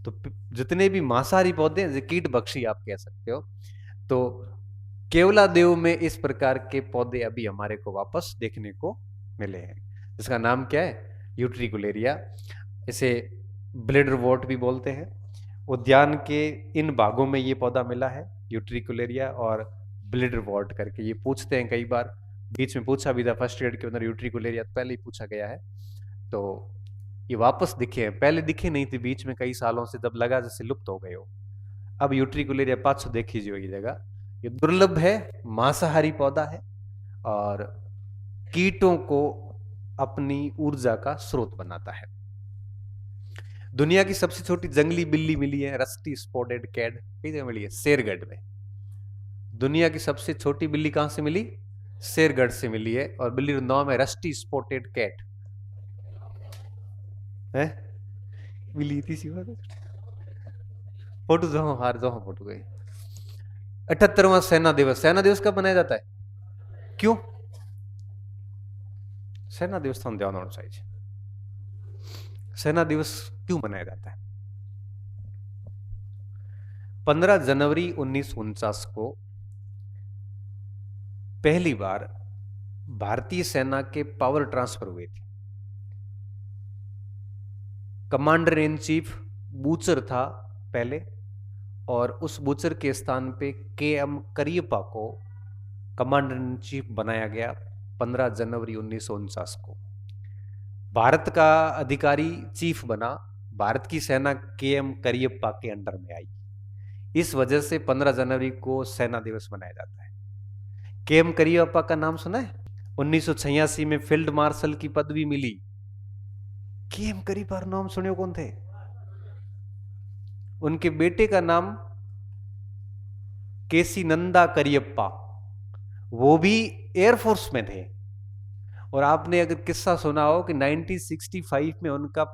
तो जितने भी मांसाहारी पौधे हैं, कीट भक्षी आप कह सकते हो। तो केवला देव में इस प्रकार के पौधे अभी हमारे को वापस देखने को मिले हैं, जिसका नाम क्या है? यूट्रिकुलेरिया। इसे ब्लेडरवॉर्ट भी बोलते हैं। उद्यान के इन भागों में ये पौधा मिला है, यूट्रिकुलेरिया और ब्लेडरवॉर्ट करके। ये पूछते हैं कई बार, बीच में पूछा भी था फर्स्ट ग्रेड के अंदर, यूट्रिकुलेरिया पहले ही पूछा गया है। तो ये वापस दिखे हैं, पहले दिखे नहीं थे बीच में कई सालों से, जब लगा जैसे लुप्त हो गए हो। अब यूट्रिकुलेरिया पाछो देखी जो ये जगह, ये दुर्लभ है, मांसाहारी पौधा है और कीटों को अपनी ऊर्जा का स्रोत बनाता है। दुनिया की सबसे छोटी जंगली बिल्ली मिली है, रस्टी स्पॉटेड कैट, कई जगह मिली है, शेरगढ़ में। दुनिया की सबसे छोटी बिल्ली कहां से मिली? शेरगढ़ से मिली है, और बिल्ली का नाम है रस्टी स्पॉटेड कैट है। बिल्ली थी सी फोटो जो हार जो फोटो गई। 78वां सेना दिवस। सेना दिवस कब मनाया जाता है? क्यों सेना दिवस? तो ध्यान होना चाहिए, सेना दिवस क्यों मनाया जाता है? 15 जनवरी 1949 को पहली बार भारतीय सेना के पावर ट्रांसफर हुए थे। कमांडर इन चीफ बूचर था पहले, और उस बूचर के स्थान पे के.एम. करियप्पा को कमांडर इन चीफ बनाया गया 15 जनवरी 1949 को। भारत का अधिकारी चीफ बना, भारत की सेना के.एम. करियप्पा के अंडर में आई। इस वजह से 15 जनवरी को सेना दिवस मनाया जाता है। के.एम. करियप्पा का नाम सुना है? 1986 में फील्ड मार्शल की पदवी मिली। के.एम. करियप्पा नाम सुने कौन थे? उनके बेटे का नाम केसी नंदा करियप्पा, वो भी एयरफोर्स में थे। और आपने अगर किस्सा सुना हो कि 1965 में उनका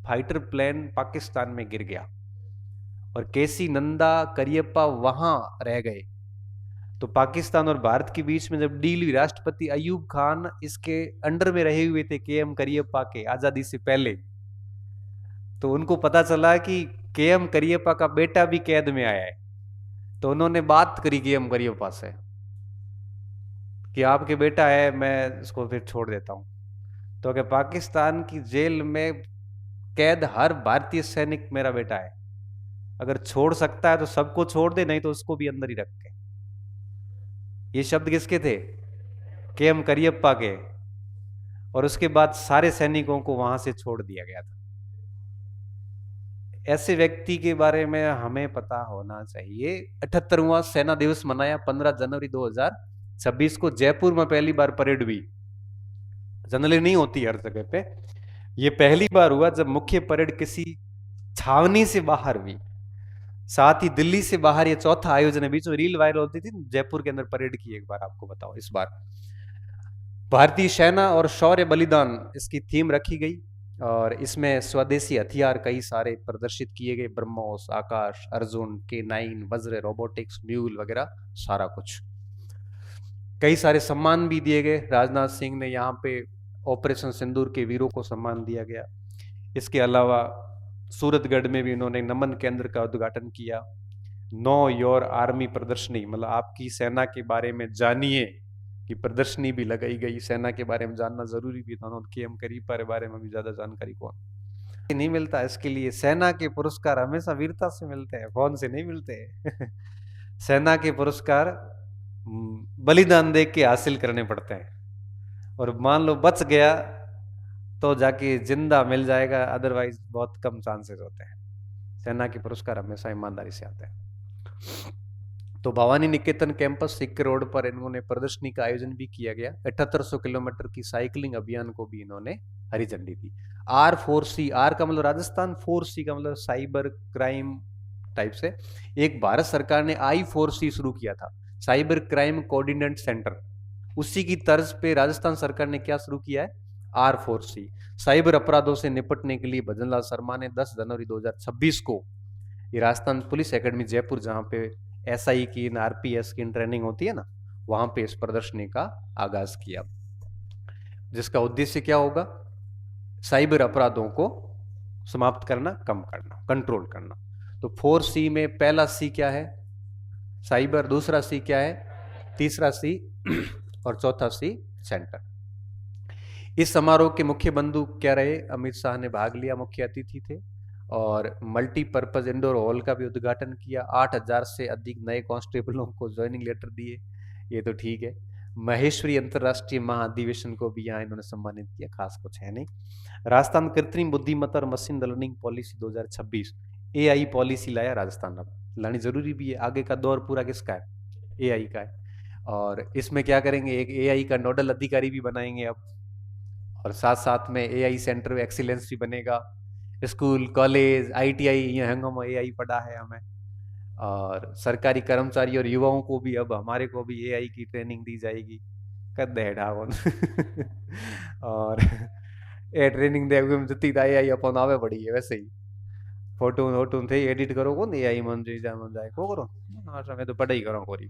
फाइटर प्लेन पाकिस्तान में गिर गया और केसी नंदा करियप्पा वहां रह गए। तो पाकिस्तान और भारत के बीच में जब डील हुई, राष्ट्रपति अयूब खान इसके अंडर में रहे हुए थे के.एम. करियप्पा के आजादी से पहले। तो उनको पता चला कि के.एम. करियप्पा का बेटा भी कैद में आया है। तो उन्होंने बात करी के.एम. करियप्पा से कि आपके बेटा है, मैं इसको फिर छोड़ देता हूं। तो क्या पाकिस्तान की जेल में कैद हर भारतीय सैनिक मेरा बेटा है, अगर छोड़ सकता है तो सबको छोड़ दे, नहीं तो उसको भी अंदर ही रख के। ये शब्द किसके थे? के.एम. करियप्पा के। और उसके बाद सारे सैनिकों को वहां से छोड़ दिया गया था। ऐसे व्यक्ति के बारे में हमें पता होना चाहिए। 78वां सेना दिवस मनाया 15 जनवरी 2026 को। जयपुर में पहली बार परेड हुई, जनरली नहीं होती हर जगह पे। ये पहली बार हुआ जब मुख्य परेड किसी छावनी से बाहर हुई। साथ ही दिल्ली से बाहर ये चौथा आयोजन है। बीच में रील वायरल होती थी जयपुर के अंदर परेड की, एक बार आपको बताओ। इस बार भारतीय सेना और शौर्य बलिदान इसकी थीम रखी गई, और इसमें स्वदेशी हथियार कई सारे प्रदर्शित किए गए, ब्रह्मोस, आकाश, अर्जुन, K9, वज्र, रोबोटिक्स, म्यूल वगैरह सारा कुछ। कई सारे सम्मान भी दिए गए। राजनाथ सिंह ने यहाँ पे ऑपरेशन सिंदूर के वीरों को सम्मान दिया गया। इसके अलावा सूरतगढ़ में भी उन्होंने नमन केंद्र का उद्घाटन किया। नो योर आर्मी प्रदर्शनी, मतलब आपकी सेना के बारे में जानिए की प्रदर्शनी भी लगाई गई। सेना के बारे में जानना जरूरी भी था। के.एम. करियप्पा के बारे में भी ज्यादा जानकारी कौन नहीं मिलता। इसके लिए सेना के पुरस्कार हमेशा वीरता से मिलते हैं, फोन से नहीं मिलते सेना के पुरस्कार बलिदान दे के हासिल करने पड़ते हैं, और मान लो बच गया तो जाके जिंदा मिल जाएगा, अदरवाइज बहुत कम चांसेस होते हैं। सेना के पुरस्कार हमेशा ईमानदारी से आते हैं। तो भवानी निकेतन कैंपस सिक्के रोड पर इन्होंने प्रदर्शनी का आयोजन भी किया गया। 7800 किलोमीटर की साइकिलिंग अभियान को भी इन्होंने हरी झंडी दी। R4C, आर का मतलब राजस्थान, 4C का मतलब साइबर क्राइम टाइप से। एक भारत सरकार ने I4C शुरू किया था, साइबर क्राइम कोऑर्डिनेट सेंटर। उसी की तर्ज पे राजस्थान सरकार ने क्या शुरू किया है, R4C। साइबर अपराधों से निपटने के लिए भजनलाल शर्मा ने 10 जनवरी 2026 को ये राजस्थान पुलिस एकेडमी जयपुर, जहां पे SI की, RPS की ट्रेनिंग होती है ना, वहां पे इस प्रदर्शनी का आगाज किया, जिसका उद्देश्य क्या होगा, साइबर अपराधों को समाप्त करना, कम करना, कंट्रोल करना। तो 4C में पहला C क्या है, साइबर, दूसरा C क्या है, तीसरा C और चौथा C सेंटर। इस समारोह के मुख्य बंधु क्या रहे, अमित शाह ने भाग लिया, मुख्य अतिथि थे, और मल्टीपर्पज इंडोर हॉल का भी उद्घाटन किया। 8000 से अधिक नए कांस्टेबलों को ज्वाइनिंग लेटर दिए, ये तो ठीक है। महेश्वरी अंतरराष्ट्रीय महाअधिवेशन को भी यहाँ इन्होंने सम्मानित किया, खास कुछ है नहीं। राजस्थान कृत्रिम बुद्धिमत्ता और machine learning policy 2026, AI policy लाया राजस्थान, अब लानी जरूरी भी है, आगे का दौर पूरा किसका है, AI का है। और इसमें क्या करेंगे, एक AI का नोडल अधिकारी भी बनाएंगे अब, और साथ साथ में AI सेंटर ऑफ एक्सीलेंस भी बनेगा। स्कूल, कॉलेज, ITI, ये हंगामा AI पढ़ा है हमें। और सरकारी कर्मचारी और युवाओं को भी, अब हमारे को भी AI की ट्रेनिंग दी जाएगी, कद है ढावन और ये ट्रेनिंग दे जती AI अपन आवे पड़ी है, वैसे ही फोटो वोटो थे एडिट करो कौन AI मन जाए को करो, मैं तो पढ़ाई करो कोरी।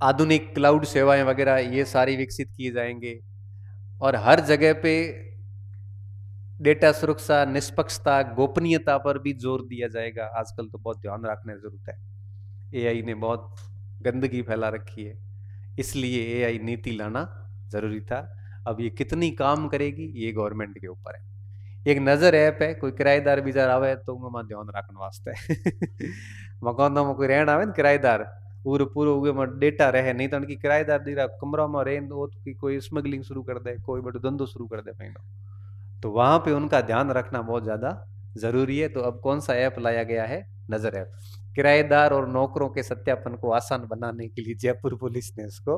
आधुनिक क्लाउड सेवाएं वगैरह ये सारी विकसित किए जाएंगे, और हर जगह पे डेटा सुरक्षा, निष्पक्षता, गोपनीयता पर भी जोर दिया जाएगा। आजकल तो बहुत ध्यान रखने की जरूरत है, AI ने बहुत गंदगी फैला रखी है, इसलिए AI नीति लाना जरूरी था। अब ये कितनी काम करेगी ये गवर्नमेंट के ऊपर है। एक नजर ऐप है, कोई किराएदार भी जरा आवे तो उनका ध्यान रखने वास्ते मकान में कोई रहना आवे ना किराएदार, पूरे पूरे उगे में डेटा रहे, नहीं तो उनकी किराएदार दीरा कमरा में रहे तो कोई स्मगलिंग शुरू कर दे, कोई बड़ो धंधो शुरू कर दे पहले, तो वहां पे उनका ध्यान रखना बहुत ज्यादा जरूरी है। तो अब कौन सा ऐप लाया गया है, नजर ऐप। किराएदार और नौकरों के सत्यापन को आसान बनाने के लिए जयपुर पुलिस ने इसको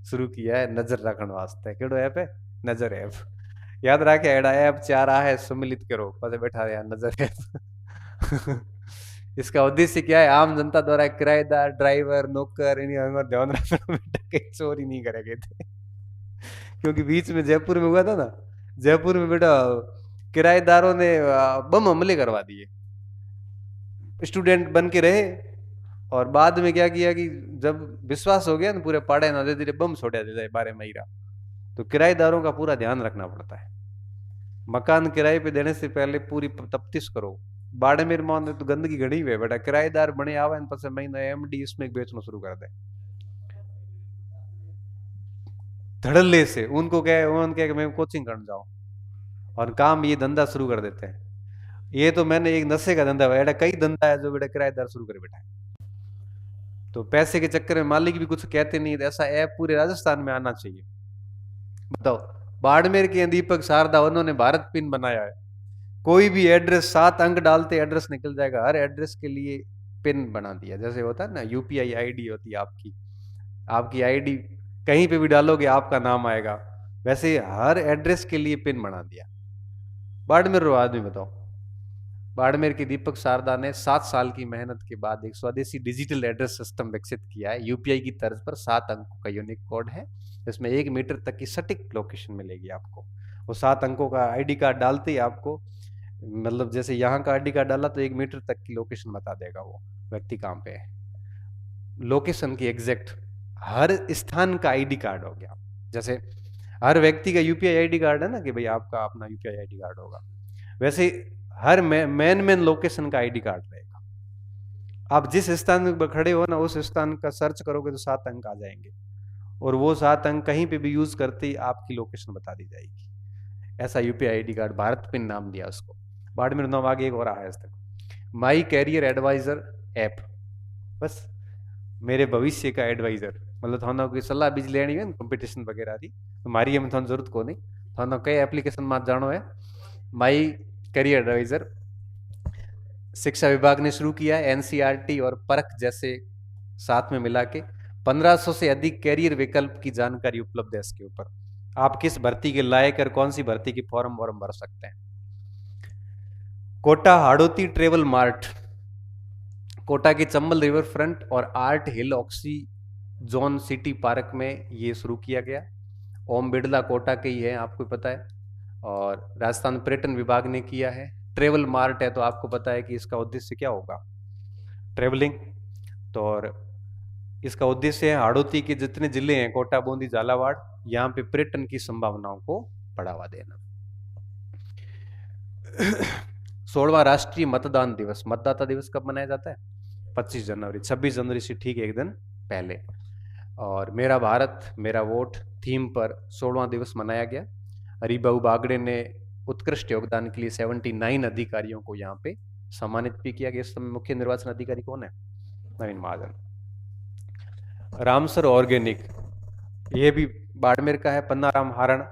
शुरू किया है, नजर रखने वास्ते। केड़ो ऐप है, नजर ऐप। याद रखे, एड़ा ऐप चारा है सम्मिलित करो, पता बैठा रहा नजर ऐप इसका उद्देश्य क्या है, आम जनता द्वारा किराएदार, ड्राइवर, नौकर इन ध्यान रखना, बेटा चोरी नहीं करेंगे थे क्योंकि बीच में जयपुर में हुआ था ना, जयपुर में बेटा किराएदारों ने बम हमले करवा दिए, स्टूडेंट बन के रहे, और बाद में क्या किया कि जब विश्वास हो गया ना पूरे पाड़े ना, धीरे धीरे बम छोड़ा जाए बारे महिरा। तो किराएदारों का पूरा ध्यान रखना पड़ता है, मकान किराए पे देने से पहले पूरी तफ्तीश करो। बाड़मेर में तो गंदगी घड़ी हुई है बेटा, किराएदार बने आवे पस महीना MD इसमें बेचना शुरू कर दे धड़ल्ले से, उनको क्या उनके मैं कोचिंग करने जाऊं, और काम ये धंधा शुरू कर देते हैं। ये तो मैंने एक नशे का धंधा है, कई धंधा है जो बेटा किराएदार शुरू कर बैठा है, तो पैसे के चक्कर में मालिक भी कुछ कहते नहीं। ऐसा ऐप पूरे राजस्थान में आना चाहिए। बताओ, बाड़मेर के दीपक शारदा, उन्होंने भारत पिन बनाया है, कोई भी एड्रेस 7 अंक डालते एड्रेस निकल जाएगा, हर एड्रेस के लिए पिन बना दिया। जैसे होता है ना UPI ID होती है आपकी, आपकी ID कहीं पे भी डालोगे आपका नाम आएगा, वैसे हर एड्रेस के लिए पिन बना दिया। बाड़मेर रो आदमी बताओ, बाड़मेर के दीपक शारदा ने 7 साल की मेहनत के बाद एक स्वदेशी डिजिटल एड्रेस सिस्टम विकसित किया है। UPI की तर्ज पर 7 अंकों का यूनिक कोड है, जिसमें 1 मीटर तक की सटीक लोकेशन मिलेगी आपको। वो 7 अंकों का ID कार्ड डालते ही आपको, मतलब जैसे यहाँ का ID कार्ड डाला तो 1 मीटर तक की लोकेशन बता देगा वो व्यक्ति कहाँ पे है, लोकेशन की एग्जैक्ट। हर स्थान का ID कार्ड हो गया, जैसे हर व्यक्ति का UPI ID कार्ड है ना कि भाई आपका अपना UPI ID कार्ड होगा, वैसे हर मेन लोकेशन का ID कार्ड रहेगा। आप जिस स्थान पर खड़े हो ना, उस स्थान का सर्च करोगे तो 7 अंक आ जाएंगे, और वो 7 अंक कहीं पे भी यूज करते ही आपकी लोकेशन बता दी जाएगी। ऐसा UPI ID card, Bharat pin नाम दिया उसको। बाड़मेर नाम आगे एक और आया है तक, माई कैरियर एडवाइजर ऐप, बस मेरे भविष्य का एडवाइजर, मतलब थाना कोई सलाह बीज लेनी है कंपटीशन वगैरह की, तो मारी हम थाना जरूरत को नहीं, थाना कई एप्लीकेशन में जानो है। माई कैरियर एडवाइजर शिक्षा विभाग ने शुरू किया है, NCERT और परख जैसे साथ में मिला के 1500 से अधिक कैरियर विकल्प की जानकारी उपलब्ध है इसके ऊपर। आप किस भर्ती के लायक और कौन सी भर्ती की फॉर्म वॉर्म भर सकते हैं। कोटा हाड़ोती ट्रेवल मार्ट, कोटा की चंबल रिवर फ्रंट और आर्ट हिल ऑक्सी जोन सिटी पार्क में ये शुरू किया गया। ओम बिड़ला कोटा के ही है, आपको पता है, और राजस्थान पर्यटन विभाग ने किया है। ट्रेवल मार्ट है तो आपको पता है कि इसका उद्देश्य क्या होगा, ट्रेवलिंग। तो और इसका उद्देश्य है हाड़ोती के जितने जिले हैं, कोटा, बूंदी, झालावाड़, यहाँ पे पर्यटन की संभावनाओं को बढ़ावा देना। 16वां राष्ट्रीय मतदान दिवस, मतदाता दिवस कब मनाया जाता है? 25 जनवरी। 26 जनवरी से ठीक एक दिन पहले। और मेरा भारत मेरा वोट थीम पर 16वां दिवस मनाया गया। हरिबाबू बागड़े ने उत्कृष्ट योगदान के लिए 79 अधिकारियों को यहाँ पे सम्मानित भी किया गया। इस समय मुख्य निर्वाचन अधिकारी कौन है? नवीन महाजन। रामसर ऑर्गेनिक, ये भी बाड़मेर का है, पन्नाराम हारण।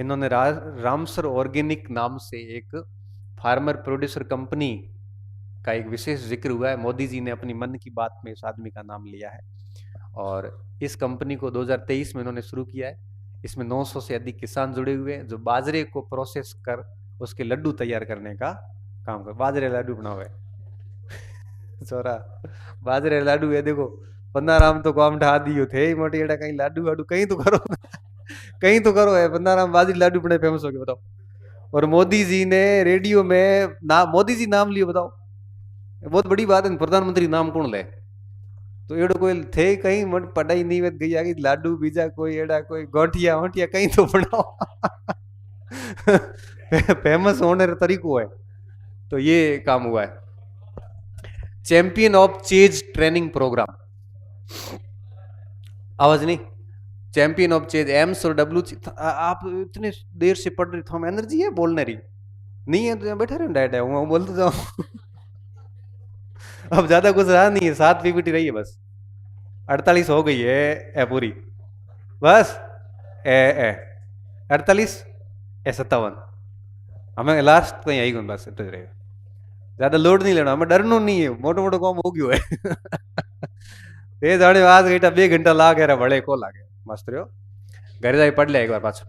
इन्होंने रामसर ऑर्गेनिक नाम से एक फार्मर प्रोड्यूसर कंपनी का एक विशेष जिक्र हुआ है। मोदी जी ने अपनी मन की बात में इस आदमी का नाम लिया है और इस कंपनी को 2023 में इन्होंने शुरू किया है। इसमें 900 से अधिक किसान जुड़े हुए हैं जो बाजरे को प्रोसेस कर उसके लड्डू तैयार करने का काम कर। बाजरे लड्डू बना हुआ है छोरा, बाजरे लड्डू है। देखो पन्नाराम तो काम ढा दियो थे मोटी एड़ा, कहीं लाडू वाडू कहीं तो करो कहीं तो करो है। पन्नाराम बाजरी लाडू बड़े फेमस हो गए, बताओ। और मोदी जी ने रेडियो में मोदी जी नाम लियो, बताओ, बहुत बड़ी बात है। प्रधानमंत्री नाम कौन ले? तो एड़ो कोई थे कहीं पढ़ाई नहीं वत गई आगे लाडू बीजा कोई एड़ा कोई गोठिया वोटिया कहीं तो बनाओ फेमस होने का तरीको है। तो ये काम हुआ है। Champion of chase training programme, आवाज नहीं, चैंपियन ऑफ चेज, एम्स और डब्ल्यू। आप इतने देर से पढ़ रहे, थोड़ा एनर्जी है बोलने रही नहीं है तो बैठे रहे डायट है वो बोलते जाओ अब ज्यादा कुछ रहा नहीं है, 7 पीपीटी रही है बस, 48 हो गई है पूरी बस। ए 48 57 हमें लास्ट तो यही बस इतना रहेगा, ज्यादा लोड नहीं लेना, हमें डरनो नहीं है, मोटो मोटो काम हो गयो है ते जाने आज घंटा 2 घंटा ला गया बड़े को लागे मस्त रहो। घर जाके पढ़ लिया एक बार पाछो।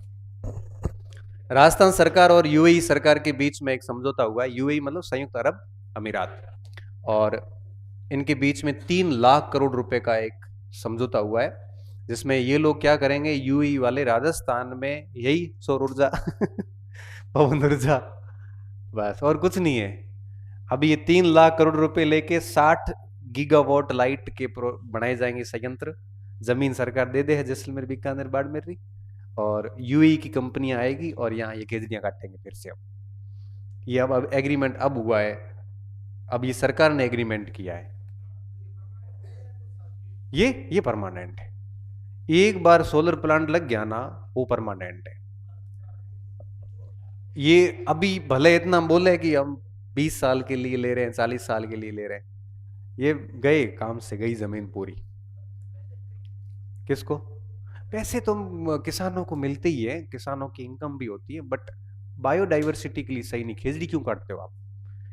राजस्थान सरकार और यूएई सरकार के बीच में एक समझौता हुआ है। यूएई मतलब संयुक्त अरब अमीरात, और इनके बीच में 3 लाख करोड़ रुपए का एक समझौता हुआ है, जिसमें ये लोग क्या करेंगे, यूएई वाले राजस्थान में यही सौर ऊर्जा पवन ऊर्जा, बस और कुछ नहीं है। अभी ये 3 लाख करोड़ रुपए लेके 60 गीगावाट लाइट के बनाए जाएंगे संयंत्र। जमीन सरकार दे दे है जैसलमेर, बीकानेर, बाड़मेर री, और यूएई की कंपनियां आएगी और यहाँ ये खेजड़ियां काटेंगे फिर से। अब ये अब एग्रीमेंट अब हुआ है, अब ये सरकार ने एग्रीमेंट किया है, ये परमानेंट है। एक बार सोलर प्लांट लग गया ना वो परमानेंट है। ये अभी भले इतना बोले कि हम 20 साल के लिए ले रहे हैं, 40 साल के लिए ले रहे हैं, ये गए काम से गई जमीन पूरी। किसको? पैसे तो किसानों को मिलते ही है, किसानों की इनकम भी होती है, बट बायोडाइवर्सिटी के लिए सही नहीं। खेजड़ी क्यों काटते हो आप?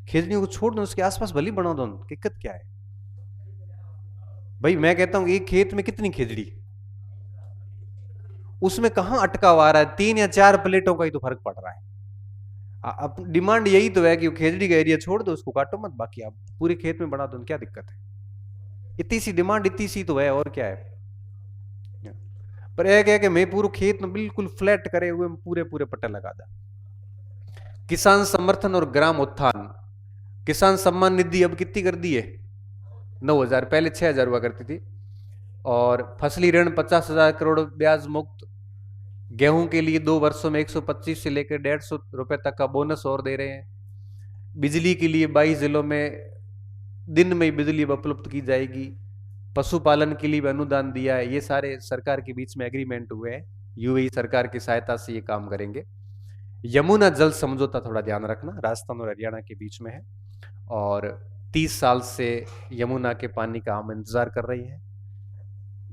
खेजड़ियों को छोड़ दो, उसके आसपास भली बना दो, दिक्कत क्या है भाई? मैं कहता हूं एक खेत में कितनी खेजड़ी, उसमें कहां अटकाव आ रहा है? 3 या 4 प्लेटों का ही तो फर्क पड़ रहा है। अब डिमांड यही तो है कि खेजड़ी का एरिया छोड़ दो, उसको काटो मत, बाकी आप पूरे खेत में बना दो, क्या दिक्कत है? इतनी सी डिमांड, इतनी सी तो है, और क्या है? पर एक है कि मैं पूरे खेत में बिल्कुल फ्लैट करे हुए पूरे पूरे पट्टे लगा दा। किसान समर्थन और ग्राम उत्थान, किसान सम्मान निधि अब कितनी कर दी है? 9,000, पहले 6,000 हुआ करती थी। और फसली ऋण 50,000 करोड़ ब्याज मुक्त। गेहूं के लिए 2 वर्षों में 125 से लेकर 150 रुपए तक का बोनस और दे रहे हैं। बिजली के लिए 22 जिलों में दिन में बिजली उपलब्ध की जाएगी। पशुपालन के लिए भी अनुदान दिया है। ये सारे सरकार के बीच में एग्रीमेंट हुए हैं, यूएई सरकार की सहायता से ये काम करेंगे। यमुना जल समझौता थोड़ा ध्यान रखना, राजस्थान और हरियाणा के बीच में है, और 30 साल से यमुना के पानी का हम इंतजार कर रहे हैं।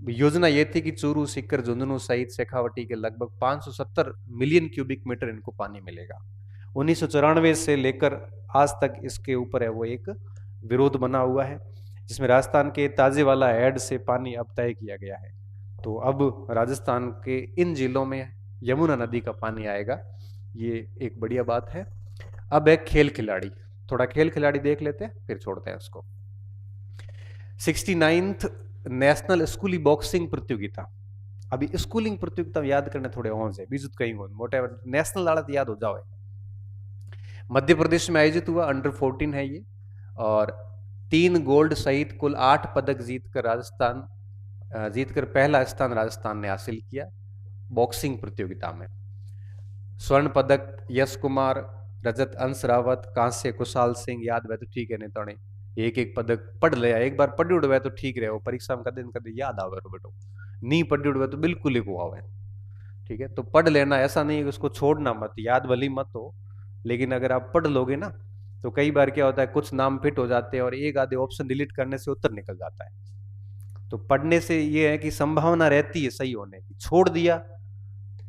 योजना ये थी कि चूरू, सीकर, झुंझुनू सहित शेखावटी के लगभग 570 मिलियन क्यूबिक मीटर इनको पानी मिलेगा। 1994 से लेकर आज तक इसके ऊपर है वो एक विरोध बना हुआ है। जिसमें राजस्थान के ताजेवाला हेड से पानी अब तय किया गया है। तो अब राजस्थान के इन जिलों में यमुना नदी का पानी आएगा, ये एक बढ़िया बात है। अब है खेल खिलाड़ी, थोड़ा खेल खिलाड़ी देख लेते हैं फिर छोड़ते हैं उसको। 69th नेशनल स्कूली बॉक्सिंग प्रतियोगिता। अभी स्कूलिंग प्रतियोगिता याद करने थोड़े होंगे, बीजुत कहीं हो मोटे नेशनल आड़त याद हो जाओ। मध्य प्रदेश में आयोजित हुआ, अंडर 14 है ये, और 3 गोल्ड सहित कुल 8 पदक जीतकर पहला स्थान राजस्थान ने हासिल किया बॉक्सिंग प्रतियोगिता में। स्वर्ण पदक यश कुमार, रजत अंश रावत, कांस्य कुशाल सिंह, याद है तो ठीक है, नहीं तो नहीं एक एक पदक पढ़ लिया, एक बार पढ़ी उड़वे तो ठीक रहे, वो परीक्षा में कदे न कदे याद आवे रो बेटो, नहीं पढ़ी उड़वे तो बिल्कुल ही को आवे। ठीक है, तो पढ़ लेना, ऐसा नहीं है कि उसको छोड़ना मत, याद भली मत हो, लेकिन अगर आप पढ़ लोगे ना तो कई बार क्या होता है, कुछ नाम फिट हो जाते हैं और एक आधे ऑप्शन डिलीट करने से उत्तर निकल जाता है। तो पढ़ने से ये है कि संभावना रहती है सही होने की, छोड़ दिया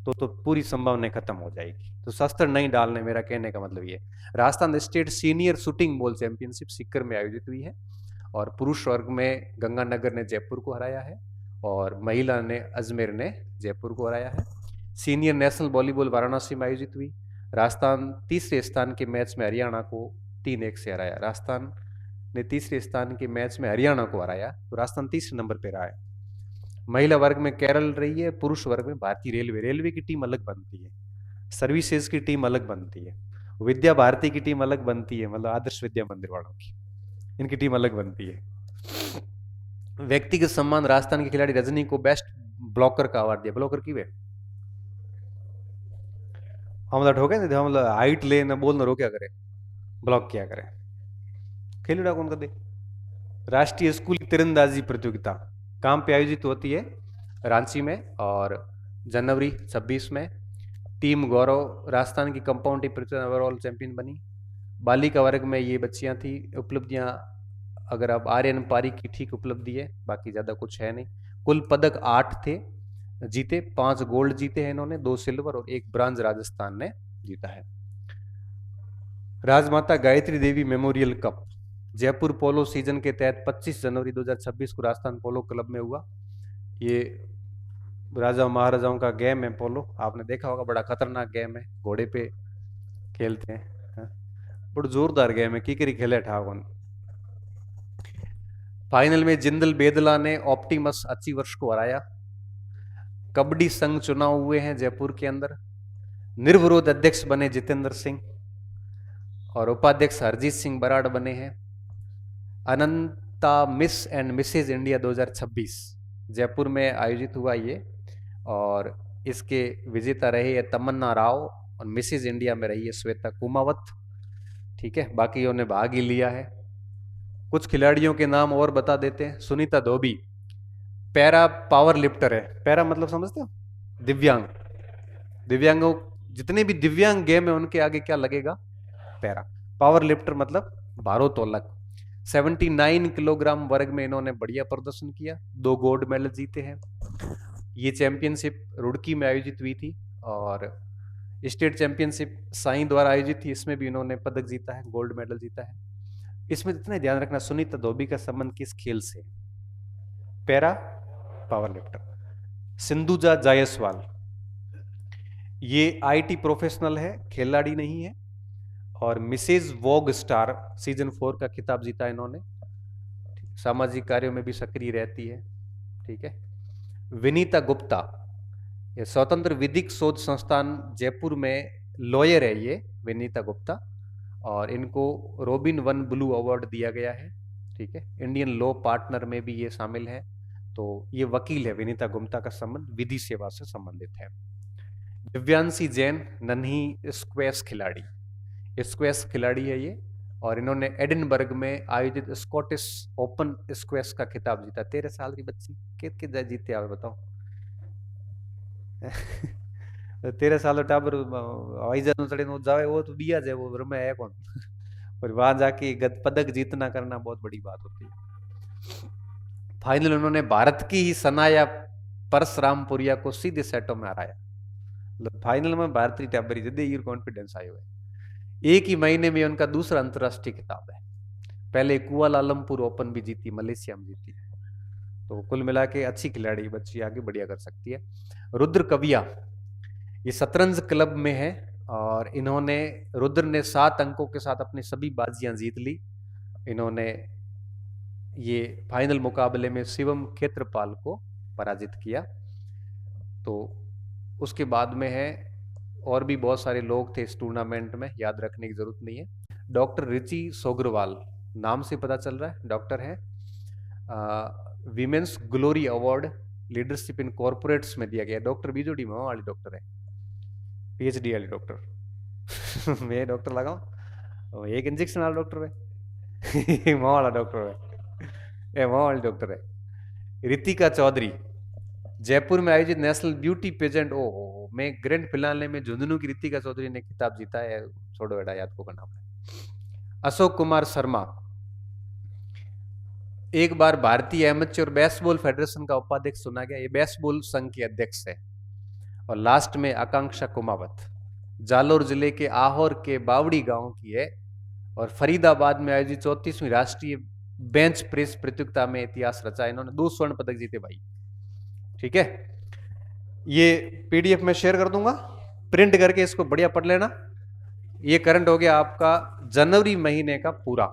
तो पूरी संभावना खत्म हो जाएगी। तो शस्त्र नहीं डालने, मेरा कहने का मतलब ये। Rajasthan state senior shooting ball championship Sikar में आयोजित हुई है, और पुरुष वर्ग में गंगानगर ने जयपुर को हराया है, और महिला ने अजमेर ने जयपुर को हराया है। सीनियर नेशनल वॉलीबॉल वाराणसी में आयोजित हुई, राजस्थान तीसरे स्थान के मैच में हरियाणा को 3-1 से हराया। राजस्थान ने तीसरे स्थान के मैच में हरियाणा को हराया, तो राजस्थान तीसरे नंबर पर रहा है। महिला वर्ग में केरल रही है, पुरुष वर्ग में भारतीय रेलवे की टीम अलग बनती है, सर्विसेज की टीम अलग बनती है, विद्या भारती की टीम अलग बनती है, मतलब आदर्श विद्या मंदिर वालों की, इनकी टीम अलग बनती है। व्यक्तिगत सम्मान, राजस्थान के खिलाड़ी रजनी को बेस्ट ब्लॉकर का अवार्ड दिया। ब्लॉकर की वे हम ठोके हम हाइट ले ना बोल ना रोक्या करे, ब्लॉक किया करे, खेलूड़ा कौन कर दे। राष्ट्रीय स्कूली तीरंदाजी प्रतियोगिता कहाँ पे आयोजित होती है, रांची में, और जनवरी 26 में। टीम गौरव राजस्थान की कंपाउंड ओवरऑल चैंपियन बनी। बालिका वर्ग में ये बच्चियां थी। उपलब्धियां अगर आप आर्यन पारी की ठीक उपलब्धि है, बाकी ज्यादा कुछ है नहीं। कुल पदक 8 थे जीते, 5 गोल्ड जीते हैं इन्होंने, 2 सिल्वर और 1 ब्रांज राजस्थान ने जीता है। राजमाता गायत्री देवी मेमोरियल कप जयपुर पोलो सीजन के तहत 25 जनवरी 2026 को राजस्थान पोलो क्लब में हुआ। ये राजा महाराजाओं का गेम है पोलो, आपने देखा होगा, बड़ा खतरनाक गेम है, घोड़े पे खेलते हैं, बड़ा जोरदार गेम है, किकरी खेले ठाकुन। फाइनल में जिंदल बेदला ने ऑप्टिमस अचीवर्स को हराया। कबड्डी संघ चुनाव हुए हैं जयपुर के अंदर। निर्विरोध अध्यक्ष बने जितेंद्र सिंह, और उपाध्यक्ष हरजीत सिंह बराड़ बने हैं। Ananta miss and missus India 2026 Jaipur में आयोजित हुआ ये, और इसके विजेता रहे है तमन्ना राव, और मिसेज इंडिया में रही है श्वेता कुमावत। ठीक है, बाकियों ने भाग ही लिया है। कुछ खिलाड़ियों के नाम और बता देते हैं। सुनीता धोबी पैरा पावर लिफ्टर है। पैरा मतलब समझते हो, दिव्यांग। दिव्यांगों, जितने भी दिव्यांग गेम है उनके आगे क्या लगेगा, पैरा। पावर लिफ्टर मतलब भारोत्तोलक। 79 किलोग्राम वर्ग में इन्होंने बढ़िया प्रदर्शन किया, 2 गोल्ड मेडल जीते हैं। ये चैंपियनशिप रुड़की में आयोजित हुई थी, और स्टेट चैंपियनशिप साई द्वारा आयोजित थी, इसमें भी इन्होंने पदक जीता है, गोल्ड मेडल जीता है। इसमें इतना ध्यान रखना, सुनीता धोबी का संबंध किस खेल से, para power lifter. Sindhuja Jaiswal ये आईटी प्रोफेशनल है, खिलाड़ी नहीं है, और मिसेज वॉग स्टार सीजन 4 का खिताब जीता इन्होंने। सामाजिक कार्यों में भी सक्रिय रहती है। ठीक है। विनीता गुप्ता, ये स्वतंत्र विधिक शोध संस्थान जयपुर में लॉयर है ये विनीता गुप्ता, और इनको रॉबिन वन ब्लू अवार्ड दिया गया है। ठीक है, इंडियन लॉ पार्टनर में भी ये शामिल है, तो ये वकील है। विनीता गुप्ता का संबंध विधि सेवा से संबंधित है। दिव्यांशी जैन नन्ही स्क्वैश खिलाड़ी, स्क्वैश खिलाड़ी है ये, और इन्होंने एडिनबर्ग में आयोजित स्कॉटिश ओपन स्क्वैश का खिताब जीता। 13 साल की बच्ची के जीते आवे बताओ। 13 साल टाबर हवाई जहाज चढ़े जावे, वो तो दिया जाए, वो रमे है कौन। और वहां जाके पदक जीतना करना बहुत बड़ी बात होती है। फाइनल उन्होंने भारत की ही सनाया परसरामपुरिया को सीधे सेटों में हराया। फाइनल में भारतीय टाबरी जदे कॉन्फिडेंस आयो है। एक ही महीने में उनका दूसरा अंतरराष्ट्रीय खिताब है। पहले कुआलालंपुर ओपन भी जीती, मलेशिया में जीती। तो कुल मिला के अच्छी खिलाड़ी बच्ची, आगे बढ़िया कर सकती है। रुद्र कविया, ये शतरंज क्लब में है और इन्होंने, रुद्र ने 7 अंकों के साथ अपनी सभी बाजियां जीत ली। इन्होंने ये फाइनल मुकाबले में शिवम खेत्रपाल को पराजित किया। तो उसके बाद में है, और भी बहुत सारे लोग थे इस टूर्नामेंट में, याद रखने की जरूरत नहीं है। डॉक्टर रिची सोग्रवाल, नाम से पता चल रहा है डॉक्टर है। Women's glory award leadership in corporates में दिया गया। डॉक्टर बीजोडी में वाली डॉक्टर है, पीएचडी वाली डॉक्टर। मैं डॉक्टर लगाऊं, एक इंजेक्शन वाला डॉक्टर है। वहाँ वाला डॉक्टर है, वहाँ वाली डॉक्टर है। रितिका चौधरी, जयपुर में आयोजित नेशनल ब्यूटी पेजेंट, ओ में ग्रैंड फिनाले में झुंझुनू की रितिका चौधरी ने खिताब जीता है। छोड़ो बेटा, याद को करना पड़ेगा। अशोक कुमार शर्मा, एक बार भारतीय एमेच्योर बेसबॉल फेडरेशन का उपाध्यक्ष चुना गया, ये बेसबॉल संघ के अध्यक्ष है। और लास्ट में आकांक्षा कुमावत, जालोर जिले के आहोर के बावड़ी गांव की है और फरीदाबाद में आयोजित 34वीं राष्ट्रीय बेंच प्रेस प्रतियोगिता में इतिहास रचा। इन्होंने 2 स्वर्ण पदक जीते भाई। ठीक है, ये पीडीएफ में शेयर कर दूंगा, प्रिंट करके इसको बढ़िया पढ़ लेना। ये करंट हो गया आपका जनवरी महीने का पूरा।